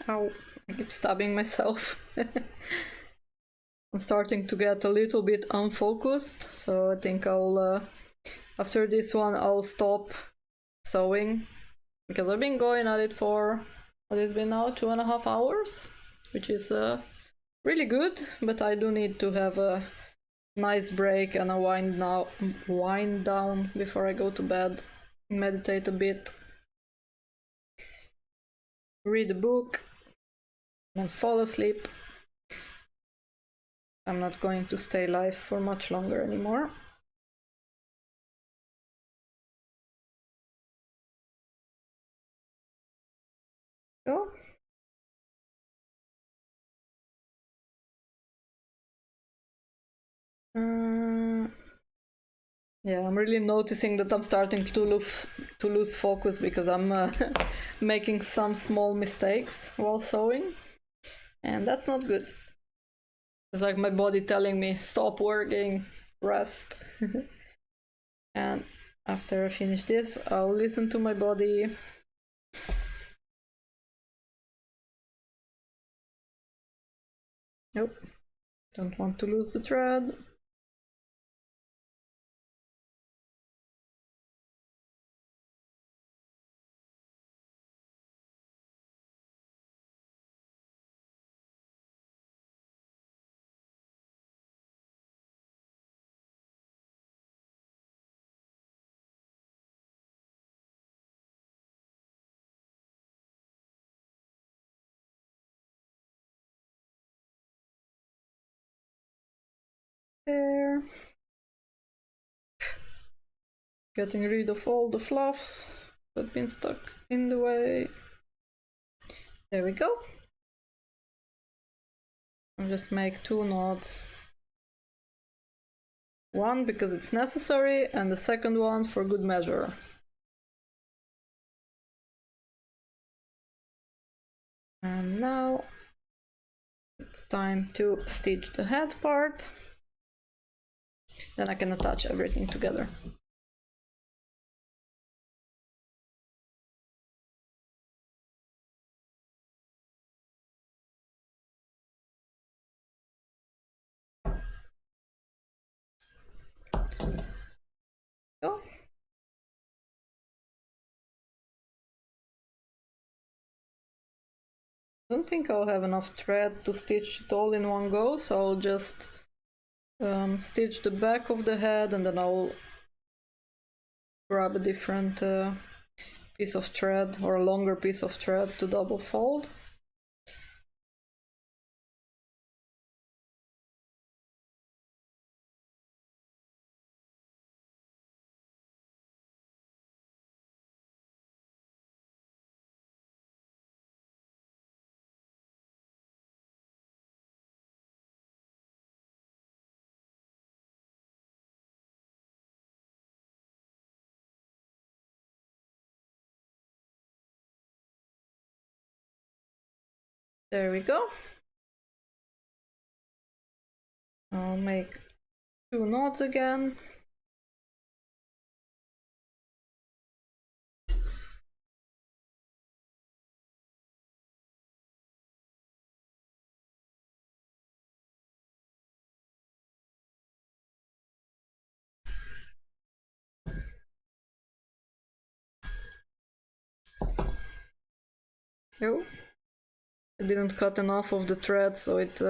Ow, I keep stabbing myself. I'm starting to get a little bit unfocused, so I think I'll, after this one, I'll stop sewing, because I've been going at it for, what has been now, 2.5 hours, which is really good, but I do need to have a nice break and a wind down before I go to bed, meditate a bit, read a book, and fall asleep. I'm not going to stay live for much longer anymore. Go. Yeah, I'm really noticing that I'm starting to lose focus, because I'm making some small mistakes while sewing, and that's not good. It's like my body telling me, stop working, rest. And after I finish this, I'll listen to my body. Nope, don't want to lose the thread. There. Getting rid of all the fluffs that have been stuck in the way. There we go. I'll just make 2 knots. One because it's necessary, and the second one for good measure. And now it's time to stitch the head part. Then I can attach everything together. Go. I don't think I'll have enough thread to stitch it all in one go, so I'll just stitch the back of the head and then I'll grab a different piece of thread or a longer piece of thread to double fold. There we go. I'll make 2 knots again. Oh, I didn't cut enough of the thread, so it's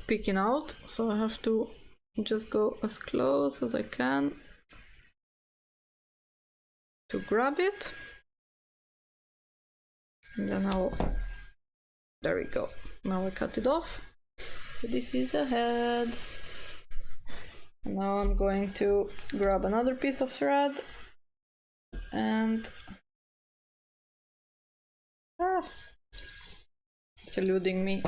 peeking out, so I have to just go as close as I can to grab it. And then there we go. Now I cut it off. So this is the head. And now I'm going to grab another piece of thread and it's eluding me.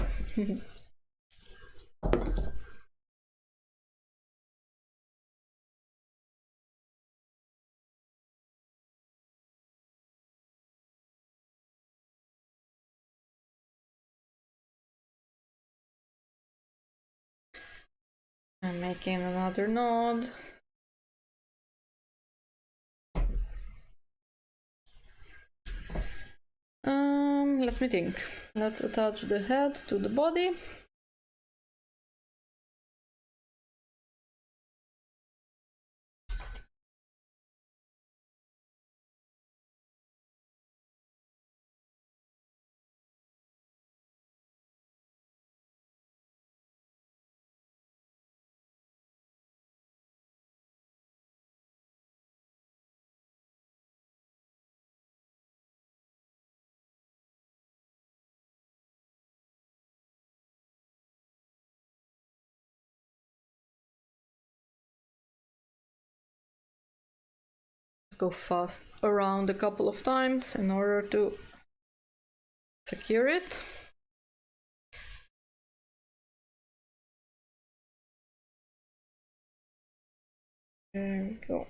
I'm making another knot. Let me think. Let's attach the head to the body. Go fast around a couple of times in order to secure it. There we go.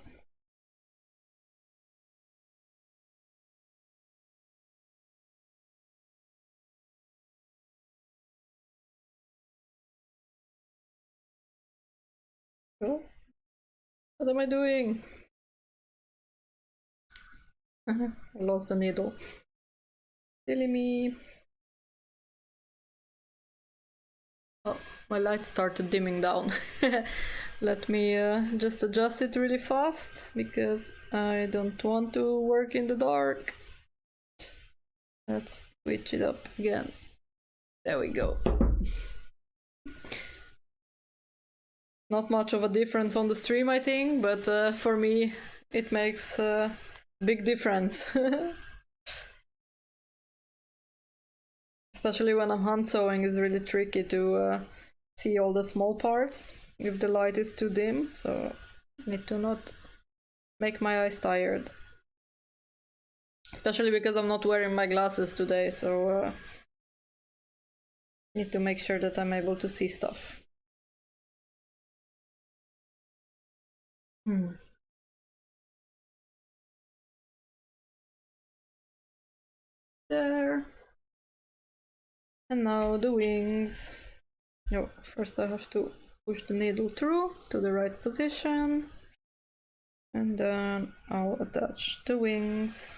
Oh, what am I doing? I lost the needle. Silly me. Oh, my light started dimming down. Let me just adjust it really fast because I don't want to work in the dark. Let's switch it up again. There we go. Not much of a difference on the stream, I think, but for me it makes a big difference. Especially when I'm hand sewing, it's really tricky to see all the small parts if the light is too dim, so I need to not make my eyes tired. especially because I'm not wearing my glasses today, so need to make sure that I'm able to see stuff. There. And now the wings. No, first I have to push the needle through to the right position. And then I'll attach the wings.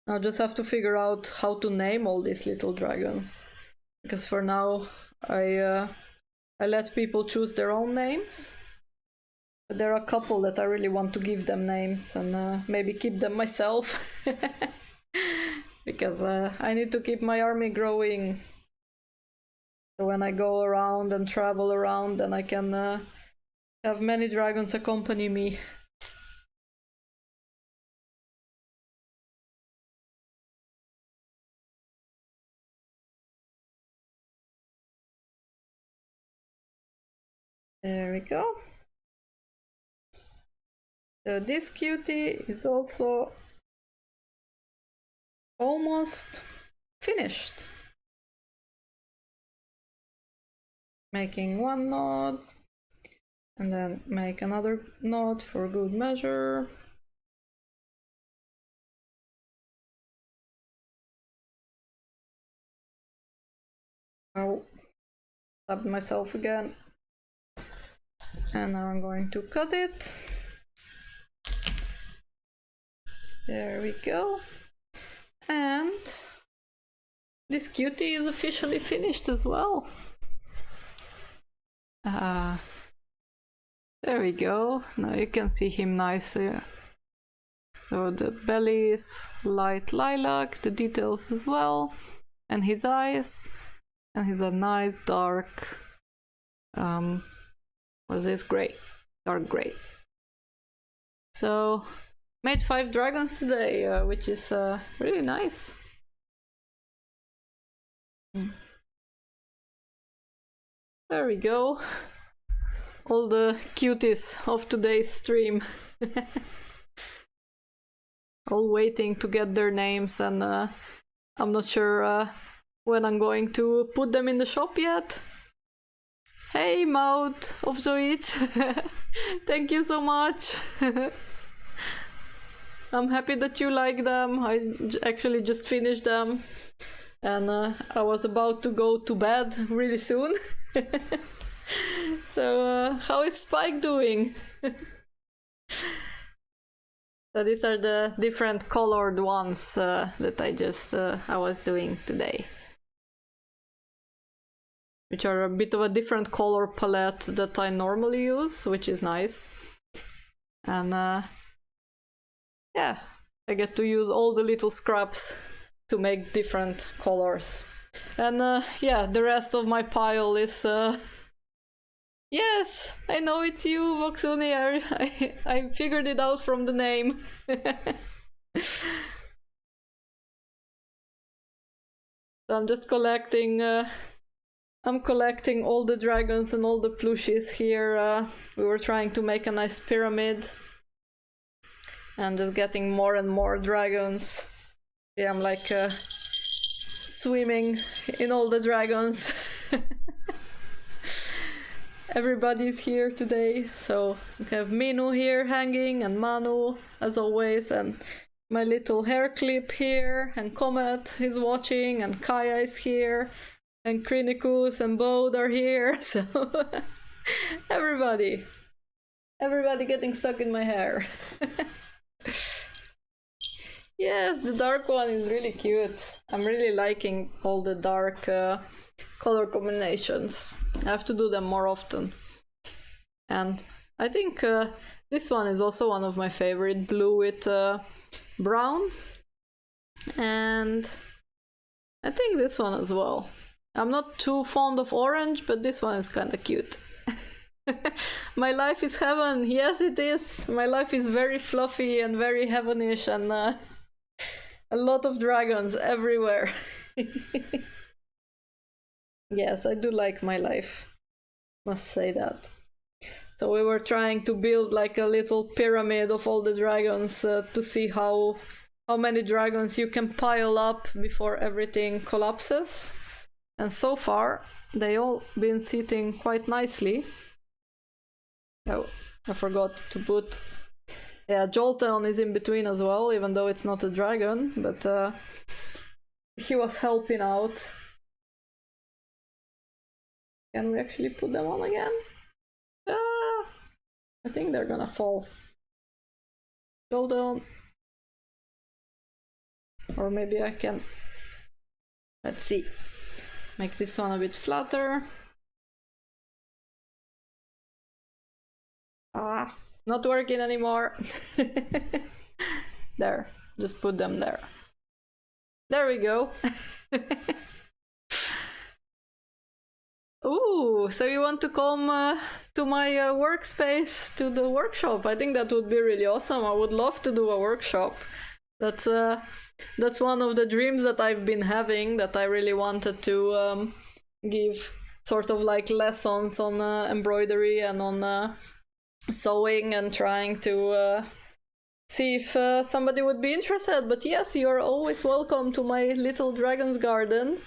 I'll just have to figure out how to name all these little dragons. Because for now, I let people choose their own names. But there are a couple that I really want to give them names and maybe keep them myself. Because I need to keep my army growing. So when I go around and travel around, then I can have many dragons accompany me. There we go. So this cutie is also almost finished. Making one knot and then make another knot for good measure. I'll stab myself again. And now I'm going to cut it. There we go. And this cutie is officially finished as well. There we go. Now you can see him nicely. So the belly is light lilac, the details as well, and his eyes, and he's a nice dark, what is this? Gray, dark gray. So made 5 dragons today, which is really nice. There we go. All the cuties of today's stream. All waiting to get their names, and I'm not sure when I'm going to put them in the shop yet. Hey, Maud of Zoid. Thank you so much. I'm happy that you like them. I actually just finished them, and I was about to go to bed really soon. So how is Spike doing? So these are the different colored ones that I was doing today, which are a bit of a different color palette that I normally use, which is nice. And yeah, I get to use all the little scraps to make different colors. And yeah, the rest of my pile is yes, I know it's you, Voxuni. I figured it out from the name. So I'm just collecting I'm collecting all the dragons and all the plushies here. We were trying to make a nice pyramid and just getting more and more dragons. Yeah, I'm like swimming in all the dragons. Everybody's here today, so we have Manu here hanging, and Manu as always, and my little hair clip here, and Comet is watching, and Kaya is here, and Krinikus and Bode are here, so everybody getting stuck in my hair. Yes, the dark one is really cute. I'm really liking all the dark color combinations. I have to do them more often. And I think this one is also one of my favorite, blue with brown. And I think this one as well. I'm not too fond of orange, but this one is kind of cute. My life is heaven. Yes, it is. My life is very fluffy and very heavenish, and a lot of dragons everywhere. Yes, I do like my life, must say that. So we were trying to build like a little pyramid of all the dragons to see how many dragons you can pile up before everything collapses. And so far, they all been sitting quite nicely. Oh, I forgot to put... Yeah, Jolteon is in between as well, even though it's not a dragon, but he was helping out. Can we actually put them on again? I think they're gonna fall. Jolteon. Or maybe I can... Let's see. Make this one a bit flatter. Ah, not working anymore. There, just put them there. There we go. Ooh, so you want to come to my workspace, to the workshop? I think that would be really awesome. I would love to do a workshop. That's one of the dreams that I've been having, that I really wanted to give sort of like lessons on embroidery and on sewing, and trying to see if somebody would be interested. But yes, you're always welcome to my little dragon's garden,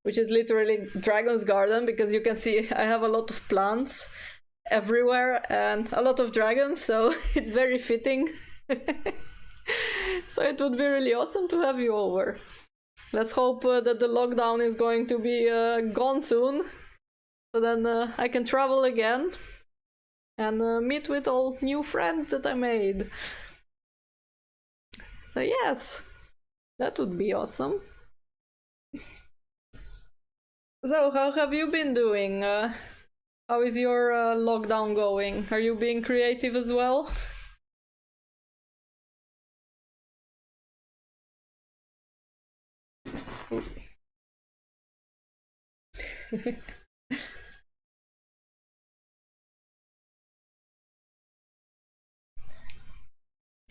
which is literally dragon's garden, because you can see I have a lot of plants everywhere and a lot of dragons, so it's very fitting. So it would be really awesome to have you over. Let's hope that the lockdown is going to be gone soon, so then I can travel again and meet with all new friends that I made. So yes, that would be awesome. So how have you been doing? How is your lockdown going? Are you being creative as well?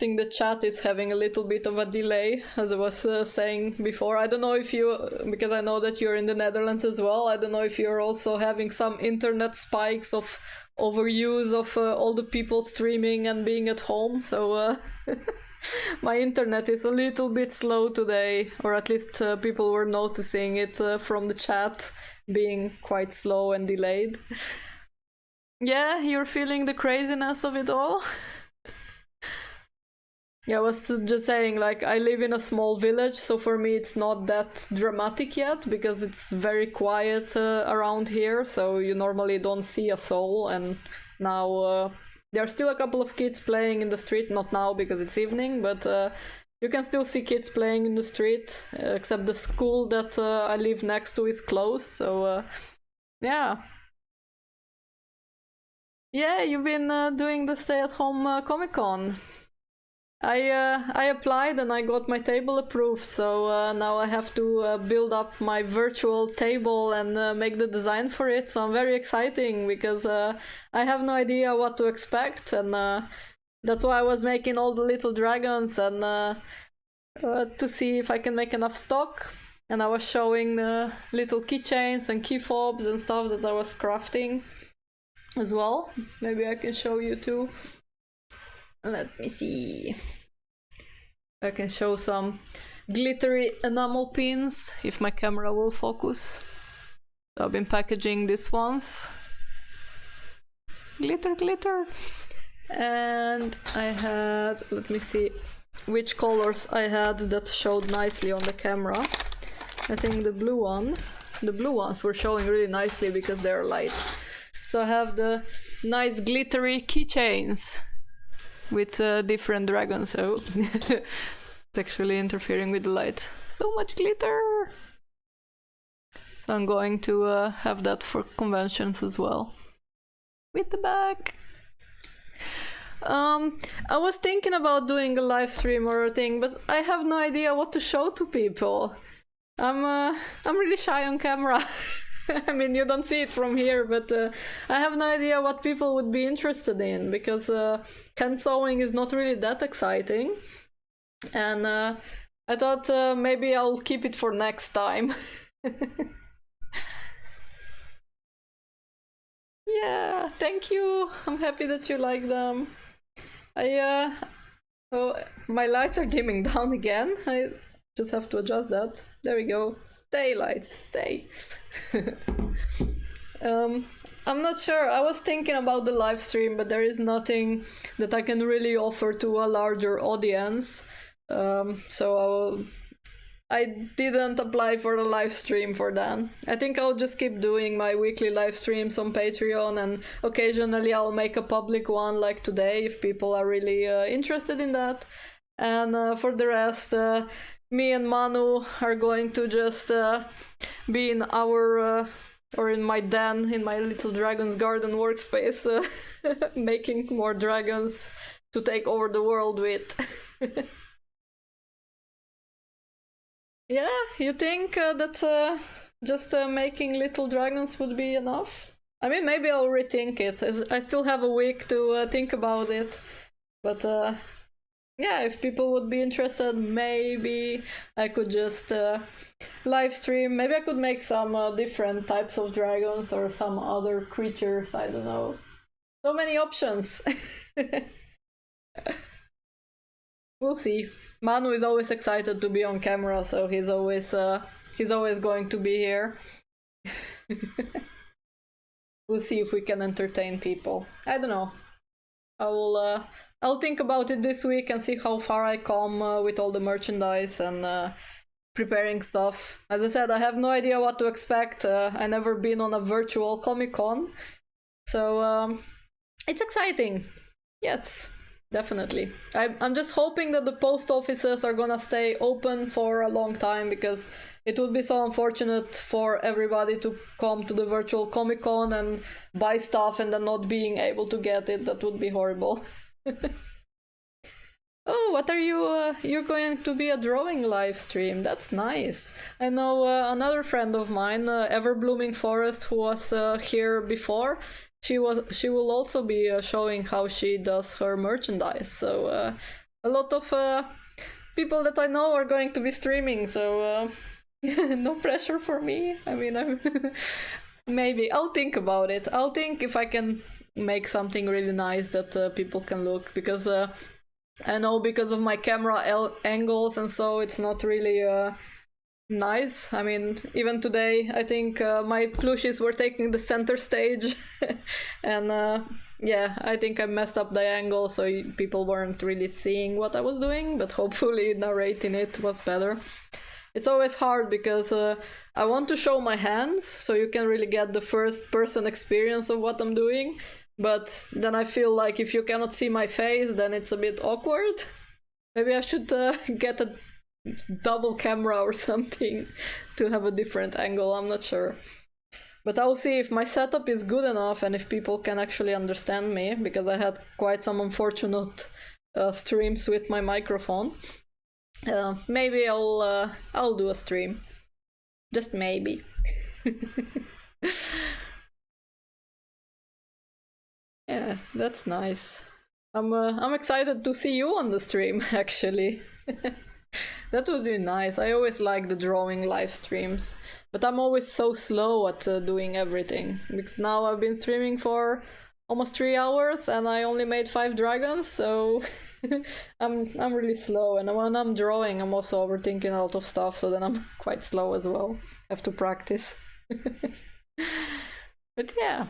I think the chat is having a little bit of a delay, as I was saying before. I don't know if you, because I know that you're in the Netherlands as well, I don't know if you're also having some internet spikes of overuse of all the people streaming and being at home. So my internet is a little bit slow today, or at least people were noticing it from the chat being quite slow and delayed. Yeah, you're feeling the craziness of it all? Yeah, I was just saying, like, I live in a small village, so for me it's not that dramatic yet, because it's very quiet around here, so you normally don't see a soul. And now there are still a couple of kids playing in the street, not now because it's evening, but you can still see kids playing in the street, except the school that I live next to is closed, so yeah. Yeah, you've been doing the stay-at-home Comic-Con. I applied and I got my table approved, so now I have to build up my virtual table and make the design for it. So I'm very exciting, because I have no idea what to expect, and that's why I was making all the little dragons, and to see if I can make enough stock. And I was showing the little keychains and key fobs and stuff that I was crafting as well. Maybe I can show you too. Let me see. I can show some glittery enamel pins, if my camera will focus. So I've been packaging these ones. Glitter, glitter. And I had, let me see which colors I had that showed nicely on the camera. I think the blue ones were showing really nicely because they're light. So I have the nice glittery keychains with different dragons, so it's actually interfering with the light. So much glitter! So I'm going to have that for conventions as well. With the bag! I was thinking about doing a live stream or a thing, but I have no idea what to show to people. I'm really shy on camera. I mean, you don't see it from here, but I have no idea what people would be interested in, because hand sewing is not really that exciting. And I thought maybe I'll keep it for next time. Yeah, thank you. I'm happy that you like them. Oh, my lights are dimming down again. I just have to adjust that. There we go. Stay, lights, stay. I'm not sure. I was thinking about the live stream, but there is nothing that I can really offer to a larger audience. So I didn't apply for the live stream for that. I think I'll just keep doing my weekly live streams on Patreon, and occasionally I'll make a public one like today if people are really interested in that. And for the rest, me and Manu are going to just be in our or in my den, in my little dragon's garden workspace, making more dragons to take over the world with. Yeah, you think that just making little dragons would be enough? I mean, maybe I'll rethink it. I still have a week to think about it. But yeah, if people would be interested, maybe I could just live stream. Maybe I could make some different types of dragons or some other creatures. I don't know. So many options. We'll see. Manu is always excited to be on camera, so he's always going to be here. We'll see if we can entertain people. I don't know. I'll think about it this week and see how far I come with all the merchandise and preparing stuff. As I said, I have no idea what to expect. I never been on a virtual Comic-Con, so it's exciting. Yes. Definitely. I'm just hoping that the post offices are gonna stay open for a long time, because it would be so unfortunate for everybody to come to the virtual Comic-Con and buy stuff and then not being able to get it. That would be horrible. Oh, what are you? You're going to be a drawing live stream. That's nice. I know another friend of mine, Ever Blooming Forest, who was here before. She will also be showing how she does her merchandise. So a lot of people that I know are going to be streaming. So no pressure for me. I mean, maybe I'll think about it. I'll think if I can make something really nice that people can look, because I know because of my camera angles and so it's not really nice. I mean, even today, I think my plushies were taking the center stage, and yeah, I think I messed up the angle, so people weren't really seeing what I was doing, but hopefully narrating it was better. It's always hard because I want to show my hands, so you can really get the first-person experience of what I'm doing, but then I feel like if you cannot see my face, then it's a bit awkward. Maybe I should get a double camera or something to have a different angle. I'm not sure, but I'll see if my setup is good enough and if people can actually understand me, because I had quite some unfortunate streams with my microphone. Maybe I'll do a stream, just maybe. Yeah, that's nice. I'm excited to see you on the stream, actually. That would be nice. I always like the drawing live streams, but I'm always so slow at doing everything, because now I've been streaming for almost 3 hours and I only made 5 dragons, so I'm really slow. And when I'm drawing, I'm also overthinking a lot of stuff, so then I'm quite slow as well. I have to practice. But yeah,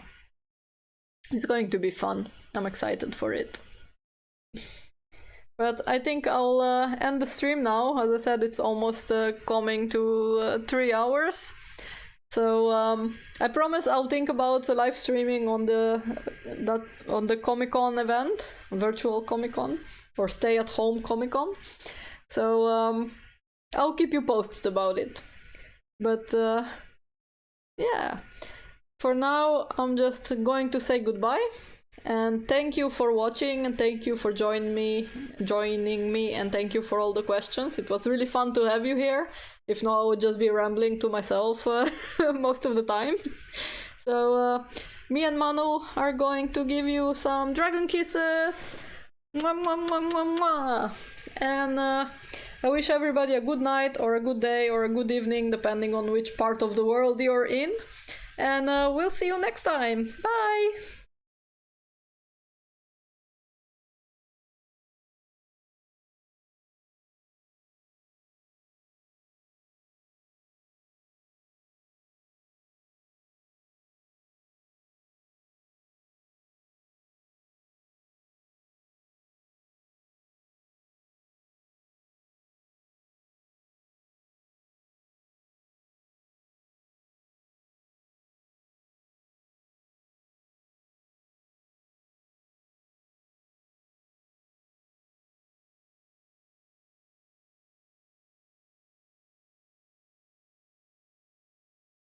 it's going to be fun. I'm excited for it. But I think I'll end the stream now. As I said, it's almost coming to 3 hours. So I promise I'll think about live streaming on the Comic-Con event, virtual Comic-Con, or stay-at-home Comic-Con. So I'll keep you posted about it. But yeah, for now I'm just going to say goodbye. And thank you for watching, and thank you for joining me, and thank you for all the questions. It was really fun to have you here. If not, I would just be rambling to myself most of the time. So me and Manu are going to give you some dragon kisses. Mwah, mwah, mwah, mwah, mwah. And I wish everybody a good night, or a good day, or a good evening, depending on which part of the world you're in. and we'll see you next time. Bye!